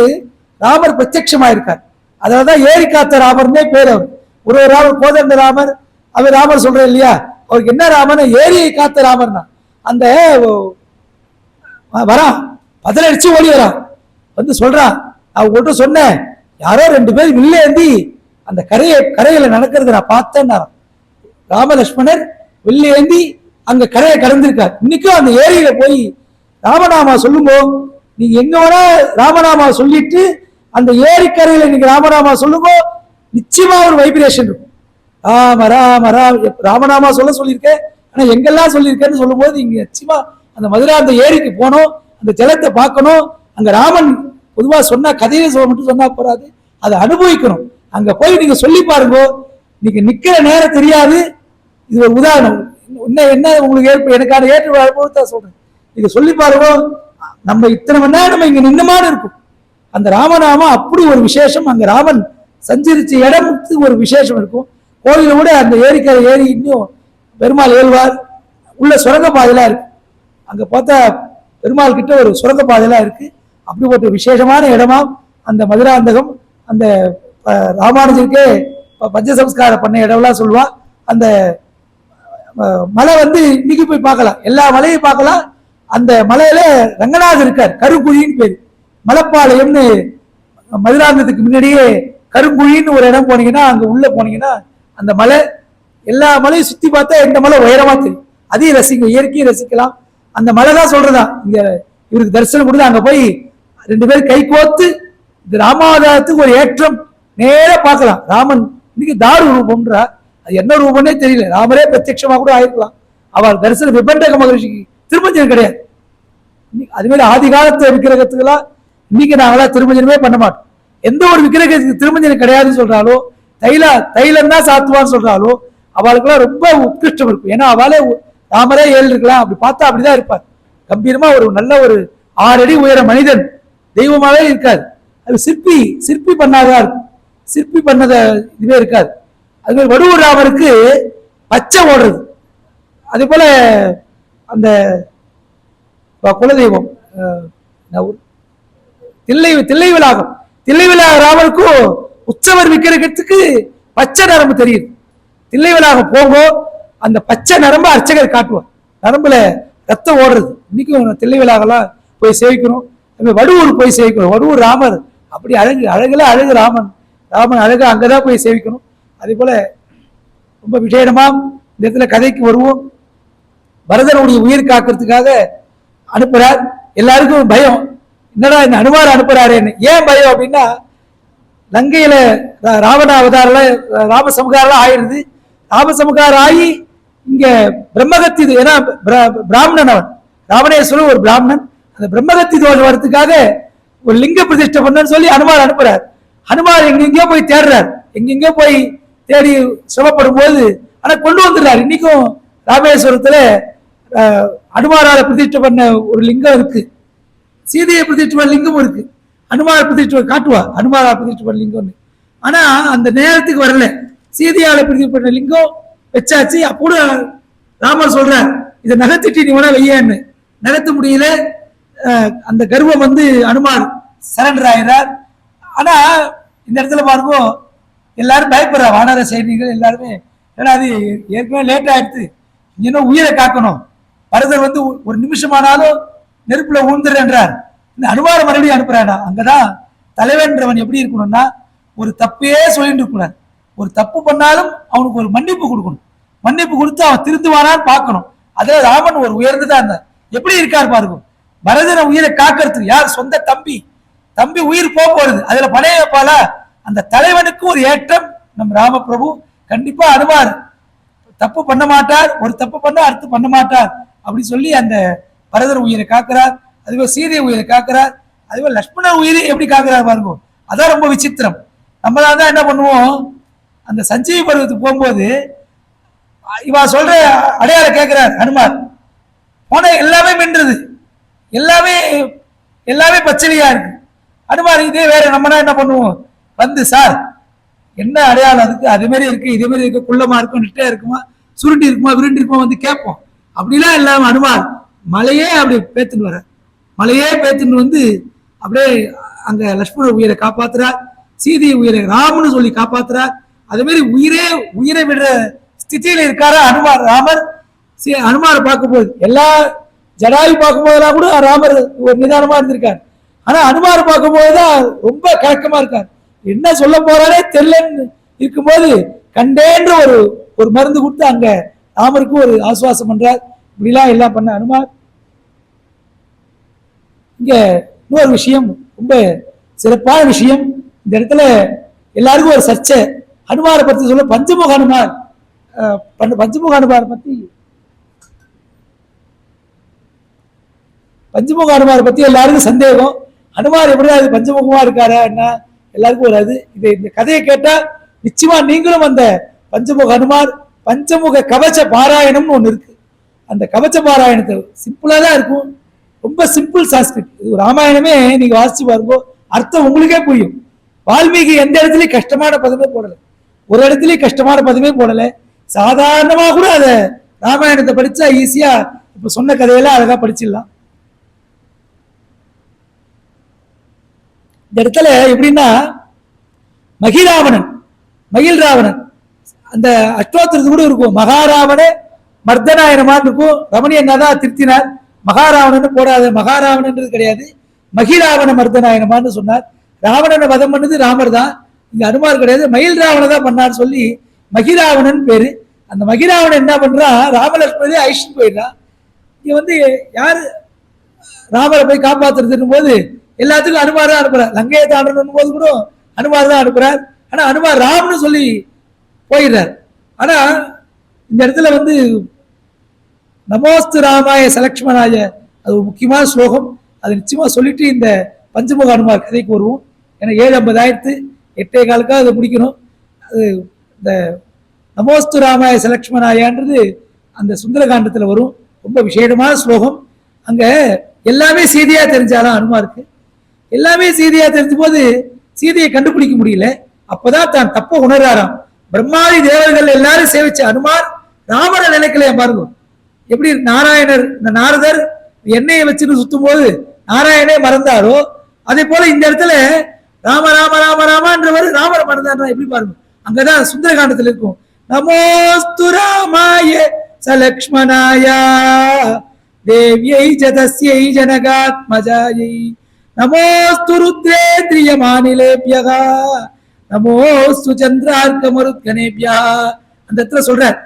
ராமர் பிரத்யட்சமா இருக்கார். அதனாலதான் ஏரி காத்த ராமர்னே பேர். அவர் ஒரு ராமர், கோதண்ட ராமர், அவர் ராமர் சொல்றேன் இல்லையா, அவருக்கு என்ன ராமர், ஏரியை காத்த ராமர்னா. அந்த வரான், பதிலடிச்சு ஓடி வரான், வந்து சொல்றான், நான் உங்கள்கிட்ட சொன்னேன், யாரோ 2 பேர் வில்லேந்தி அந்த கரையில நடக்கிறது நான் பார்த்தேன். ராமலட்சுமணர் வில்லேந்தி அங்க கரையை கடந்திருக்கார். இன்னைக்கும் அந்த ஏரியில போய் ராமநாமா சொல்லும்போ, நீங்க எங்க வேணா ராமநாமா சொல்லிட்டு அந்த ஏரிக்கரையில நீங்க ராமநாமா சொல்லுங்க, நிச்சயமா ஒரு வைப்ரேஷன் இருக்கும். ராம ராம ராம ராமநாமா சொல்லியிருக்கேன், ஆனா எங்கெல்லாம் சொல்லியிருக்கேன்னு சொல்லும் போது நீங்க நிச்சயமா அந்த மதுரை அந்த ஏரிக்கு போகணும், அந்த ஜலத்தை பார்க்கணும். அங்க ராமன் பொதுவா சொன்னா கதையை மட்டும் சொன்னா போறாது, அதை அனுபவிக்கணும். அங்க போய் நீங்க சொல்லி பாருங்க, நீங்க நிக்கிற நேரம் தெரியாது. இது ஒரு உதாரணம். என்ன உங்களுக்கு எனக்கான ஏற்ற அனுபவத்தை சொல்றேன். நீங்க சொல்லி பாருங்க, நம்ம இத்தனை மணி நேரம் நம்ம இங்க நின்னமானு இருக்கும். அந்த ராமநாமம் அப்படி ஒரு விசேஷம். அங்க ராமன் சஞ்சரிச்ச இடத்துக்கு ஒரு விசேஷம் இருக்கும். கோயில கூட அந்த ஏரிக்கரை ஏறி இன்னும் பெருமாள் ஏழ்வார் உள்ள சுரங்க பாதையெல்லாம் இருக்கு. அங்க பார்த்தா பெருமாள் கிட்ட ஒரு சுரங்க பாதையெல்லாம் இருக்கு. அப்படிப்பட்ட விசேஷமான இடமா அந்த மதுராந்தகம். அந்த ராமானுஜருக்கே பஞ்சசம்ஸ்காரம் பண்ண இடம்லாம் சொல்லுவா. அந்த மலை வந்து இன்னைக்கு போய் பார்க்கலாம், எல்லா மலையும் பார்க்கலாம். அந்த மலையில ரங்கநாதர் இருக்கார், கருங்குழின்னு பேரு. மலைப்பாளையம்னு மதுராந்தகத்துக்கு முன்னாடியே கருங்குழின்னு ஒரு இடம் போனீங்கன்னா, அங்க உள்ள போனீங்கன்னா அந்த மலை, எல்லா மலையும் சுத்தி பார்த்தா இந்த மலை உயரமா தெரியும். அதையும் ரசிக்க, இயற்கையை ரசிக்கலாம். அந்த மலை தான் சொல்றதா இங்க இவருக்கு தரிசனம் கொடுத்து அங்க போய் 2 பேரும் கை கோத்து இந்த ராமாவதாரத்துக்கு ஒரு ஏற்றம் நேர பார்க்கலாம். ராமன் இன்னைக்கு தாரு ரூபம்ன்றா, அது என்ன ரூபம்னே தெரியல. ராமரே பிரத்யட்சமா கூட ஆயிருக்கலாம். அவர் தரிசனம் விபண்டக மகரிஷிக்கு திருமஞ்சனம் கிடையாது. அது மாதிரி ஆதி காலத்து விக்கிரகத்துக்கெல்லாம் இன்னைக்கு நாங்களாம் திருமஞ்சனமே பண்ண மாட்டோம். எந்த ஒரு விக்கிரகத்துக்கு திருமஞ்சனம் கிடையாதுன்னு சொல்றாலோ, தைலம் தான் சாத்துவான்னு சொல்றாலோ, அவளுக்கெல்லாம் ரொம்ப உத்கிருஷ்டம் இருக்கும். ஏன்னா அவளே ராமரே 7 இருக்கலாம், அப்படி பார்த்தா அப்படிதான் இருப்பார். கம்பீரமா ஒரு நல்ல ஒரு 6 அடி உயர மனிதன், தெய்வமாவே இருக்காது. அது சிற்பி பண்ணாதான் இருக்கும். சிற்பி பண்ணத இதுவே இருக்காது. அது மாதிரி வடுவூர் ராமருக்கு பச்சை ஓடுறது. அதே போல அந்த குலதெய்வம் தில்லை விளாகம், தில்லை விளாக ராமருக்கும் உற்சவர் விக்கிரகத்துக்கு பச்சை நரம்பு தெரியுது. தில்லை விளாகம் போங்க, அந்த பச்சை நரம்பு அர்ச்சகர் காட்டுவார். நரம்புல ரத்தம் ஓடுறது. இன்னைக்கும் தில்லை விளாகலாம் போய் சேவிக்கணும். வடுவூர் போய் சேவிக்கணும். வடுவூர் ராமர் அப்படி அழகு ராமன் அழகு, அங்கதான் போய் சேவிக்கணும். அதே போல ரொம்ப விசேஷமா இந்த இடத்துல கதைக்கு வருவோம். பரதனுடைய உயிர் காக்கிறதுக்காக அனுப்புறார். எல்லாருக்கும் பயம், என்னடா இந்த அனுமார் அனுப்புறாருன்னு. ஏன் பயம் அப்படின்னா, லங்கையில ராவண அவதாரம் ராமசமுகாரம் ஆயிடுது. ராமசமுகாரம் ஆகி இங்க பிரம்மகத்தி, ஏன்னா பிராமணன் அவன், ராவணேஸ்வரன் ஒரு பிராமணன். அந்த பிரம்மகத்தி தோஷம் வரத்துக்காக ஒரு லிங்க பிரதிஷ்டை பண்ணு சொல்லி ஹனுமார் அனுப்புறார். ஹனுமார் எங்கெங்கயோ போய் தேடுறார், எங்கெங்கயோ போய் தேடி சிரமப்படும் போது ஆனா கொண்டு வந்துடுறாரு. இன்னைக்கும் ராமேஸ்வரத்துல ஹனுமாரால பிரதிஷ்டை பண்ண ஒரு லிங்கம் இருக்கு. சீதையை பிரதிஷ்டை பண்ண லிங்கமும் இருக்கு. ஹனுமார் பிரதிஷ்டை காட்டுவா, ஹனுமாரா பிரதிஷ்டை பண்ண லிங்கம். ஆனா அந்த நேரத்துக்கு வரல. சீதையால பிரதிஷ்டை பண்ண லிங்கம் வச்சாச்சு. அப்போ ராமர் சொல்றார், இதை நகர்த்திட்டு நீ வேணா வையன்னு. நகர்த்த முடியல. அந்த கர்வம் வந்து ஹனுமார் சரண்டர் ஆகிறார். ஆனா இந்த இடத்துல பாருங்க, எல்லாரும் பயப்படுறா. வானர சைனிகள் எல்லாருமே, ஏன்னா அது ஏற்கனவே லேட் ஆயிடுச்சு, இன்னும் உயிரை காக்கணும். பரதர் வந்து ஒரு நிமிஷமானாலும் நெருப்புல ஊழ்ந்துடுறார். இந்த அனுமார மறுபடியும் அனுப்புறாடா. அங்கதான் தலைவன்றவன் எப்படி இருக்கணும்னா, ஒரு தப்பே சொல்லிட்டு இருக்கக்கூடாது. ஒரு தப்பு பண்ணாலும் அவனுக்கு ஒரு மன்னிப்பு கொடுக்கணும். மன்னிப்பு கொடுத்து அவன் திருந்துவானான்னு பார்க்கணும். அதுல ராமன் ஒரு உயர்ந்துதான் இருந்தார். எப்படி இருக்கார் பாருங்க. பரதனை உயிரை காக்கிறதுக்கு யார்? சொந்த தம்பி உயிர் போறது. அதுல பணைய வைப்பால. அந்த தலைவனுக்கு ஒரு ஏற்றம் நம் ராமபிரபு. கண்டிப்பா அனுமார் தப்பு பண்ண மாட்டார். ஒரு தப்பு பண்ண அடுத்து பண்ண மாட்டார் அப்படின்னு சொல்லி அந்த பரதர் உயிரை காக்கிறார். அதுவே சீதை உயிரை காக்கிறார். அதுவே லட்சுமணர் உயிரை எப்படி காக்கிறார் பாருங்க. அதான் ரொம்ப விசித்திரம். நம்மளால தான் என்ன பண்ணுவோம், அந்த சஞ்சீவி பருவத்துக்கு போகும்போது இவா சொல்ற அடையாளம் கேட்கிறார் ஹனுமார். போன எல்லாமே மின்றது. எல்லாமே எல்லாமே பச்சையா இருக்கு. அனுமார் இதே வேற நம்மனா என்ன பண்ணுவோம், வந்து சார் என்ன அடையாளம் அதுக்கு, அது மாதிரி இருக்கு இதே மாதிரி இருக்கு, குள்ளமா இருக்கும், நிட்டையா இருக்குமா, சுருட்டி இருக்குமா, விருண்டி இருக்குமா வந்து கேட்போம். அப்படிலாம் இல்லாம அனுமார் மலையே அப்படி பேத்துன்னு வர, மலையே பேத்துன்னு வந்து அப்படியே அங்க லட்சுமண உயிரை காப்பாத்துறார், சீதையை உயிரை ராமன்னு சொல்லி காப்பாத்துறார். அதே மாதிரி உயிரை விடுற ஸ்திதியில இருக்காரா அனுமார். ராமர் அனுமாரை பார்க்கும்போது எல்லா ஜடாயு பார்க்கும் போதெல்லாம் கூட ராமர் ஒரு நிதானமா இருந்திருக்கார். ஆனா அனுமாரை பார்க்கும் போதுதான் ரொம்ப கலக்கமா இருக்கார். என்ன சொல்ல போறானே தெரியலன்னு இருக்கும்போது கண்டேன்ற ஒரு மருந்து கொடுத்து அங்க ராமருக்கு ஒரு ஆசுவாசம் பண்றார். இப்படிலாம் எல்லாம் பண்ண அனுமார். இங்க இன்னொரு விஷயம், ரொம்ப சிறப்பான விஷயம். இந்த இடத்துல எல்லாருக்கும் ஒரு சர்ச்சை. ஹனுமாரை பத்தி சொல்ல பஞ்சமுக ஹனுமார், பஞ்சமுக ஹனுமாரை பத்தி எல்லாருக்கும் சந்தேகம். ஹனுமார் எப்படியா அது பஞ்சமுகமா இருக்காரா என்ன எல்லாருக்கும் ஒரு அது. இந்த கதையை கேட்டா நிச்சயமா நீங்களும் அந்த பஞ்சமுக ஹனுமார் பஞ்சமுக கவச்ச பாராயணம்னு ஒண்ணு இருக்கு. அந்த கவச்ச பாராயணத்தை சிம்பிளா தான் இருக்கும், ரொம்ப சிம்பிள் சான்ஸ்கிரிட். இது ராமாயணமே நீங்க வாசிச்சு பாருங்க, அர்த்தம் உங்களுக்கே புரியும். வால்மீகி எந்த இடத்துலயும் கஷ்டமான பதமே போடல, ஒரு இடத்துலயும் கஷ்டமான பதமே போடல. சாதாரணமா கூட அதை ராமாயணத்தை படிச்சா ஈஸியா இப்ப சொன்ன கதையெல்லாம் அழகா படிச்சிடலாம். இந்த இடத்துல எப்படின்னா மகிழ் ராவணன் அந்த அஷ்டோத்திரத்து கூட இருக்கும். மகாராவண மர்தனாயனமான் இருக்கும். ரமணி என்னதான் திருத்தினார், மகாராவணன் போடாத, மகாராவணன்றது கிடையாது, மகிழாவண மர்தனாயனமான்னு சொன்னார். ராவணனை வதம் பண்ணது ராமர் தான், இங்க அனுமார் கிடையாது, மயில் ராவண தான் பண்ணான்னு சொல்லி மகிழாவணன் பேரு. அந்த மகிழாவணன் என்ன பண்றான், ராமலட்சுமணி ஐஷன் போயிடுறான். இங்க வந்து யாரு ராமரை போய் காப்பாத்துறதுன்னு போது எல்லாத்துக்கும் அனுமார் தான் அனுப்புறார். லங்கையை தாண்டணும் போது கூட அனுமார் தான் அனுப்புறார். ஆனா அனுமார் ராம்னு சொல்லி போயிடுறார். ஆனா இந்த இடத்துல வந்து நமோஸ்து ராமாய சலக்ஷ்மணாய, அது ஒரு முக்கியமான ஸ்லோகம். அது நிச்சயமா சொல்லிட்டு இந்த பஞ்சமுக அனுமார் கதைக்கு வருவோம். ஏன்னா 7:50 8:15 அதை முடிக்கணும். அது இந்த நமோஸ்து ராமாய சலக்ஷ்மணாயன்றது அந்த சுந்தரகாண்டத்துல வரும், ரொம்ப விசேஷமான ஸ்லோகம். அங்க எல்லாமே சீதையா தெரிஞ்சாலும் அனுமாருக்கு எல்லாமே சீதையா தெரிஞ்ச போது சீதையை கண்டுபிடிக்க முடியல. அப்பதான் தான் தப்ப உணர்றாராம். பிரம்மாதி தேவர்கள் எல்லாரும் சேவிச்ச அனுமார் ராமரை நினைக்கலையா பாருங்க. எப்படி நாராயணர் இந்த நாரதர் எண்ணெயை வச்சுன்னு சுத்தும் போது நாராயணே மறந்தாரோ, அதே போல இந்த இடத்துல ராம ராம ராம ராமன்றவர் ராமரை மறந்தாரா எப்படி பாருங்க. அங்கதான் சுந்தரகாண்டத்துல இருக்கும். நமோஸ்து ராமாய சலக்ஷ்மணாயா தேவியை ஜதஸ்யை ஜனகாத்மஜாயை நமோஸ்து ருத்ரேந்திரிய மாநிலேபியகா நமோஸ்து சந்திரார்க்க மருத்கனேபியா. அந்த இடத்துல சொல்றார்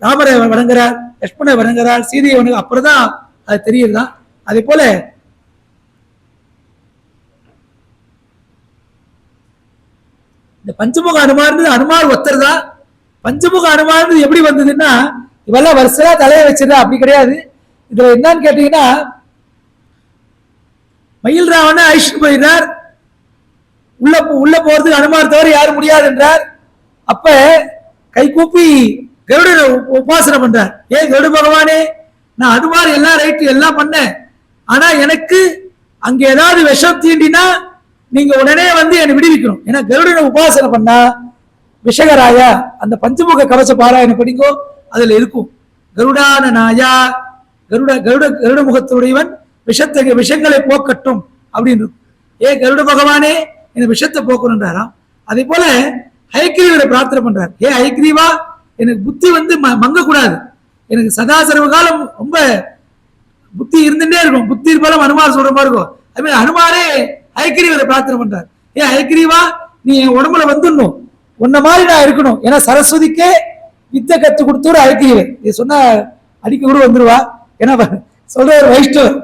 ராமரை வணங்குறார், லட்சுமணை வணங்குறார், சீதையை வணங்க, அப்புறம்தான் அது தெரியுதுதான். அதே போல இந்த பஞ்சமுக அனுமார் ஒத்தர் தான். பஞ்சமுக அனுமார் எப்படி வந்ததுன்னா இவெல்லாம் வருஷமா தலையை வச்சிருந்தா அப்படி கிடையாது. இதுல என்னன்னு கேட்டீங்கன்னா மயில் ராவண ஐஷன் போயிடுறார். உள்ள போறதுக்கு அனுமார் தவிர யாரும் முடியாது என்றார். அப்ப கை கூப்பி கருடனை உபாசனை பண்றார். ஏன் கருட பகவானே, நான் அனுமார் எல்லாம் ரைட்டு எல்லாம் பண்ணேன், ஆனா எனக்கு அங்க ஏதாவது விஷம் தீண்டினா நீங்க உடனே வந்து என்னை விடுவிக்கணும். ஏன்னா கருடனை உபாசனை பண்ணா விஷகராயா அந்த பஞ்சமுக கவச பாராயணம் படிங்கோ, அதுல இருக்கும் கருடான நாயா கருட முகத்துடையவன் விஷங்களை போக்கட்டும் அப்படின்னு. ஏ கருட பகவானே என்ன விஷத்தை போக்கணுன்றாராம். அதே போல ஹயக்ரீவரை பிரார்த்தனை பண்றார். ஏ ஹயக்ரீவா, எனக்கு புத்தி வந்து மங்கக்கூடாது, எனக்கு சதா சர்வ காலம் ரொம்ப புத்தி இருந்துட்டே இருக்கும், புத்தி இருப்பாலும் அனுமார் சொல்ற மாதிரி இருக்கும். அது மாதிரி அனுமாரே ஹயக்ரீவரை பிரார்த்தனை பண்றார். ஏ ஹயக்ரீவா, நீ என் உடம்புல வந்துடணும், உன்ன மாதிரி நான் இருக்கணும். ஏன்னா சரஸ்வதிக்கே வித்தை கத்து கொடுத்தவர் ஹயக்ரீவர். இது சொன்னா அடிக்க கூட வந்துருவா. ஏன்னா சொல்ற ஒரு வைஷ்ணவர்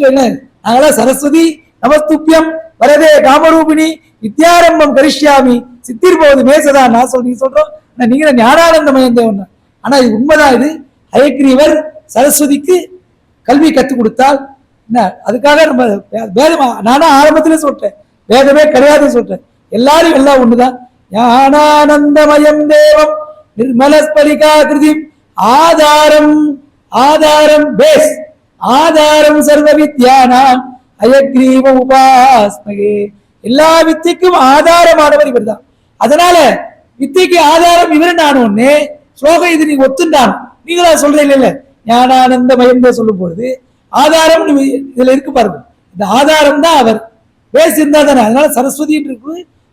என்ன, நாங்களாம் சரஸ்வதி நமஸ்துப்பியம் வரதே காமரூபிணி வித்யாரம்பம் கரிஷ்யாமி சித்திர்போது மேசதா நான் நீங்க சொல்றோம், நீங்க ஞானானந்தமயம் தேவன். ஆனா இது உண்மைதான். இது ஹயக்ரீவர் சரஸ்வதிக்கு கல்வி கற்றுக் கொடுத்தால் என்ன, அதுக்காக நம்ம வேதமா நானும் ஆரம்பத்திலே சொல்றேன், வேதமே கிடையாதுன்னு சொல்றேன். எல்லாரும் எல்லாம் ஒண்ணுதான். ஞானானந்தமயம் தேவம் நிர்மலஸ்பலிகா கிருதி ஆதாரம் பேஸ் ஆதாரம் சர்வ வித்யானாம் அயக்ரீவ உபாஸ்மகே. எல்லா வித்தைக்கும் ஆதாரமானவர் இவர் தான். அதனால வித்தைக்கு ஆதாரம் இவர் நானு ஸ்லோகம் இது நீங்க ஒத்துண்டான். நீங்களா சொல்றீங்க இல்ல, ஞானானந்த மயம் சொல்லும் பொழுது ஆதாரம் இதுல இருக்கு பாருங்க. இந்த ஆதாரம் தான் அவர் பேசியிருந்தா தானே. அதனால சரஸ்வதி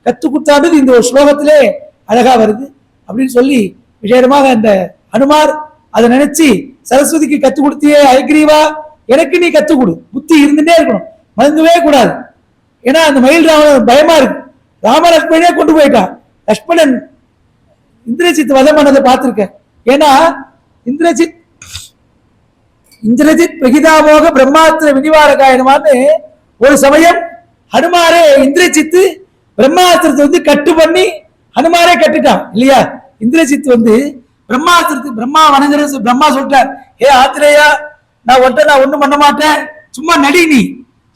கத்து கொடுத்தாது இந்த ஒரு ஸ்லோகத்திலே அழகா வருது அப்படின்னு சொல்லி விசேடமாக அந்த அனுமார் அதை நினைச்சு சரஸ்வதிக்கு கத்து கொடுத்தியே ஐக்ரீவா, எனக்கு நீ கத்து கொடு. புத்தி இருந்துட்டே இருக்கணும், மறந்துவே கூடாது. ஏன்னா அந்த மயில் ராவணன் பயமா இருக்கு. ராமலட்சுமணே கொண்டு போயிட்டான். லட்சுமணன் இந்திரஜித் வதம் பண்ணதை பார்த்திருக்கேன். ஏன்னா இந்திரஜித் பிரகிதாமோக பிரம்மாஸ்திர வினிவாரகாயனமான்னு ஒரு சமயம் ஹனுமாரே இந்திரஜித்து பிரம்மாஸ்திரத்தை வந்து கட்டு பண்ணி ஹனுமாரே கட்டுட்டான் இல்லையா. இந்திரஜித் வந்து பிரம்மாஸ்திரத்துக்கு பிரம்மா வணங்குற பிரம்மா சொல்லிட்டார், ஏ ஆத்திரேயா, நான் ஒன்றும் பண்ண மாட்டேன், சும்மா நடி, நீ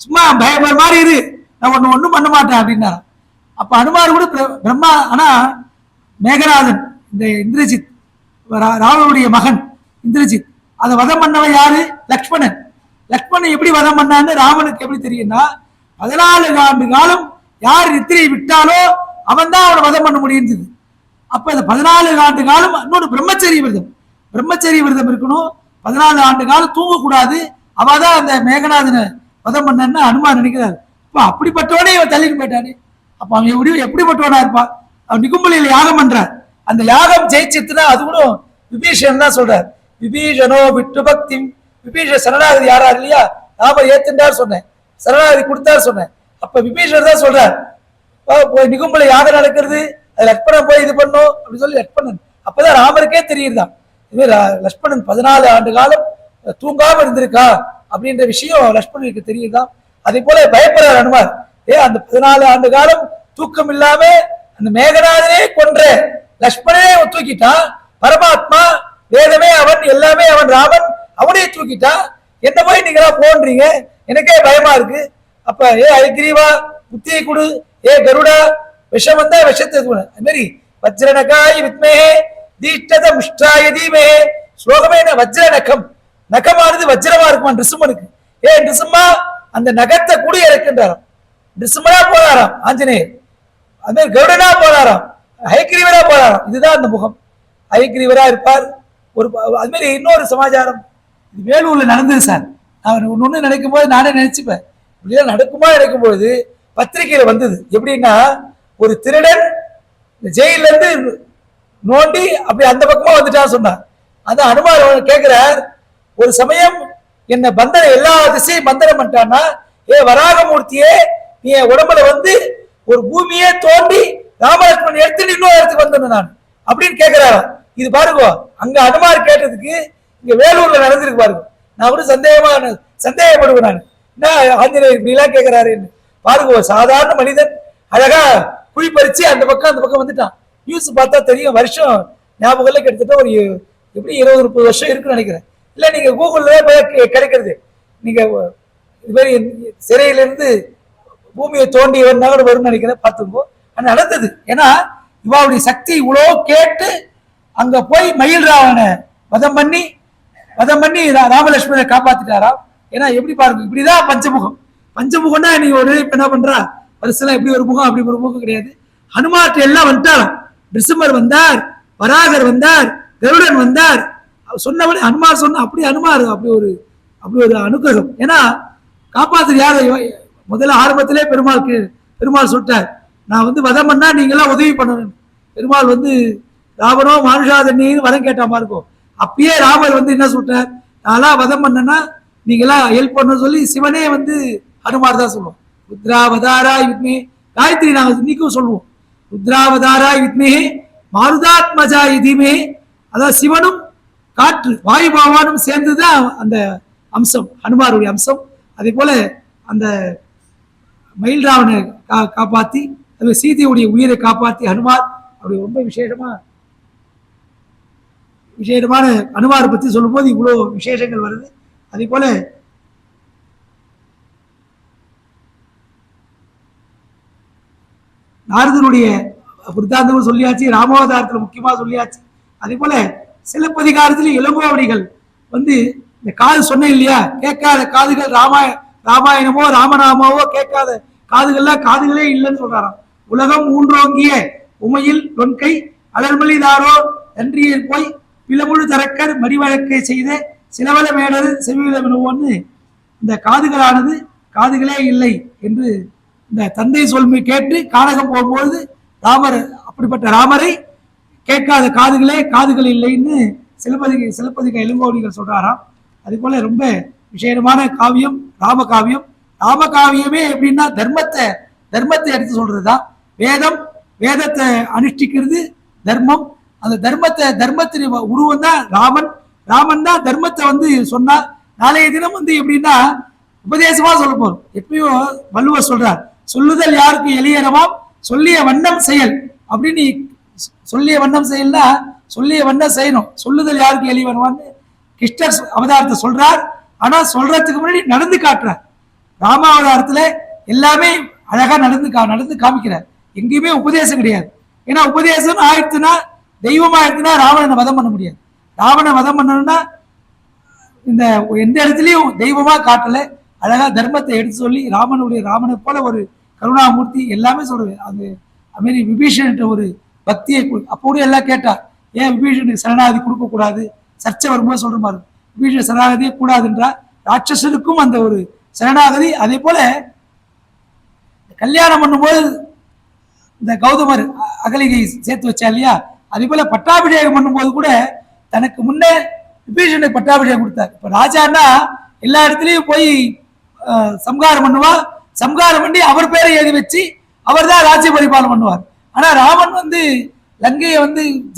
சும்மா பயபய மாதிரி இரு, நான் ஒன்றும் பண்ண மாட்டேன் அப்படின்னா. அப்ப ஹனுமார் கூட பிரம்மா, ஆனா மேகநாதன் இந்த இந்திரஜித் ராவனுடைய மகன் இந்திரஜித் அதை வதம் பண்ணவன் யாரு? லக்ஷ்மணன். லக்ஷ்மணன் எப்படி வதம் பண்ணான்னு ராமனுக்கு எப்படி தெரியும்னா, 14 ஆண்டு காலம் யார் நித்திரை விட்டாலோ அவன் தான் அவனை வதம் பண்ண முடியுது. அப்ப இந்த 14 ஆண்டு காலம் இன்னொரு பிரம்மச்சரிய விரதம் இருக்கணும். 14 ஆண்டு காலம் தூங்கக்கூடாது. அவதான் அந்த மேகநாதனை வதம் பண்ணன்னு அனுமான் நினைக்கிறாரு. இப்ப அப்படிப்பட்டவனே இவன் தள்ளிட்டு போயிட்டானே, அப்ப அவன் எப்படிப்பட்டவனா இருப்பான்? அவன் நிகும்பலியில யாகம் பண்றார். அந்த யாகம் ஜெயிச்சித்துனா அது கூட விபீஷன் தான் சொல்றார். விபீஷனோ விட்டு பக்தி, விபீஷ சரணாகதி யாரார் இல்லையா, நாம ஏத்துண்டார் சொன்னேன், சரணாகதி கொடுத்தார் சொன்னேன். அப்ப விபீஷன் தான் சொல்றார், நிகும்பல யாகம் நடக்கிறது, அது லட்சுமணன் போய் இது பண்ணும் அப்படின்னு சொல்லி லட்சுமணன். அப்பதான் ராமருக்கே தெரியுதுதான் லட்சுமணன் 14 ஆண்டு காலம் தூங்காம இருந்திருக்கா அப்படின்ற விஷயம் லட்சுமணனுக்கு தெரியுதுதான். அதே போல பயப்படுறார் அனுமார். அந்த 14 ஆண்டு காலம் தூக்கம் இல்லாம அந்த மேகநாதனே கொன்ற லட்சுமணனே தூக்கிட்டான். பரமாத்மா வேதமே அவன், எல்லாமே அவன், ராமன் அவனே தூக்கிட்டான். என்ன போய் நீங்களா போன்றீங்க, எனக்கே பயமா இருக்கு. அப்ப ஏ ஐக்ரீவா புத்தியை கொடு, ஏ கருடா விஷம் வந்தா விஷத்தை அது மாதிரி வஜ்ரநகாய் வித்மே தீஷ்டத முஷ்டாய தீமே. ஸ்லோகமே என்ன, வஜ்ர நகம், நகமானது வஜ்ரமா இருக்குமா நிருசிம்மனுக்கு. நிருசிம்மா அந்த நகத்தை கூட இறக்கின்றாராம். நிருசிம்மனா போறாராம் ஆஞ்சநேயர், அது மாதிரி கருடனா போறாராம், ஹயக்ரீவரா போறாராம். இதுதான் அந்த முகம், ஹயக்ரீவரா இருப்பார். ஒரு அது மாதிரி இன்னொரு சமாச்சாரம் இது வேலூர்ல நடந்தது சார். நான் ஒன்னு நினைக்கும் போது நானே நினைச்சுப்பேன், இப்படிதான் நடக்குமா நினைக்கும் பொழுது பத்திரிகையில வந்தது. எப்படின்னா, ஒரு திருடன் ஜெயில இருந்து நோண்டி அப்படி அந்த பக்கமா வந்துட்டான்னு சொன்னார். அதான் அனுமார் கேட்கிறார், ஒரு சமயம் என்ன பந்தனம் எல்லா திசையும் பந்தனம் பண்ணிட்டான்னா, வராகமூர்த்தியே நீ உடம்புல வந்து ஒரு பூமியே தோண்டி ராமலட்சுமணன் எடுத்துட்டு இன்னொரு இடத்துக்கு வந்தேன் நான் அப்படின்னு கேட்கிறாராம். இது பாருங்க, அங்க அனுமார் கேட்டதுக்கு இங்க வேலூர்ல நடந்திருக்கு பாருங்க. நான் கூட சந்தேகப்படுவேன் நான், என்ன ஆஞ்சநேயர் இப்படிலாம் கேட்கிறாருன்னு. பாருங்க, சாதாரண மனிதன் அழகா குழி பறிச்சு அந்த பக்கம் வந்துட்டான். நியூஸ் பார்த்தா தெரியும், வருஷம் ஞாபகம் கிட்டத்தட்ட ஒரு எப்படி 20-30 வருஷம் இருக்குன்னு நினைக்கிறேன். இல்ல நீங்க கூகுள்ல கிடைக்கிறது, நீங்க இது மாதிரி சிறையிலிருந்து பூமியை தோண்டி ஒரு வரும்னு நினைக்கிறேன், பார்த்துக்கோ. நடந்தது. ஏன்னா இவாவுடைய சக்தி இவ்வளோ கேட்டு அங்க போய் மயில் ராவனை வதம் பண்ணி ராமலட்சுமணனை காப்பாத்திட்டாராம். ஏன்னா எப்படி பாருங்க, இப்படிதான் பஞ்சமுகம்னா நீ ஒரு என்ன பண்றா வருஷம் எப்படி ஒரு முகம் அப்படி ஒரு முகம் கிடையாது. ஹனுமார்ட்ட எல்லாம் வந்துட்டாராம். நிருசிம்மர் வந்தார், வராகர் வந்தார், கருடன் வந்தார். சொன்னவனே ஹனுமார் சொன்ன அப்படி ஹனுமார் அப்படி ஒரு அனுகிரகம். ஏன்னா காப்பாத்து யார முதல்ல ஆரம்பத்திலே பெருமாள் சொல்லிட்டார், நான் வந்து வதம் பண்ணா நீங்க எல்லாம் உதவி பண்ணணும். பெருமாள் வந்து ராவணோ மானுஷாதன்னின்னு வரம் கேட்ட மாதிரி இருக்கும். அப்பயே ராமர் வந்து என்ன சொல்றார், நான்லாம் வதம் பண்ணனா நீங்களாம் ஹெல்ப் பண்ண சொல்லி சிவனே வந்து ஹனுமார் தான் சொல்லுவோம். ருத்ராவதாராய் வித்மே, காயத்ரி நாங்கள் இன்னைக்கும் சொல்லுவோம், ருத்ராவதாராய் வித்மே மாருதாத்மஜாய் தீமே. அதாவது சிவனும் காற்று வாயு பகவானும் சேர்ந்துதான் அந்த அம்சம், ஹனுமாருடைய அம்சம். அதே போல அந்த மயில் ராவனை காப்பாத்தி சீதையுடைய உயிரை காப்பாத்தி ஹனுமார் அப்படி ரொம்ப விசேஷமான ஹனுமாரை பத்தி சொல்லும் போது இவ்வளவு விசேஷங்கள் வருது. அதே போல நாரதனுடைய விருத்தாந்தமும் சொல்லியாச்சு, ராமாவதாரத்துல முக்கியமா சொல்லியாச்சு. அதே போல சிலப்பதிகாரத்தில் இளங்கோவடிகள் வந்து இந்த காது சொன்னேன் இல்லையா, கேட்காத காதுகள் ராமாயணமோ ராமநாமாவோ கேட்காத காதுகள்லாம் காதுகளே இல்லைன்னு சொல்றாராம். உலகம் ஊன்றோங்கிய உமையில் தொன்கை அலர்மலிதாரோ நன்றியர் போய் பிளமுழு தரக்கர் மறிவழக்கை செய்த சிலவல மேடது செவிவிலமெனுவோன்னு இந்த காதுகளானது காதுகளே இல்லை என்று இந்த தந்தை சொல்மை கேட்டு கானகம் போகும்போது ராமர் அப்படிப்பட்ட ராமரை கேட்காத காதுகள் இல்லைன்னு சிலப்பதிக இளங்கோடிகள் சொல்றாராம். அது போல ரொம்ப விசேஷமான காவியம் ராமகாவியம். ராமகாவியமே எப்படின்னா தர்மத்தை எடுத்து சொல்றதுதான். வேதத்தை அனுஷ்டிக்கிறது தர்மம். அந்த தர்மத்தின் உருவம் தான் ராமன் தான் தர்மத்தை சொன்னா. நாளைய தினம் எப்படின்னா உபதேசமா சொல்ல போறோம். எப்பயும் வள்ளுவர் சொல்றார், சொல்லுதல் யாருக்கு எளியறமாம் சொல்லிய வண்ணம் செயல் அப்படின்னு. சொல்லிய வண்ணம் செயல்னா சொல்லிய வண்ணம் செய்யணும். சொல்லுதல் யாருக்கு எளியவனவான்னு கிருஷ்ணர் அவதாரத்தை சொல்றார். ஆனா சொல்றதுக்கு முன்னாடி நடந்து காட்டுறார். ராமாவதாரத்துல எல்லாமே அழகா நடந்து காமிக்கிறார். எங்கேயுமே உபதேசம் கிடையாது. ஏன்னா உபதேசம் ஆயிடுச்சுன்னா தெய்வம் ஆயிடுச்சுன்னா ராவணனை வதம் பண்ண முடியாது. ராவணனை வதம் பண்ணணும்னா இந்த எந்த இடத்துலயும் தெய்வமா காட்டல, அழகா தர்மத்தை எடுத்து சொல்லி ராமனை போல ஒரு கருணாமூர்த்தி எல்லாமே சொல்றது. அது அதுமாரி விபீஷன் ஒரு பக்தியை அப்போ கூட எல்லாம் கேட்டார், ஏன் விபீஷனுக்கு சரணாகதி கொடுக்க கூடாது? சர்ச்சை வரும்போது சொல்ற மாதிரி விபீஷன் சரணாகதியே கூடாதுன்றார். ராட்சசனுக்கும் அந்த ஒரு சரணாகதி. அதே போல கல்யாணம் பண்ணும்போது இந்த கௌதமர் அகலிகை சேர்த்து வச்சா இல்லையா, அதே போல பட்டாபிஷேகம் பண்ணும்போது கூட தனக்கு முன்னே விபீஷனுக்கு பட்டாபிஷேகம் கொடுத்தார். இப்ப ராஜான்னா எல்லா இடத்துலயும் போய் சம்காரம் பண்ணுவா. சம்காரம் பண்ணி அவர் பேரை எழுதி வச்சு அவர் தான் ராஜ்ய பரிபாலனம் பண்ணுவார். ஆனா ராமன் லங்கையை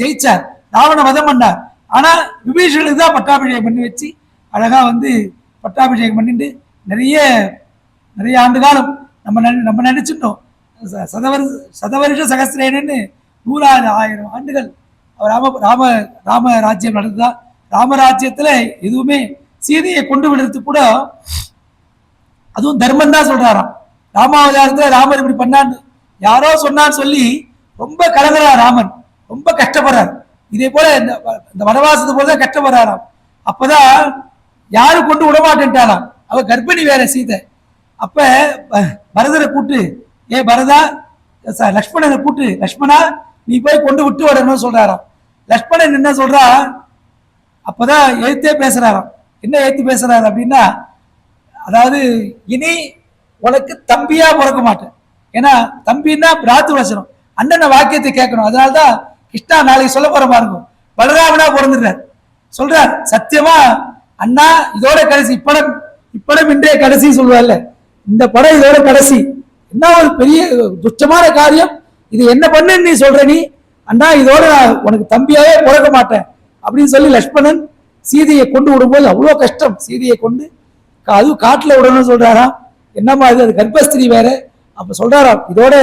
ஜெயிச்சார், ராவண வதம் பண்ணார். ஆனா விபீஷனுக்கு தான் பட்டாபிஷேகம் பண்ணி வச்சு அழகா பட்டாபிஷேகம் பண்ணிட்டு நிறைய ஆண்டு காலம் நம்ம நினைச்சிட்டோம். சதவருஷ சகசிரேனன்னு 100,000 ஆண்டுகள் ராம ராஜ்யம் நடந்ததா. ராமராஜ்யத்துல எதுவுமே சீதையை கொண்டு விடுறதுக்கு கூட அதுவும் தர்மம் தான் சொல்றாராம். ராமாவதாரத்துல ராமர் இப்படி பண்ணான்னு யாரோ சொன்னான்னு சொல்லி ரொம்ப கலங்குறார். ராமன் ரொம்ப கஷ்டப்படுறார். இதே போல இந்த வனவாசத்து போலதான் கஷ்டப்படுறாராம். அப்பதான் யாரு கொண்டு விடமாட்டேன்ட்டாலாம். அவ கர்ப்பிணி வேற சீதை. அப்ப பரதரை கூட்டு, ஏ பரதா லக்ஷ்மணனை கூட்டு, லக்ஷ்மணா நீ போய் கொண்டு விட்டு வரணும்னு சொல்றாராம். லக்ஷ்மணன் என்ன சொல்றா, அப்பதான் எழுத்தே பேசுறாராம். என்ன எழுத்து பேசுறாரு அப்படின்னா, அதாவது இனி உனக்கு தம்பியா பிறக்க மாட்டேன். ஏன்னா தம்பின்னா பிராத்து வசனம், அண்ணன வாக்கியத்தை கேட்கணும். அதனால்தான் கிருஷ்ணா நாளைக்கு சொல்ல போற பாருங்க, பலராமனா பிறந்துடுறார். சொல்றார் சத்தியமா அண்ணா இதோட கடைசி, இப்படம் இன்றைய கடைசி சொல்லுவார்ல, இந்த படம் இதோட கடைசி. என்ன ஒரு பெரிய துஷ்டமான காரியம் இது, என்ன பண்ணு நீ சொல்ற நீ அண்ணா, இதோட உனக்கு தம்பியாவே பிறக்க மாட்டேன் அப்படின்னு சொல்லி லக்ஷ்மணன் சீதையை கொண்டு விடும்போது அவ்வளோ கஷ்டம். சீதையை கொண்டு அதுவும் காட்டுல விடணும்னு சொல்றாராம். என்னம்மா அது கர்ப்பஸ்திரி வேற. அப்ப சொல்றாராம் இதோட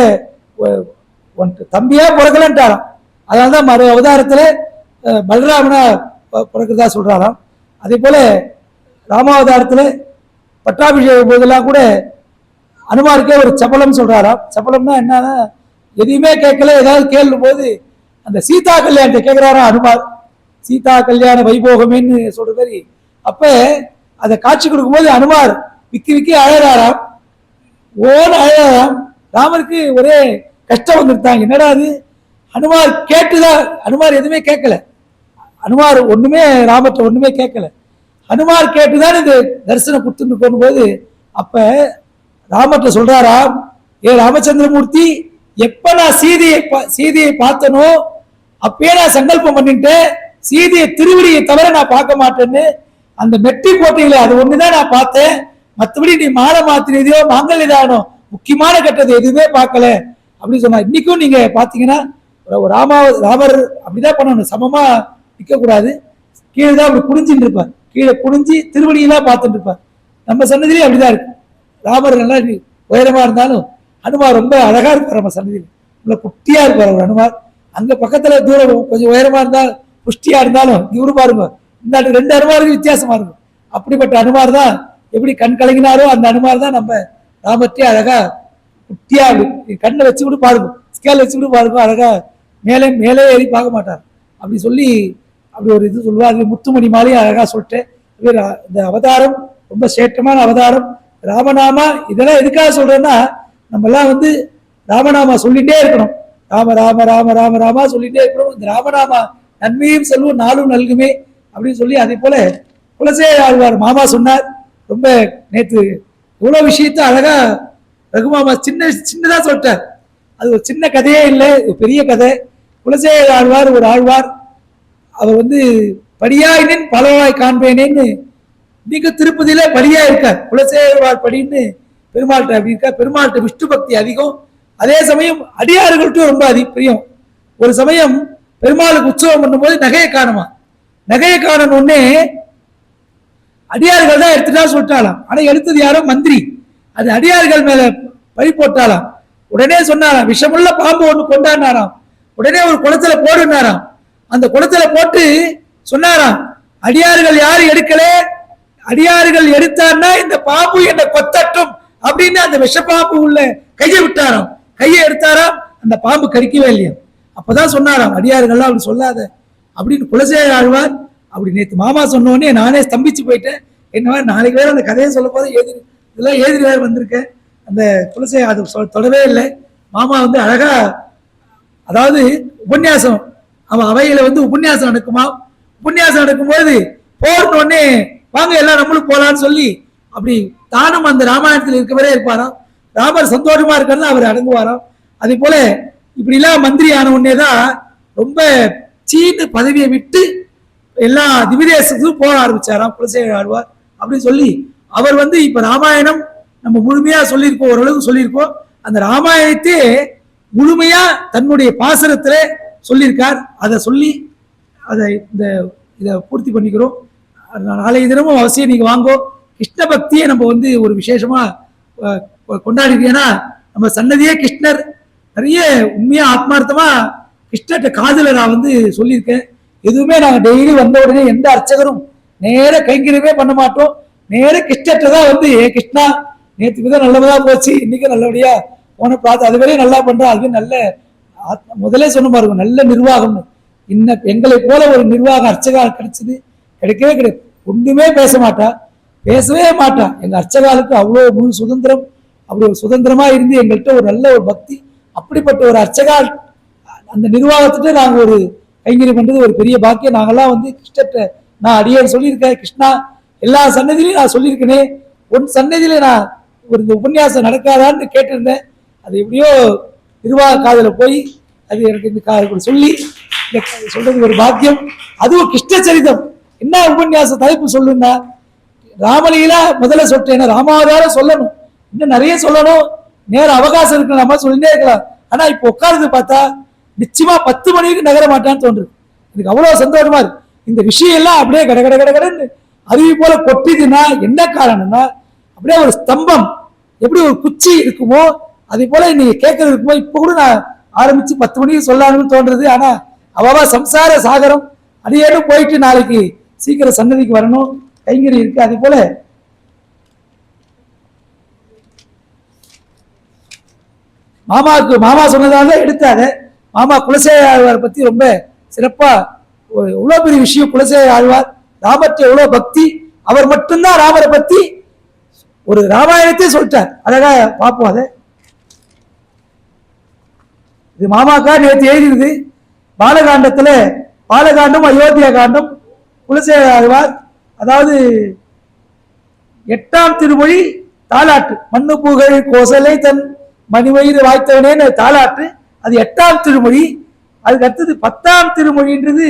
உனக்கு தம்பியா பிறக்கலன்ட்டாராம். அதனாலதான் மறு அவதாரத்துல பலராமனா பிறக்கிறதா சொல்றாராம். அதே போல ராமாவதாரத்துல பட்டாபிஷேகம் போதெல்லாம் கூட அனுமாருக்கே ஒரு சபலம் சொல்றாராம். சபலம்னா என்னன்னா, எதையுமே கேட்கல, ஏதாவது கேள்வி போது அந்த சீதா கல்யாணத்தை கேட்கிறாராம் அனுமார். சீதா கல்யாண வைபோகமேன்னு சொல்ற மாதிரி. அப்ப அதை காட்சி கொடுக்கும்போது அனுமார் விக்கி அழறாராம், ஓன்னு அழறாராம். ராமருக்கு ஒரே கஷ்டம் வந்துருத்தாங்க. என்னடா அது, அனுமார் கேட்டுதான், அனுமார் எதுவுமே கேட்கல. அனுமார் ஒண்ணுமே ராமத்தை ஒண்ணுமே கேட்கல. அனுமார் கேட்டுதான் இந்த தரிசனம் கொடுத்துட்டு போகும்போது அப்ப ராமர்கிட்ட சொல்றாராம், ஏ ராமச்சந்திரமூர்த்தி, எப்ப நான் சீதையை பார்த்தனோ அப்பயே நான் சங்கல்பம் பண்ணிட்டேன், சீதையை திருவடியை தவிர நான் பார்க்க மாட்டேன்னு. அந்த மெட்டி போட்டீங்களே அது ஒண்ணுதான் நான் பார்த்தேன், மற்றபடி நீ மாலை மாத்தினதையோ மாங்கல்யதானோ முக்கியமான கட்டத்தை எதுவுமே பார்க்கல அப்படின்னு சொன்னா. இன்னைக்கும் நீங்க பாத்தீங்கன்னா ராமர் அப்படிதான் பண்ணணும், சமமா நிக்க கூடாது. கீழே தான் அப்படி குனிஞ்சின்னு இருப்பார், கீழே குனிஞ்சி திருவடியெல்லாம் பார்த்துட்டு இருப்பார். நம்ம சன்னதிலேயே அப்படிதான் இருக்கு. ராமர் நல்லா உயரமா இருந்தாலும் ஹனுமார் ரொம்ப அழகா இருப்பார். நம்ம சன்னதியில் உள்ள குட்டியா இருப்பார் ஒரு ஹனுமார். அங்க பக்கத்துல தூரம் கொஞ்சம் உயரமா இருந்தால் புஷ்டியா இருந்தாலும் இவரு பாருங்க, இந்த 2 அனுமாருக்கு வித்தியாசமா இருக்கும். அப்படிப்பட்ட அனுமார் தான் எப்படி கண் கலங்கினாரோ அந்த அனுமார் தான் நம்ம ராமர்ட்டே அழகா குட்டியா கண்ணை வச்சு கூட பாருங்க, ஸ்கேல் வச்சு கூட பாருங்க, அழகா மேலே ஏறி பார்க்க மாட்டார். அப்படி சொல்லி அப்படி ஒரு இது சொல்லுவார். முத்துமணி மாலையும் அழகா சொல்லிட்டு இந்த அவதாரம் ரொம்ப சேட்டமான அவதாரம். ராமநாமா இதெல்லாம் எதுக்காக சொல்றேன்னா, நம்ம எல்லாம் வந்து ராமநாமா சொல்லிட்டே இருக்கணும். ராம ராம ராம ராம ராமா சொல்லிட்டே இருக்கணும். இந்த ராமநாமா நன்மையும் செல்வம் நாளும் நல்குமே அப்படின்னு சொல்லி, அதே போல குலசேகர ஆழ்வார் மாமா சொன்னார். ரொம்ப நேற்று இவ்வளவு விஷயத்த அழகா ரகுமாமா சின்னதா சொல்லிட்டார். அது ஒரு சின்ன கதையே இல்லை, பெரிய கதை. குலசேகர ஆழ்வார் ஒரு ஆழ்வார். அவர் வந்து படியாயினின் பலவாய் காண்பேனேன்னு நீங்க திருப்பதியில படியா இருக்கார். குலசேகரவார் படின்னு பெருமாள்கிட்ட அப்படி இருக்கார். பெருமாள்கிட்ட விஷ்ணு பக்தி அதிகம். அதே சமயம் அடியார்கள்ட்டும் ரொம்ப பிரியம். ஒரு சமயம் பெருமாளுக்கு உற்சவம் பண்ணும்போது நகையை காணுமா. நகையை காணணும் உடனே அடியார்கள் தான் எடுத்துட்டா சொல்லிட்டாலாம். ஆனா எடுத்தது யாரோ மந்திரி. அது அடியார்கள் மேல பழி போட்டாலாம். உடனே சொன்னாராம், விஷமுள்ள பாம்பு ஒண்ணு கொண்டாடினாராம். உடனே ஒரு குளத்துல போடுனாராம். அந்த குளத்துல போட்டு சொன்னாராம், அடியார்கள் யாரு எடுக்கல, அடியார்கள் எடுத்தான்னா இந்த பாம்பு என்ன கொத்தட்டும் அப்படின்னு அந்த விஷப்பாம்பு உள்ள கையை விட்டாராம். கையை எடுத்தாராம், அந்த பாம்பு கடிக்கவே இல்லையா. அப்பதான் சொன்னாராம், அடியார்கள்லாம் அப்படி சொல்லாத அப்படின்னு குலசேகர ஆழ்வார். அப்படி நேற்று மாமா சொன்னோடனே நானே ஸ்தம்பிச்சு போயிட்டேன். என்ன நாளைக்கு வேற அந்த கதையை சொல்ல போது இதெல்லாம் எழுதி வேற வந்திருக்கேன். அந்த குலசேகர அது தொடவே இல்லை. மாமா வந்து அழகா, அதாவது உபன்யாசம் அவன் அவையில வந்து உபன்யாசம் நடக்குமா. உபன்யாசம் நடக்கும்போது போர்ன உடனே வாங்க எல்லாம் நம்மளும் போலான்னு சொல்லி அப்படி தானும் அந்த ராமாயணத்தில் இருக்கவரே இருப்பாராம். ராமர் சந்தோஷமா இருக்கிறது அவர் அடங்குவாராம். அதே போல இப்படி எல்லாம் மந்திரி ஆன உடனே தான் ரொம்ப சீன பதவியை விட்டு எல்லா திவிதேசத்துக்கும் போக ஆரம்பிச்சாராம் குலசேகர ஆழ்வார். அப்படின்னு சொல்லி அவர் வந்து இப்ப ராமாயணம் நம்ம முழுமையா சொல்லியிருக்கோம், ஓரளவுக்கு சொல்லியிருக்கோம். அந்த ராமாயணத்தை முழுமையா தன்னுடைய பாசனத்துல சொல்லியிருக்கார். அதை சொல்லி அதை இதை பூர்த்தி பண்ணிக்கிறோம். நாளைய தினமும் அவசியம் நீங்க வாங்கோ. கிருஷ்ண பக்தியை நம்ம வந்து ஒரு விசேஷமா கொண்டாடிட்டீங்கன்னா, நம்ம சன்னதியே கிருஷ்ணர். நிறைய உண்மையா ஆத்மார்த்தமா கிருஷ்ணர்கிட்ட காதுல நான் வந்து சொல்லியிருக்கேன். எதுவுமே நாங்க டெய்லி வந்த உடனே எந்த அர்ச்சகரும் நேர கைங்கரியமே பண்ண மாட்டோம். நேர கிருஷ்ணர்கிட்ட தான் வந்து, ஏ கிருஷ்ணா நேற்றுக்கு தான் நல்லதா போச்சு, இன்னைக்கு நல்லபடியா போன பார்த்து அதுவரையே நல்லா பண்றோம். அதுவே நல்ல முதலே சொன்ன பாருங்க, நல்ல நிர்வாகம். இன்னும் எங்களை போல ஒரு நிர்வாகம் அர்ச்சகா கிடைச்சது கிடைக்கவே கிடையாது. ஒண்ணுமே பேச மாட்டா, பேசவே மாட்டா. எங்க அர்ச்சகாலுக்கு அவ்வளோ முழு சுதந்திரம், அப்படி ஒரு சுதந்திரமா இருந்து எங்கள்கிட்ட ஒரு நல்ல ஒரு பக்தி. அப்படிப்பட்ட ஒரு அர்ச்சகா அந்த நிர்வாகத்துட்டு நாங்க ஒரு கைங்கரியம் பண்றது ஒரு பெரிய பாக்கியம். நாங்கெல்லாம் வந்து கிருஷ்ணர்கிட்ட நான் அடியேன் சொல்லியிருக்கேன். கிருஷ்ணா எல்லா சன்னதியிலையும் நான் சொல்லியிருக்கேனே, உன் சன்னதியில நான் ஒரு இந்த உபன்யாசம் நடக்காதான்னு கேட்டிருந்தேன். அது எப்படியோ நிர்வாக காதல போய் அது எனக்கு இந்த சொல்லி சொல்றது ஒரு பாக்கியம். அதுவும் கிருஷ்ண சரிதம் என்ன உபன்யாசம் தலைப்பு சொல்லுங்க. ராமலீலா முதல்ல சொல்லிட்டேன், ராமாவதாரம் சொல்லணும், இன்னும் நிறைய சொல்லணும். நேரம் அவகாசம் இருக்கு, நம்ம சொல்லிட்டே இருக்கலாம். ஆனா இப்ப உட்கார்ந்து பார்த்தா நிச்சயமா 10 மணிக்கு நகர மாட்டான்னு தோன்றுது. எனக்கு அவ்வளவு சந்தோஷமா இருக்கு. இந்த விஷயம் எல்லாம் அப்படியே கட கட கட கடன்னு அருவி போல கொட்டிதுன்னா என்ன காரணம்னா, அப்படியே ஒரு ஸ்தம்பம் எப்படி ஒரு குச்சி இருக்குமோ அதே போல நீங்க கேட்கறது இருக்குமோ. இப்ப கூட நான் ஆரம்பிச்சு 10 மணிக்கு சொல்லலாம்னு தோன்றது. ஆனா அவவா சம்சார சாகரம் அடியேனும் போயிட்டு நாளைக்கு சீக்கிரம் சன்னதிக்கு வரணும், கைங்கறி இருக்கு. அதே போல மாமா சொன்னதால எடுத்தாத. மாமா குலசேகர ஆழ்வார் பத்தி ரொம்ப சிறப்பா எவ்வளவு பெரிய விஷயம். குலசேகர ஆழ்வார் ராமர்கிட்ட எவ்வளவு பக்தி. அவர் மட்டும்தான் ராமரை பத்தி ஒரு ராமாயணத்தை சொல்லிட்டார். அழகா பார்ப்போம். அதை இது மாமாக்கா நேற்று எழுதிருது. பாலகாண்டத்துல பாலகாண்டம் அயோத்தியா காண்டம் குலசேகர ஆழ்வார், அதாவது 8ஆம் திருமொழி தாலாட்டு. மண்ணு புகழ் கோசலை தன் மணிவயிறு வாய்த்தவனேன்னு தாலாட்டு. அது 8ஆம் திருமொழி. அதுக்கு அடுத்தது 10ஆம் திருமொழின்றது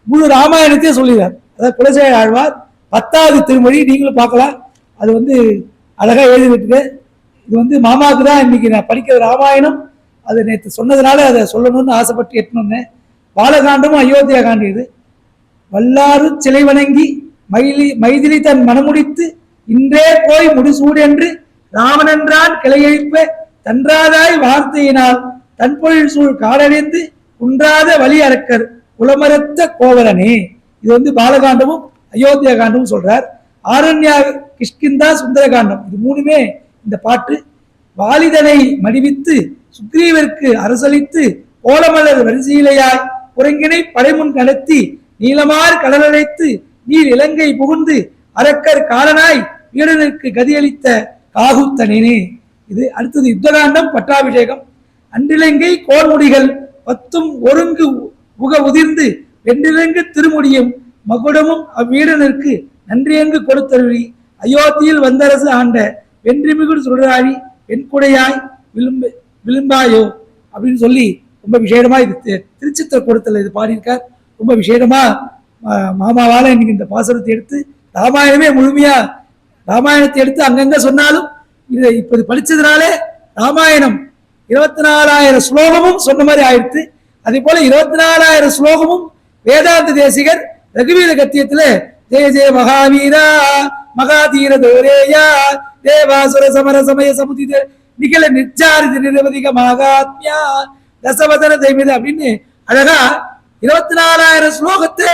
முழு ராமாயணத்தையே சொல்லிடுறார். அதாவது குலசேகர ஆழ்வார் 10வது திருமொழி நீங்களும் பார்க்கலாம். அது வந்து அழகா எழுதிவிட்டு, இது வந்து மாமாவுக்கு தான் இன்னைக்கு நான் படிக்கிற ராமாயணம். அது நேற்று சொன்னதுனால அதை சொல்லணும்னு ஆசைப்பட்டு எட்டுன்னு வந்தேன். பாலகாண்டமும் அயோத்தியா காண்டம். இது வல்லாறு சிலை வணங்கி மைதிலி தன் மனமுடித்து இன்றே போய் முடிசூடு என்று ராமனென்றான் கிளையழிப்ப தன்றாதாய் வார்த்தையினால் தன்பொழில் சூழ் காடறிந்து குன்றாத வழி அரக்கர் குலமரத்த கோவலனே. இது வந்து பாலகாண்டமும் அயோத்தியா காண்டமும் சொல்றார். ஆரண்யா கிஷ்கிந்தா சுந்தரகாண்டம், இது மூணுமே இந்த பாட்டு. வாலிதனை மடிவித்து சுக்ரீவருக்கு அரசளித்து கோலமலர் வரிசீலையாய் குரங்கினை படைமுன் கடத்தி நீளமார் கடலழைத்து நீர் இலங்கை புகுந்து அரக்கர் காலனாய் வீரனுக்கு கதியளித்த காகுத்தனேனே. இது அடுத்தது யுத்தகாண்டம் பட்டாபிஷேகம். அன்றிலங்கை கோன்முடிகள் 10 ஒருங்கு உக உதிர்ந்து வென்றிலங்கு திருமுடியும் மகுடமும் அவ்வீரனுக்கு நன்றியங்கு கொடுத்தருளி அயோத்தியில் வந்தரசு ஆண்ட வென்றிமிகு சுடராழி வெண்குடையாய் விளிம்பாயோ அப்படின்னு சொல்லி ரொம்ப விசேடமா இது திருச்சித்திரக்கூடத்தில் இது பாடியிருக்கார். ரொம்ப விசேடமா மாமாவால இன்னைக்கு இந்த பாசுரத்தை எடுத்து ராமாயணமே முழுமையா ராமாயணத்தை எடுத்து அங்கங்க சொன்னாலும் இதை இப்போது படிச்சதுனாலே ராமாயணம் 24,000 ஸ்லோகமும் சொன்ன மாதிரி ஆயிடுத்து. அதே போல 24,000 ஸ்லோகமும் வேதாந்த தேசிகர் ரகுவீர கத்தியத்துல ஜெய ஜெய மகாவீரா மகாதீர தோரேயா தேவாசுர சமர சமய சமுதித நிகழ நிச்சாரித நிரவதிக மகாத்மியா தசவதன தெய்வீத அப்படின்னு அழகா 24,000 ஸ்லோகத்தை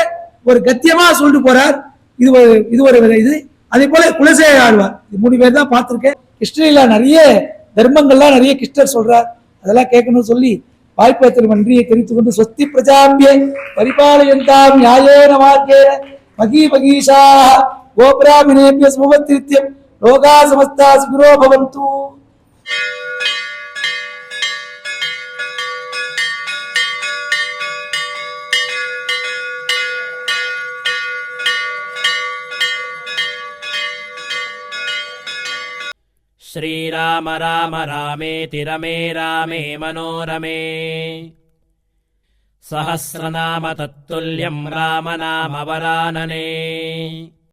ஒரு கத்தியமா சொல்லிட்டு போறார். இது ஒரு இது. அதே போல குலசேகர ஆழ்வார், இது 3 பேர் தான் பார்த்திருக்கேன். கிருஷ்ணலீலா நிறைய தர்மங்கள்லாம் நிறைய கிருஷ்ணர் சொல்றார். அதெல்லாம் கேட்கணும்னு சொல்லி வாய்ப்பு நன்றியை தெரிவித்துக் கொண்டு ஸ்வஸ்தி பிரஜாபியே பரிபாலயந்தாம் நியாயேன மார்கேன மகி மகீஷா கோபிராமினேபிய சுபத்திரித்யம் லோகா சமஸ்தா சுகினோ பவந்து. श्रीराम राम रामेति रमे रामे मनोरमे सहस्रनाम तत्तुल्यं रामनामवरानने।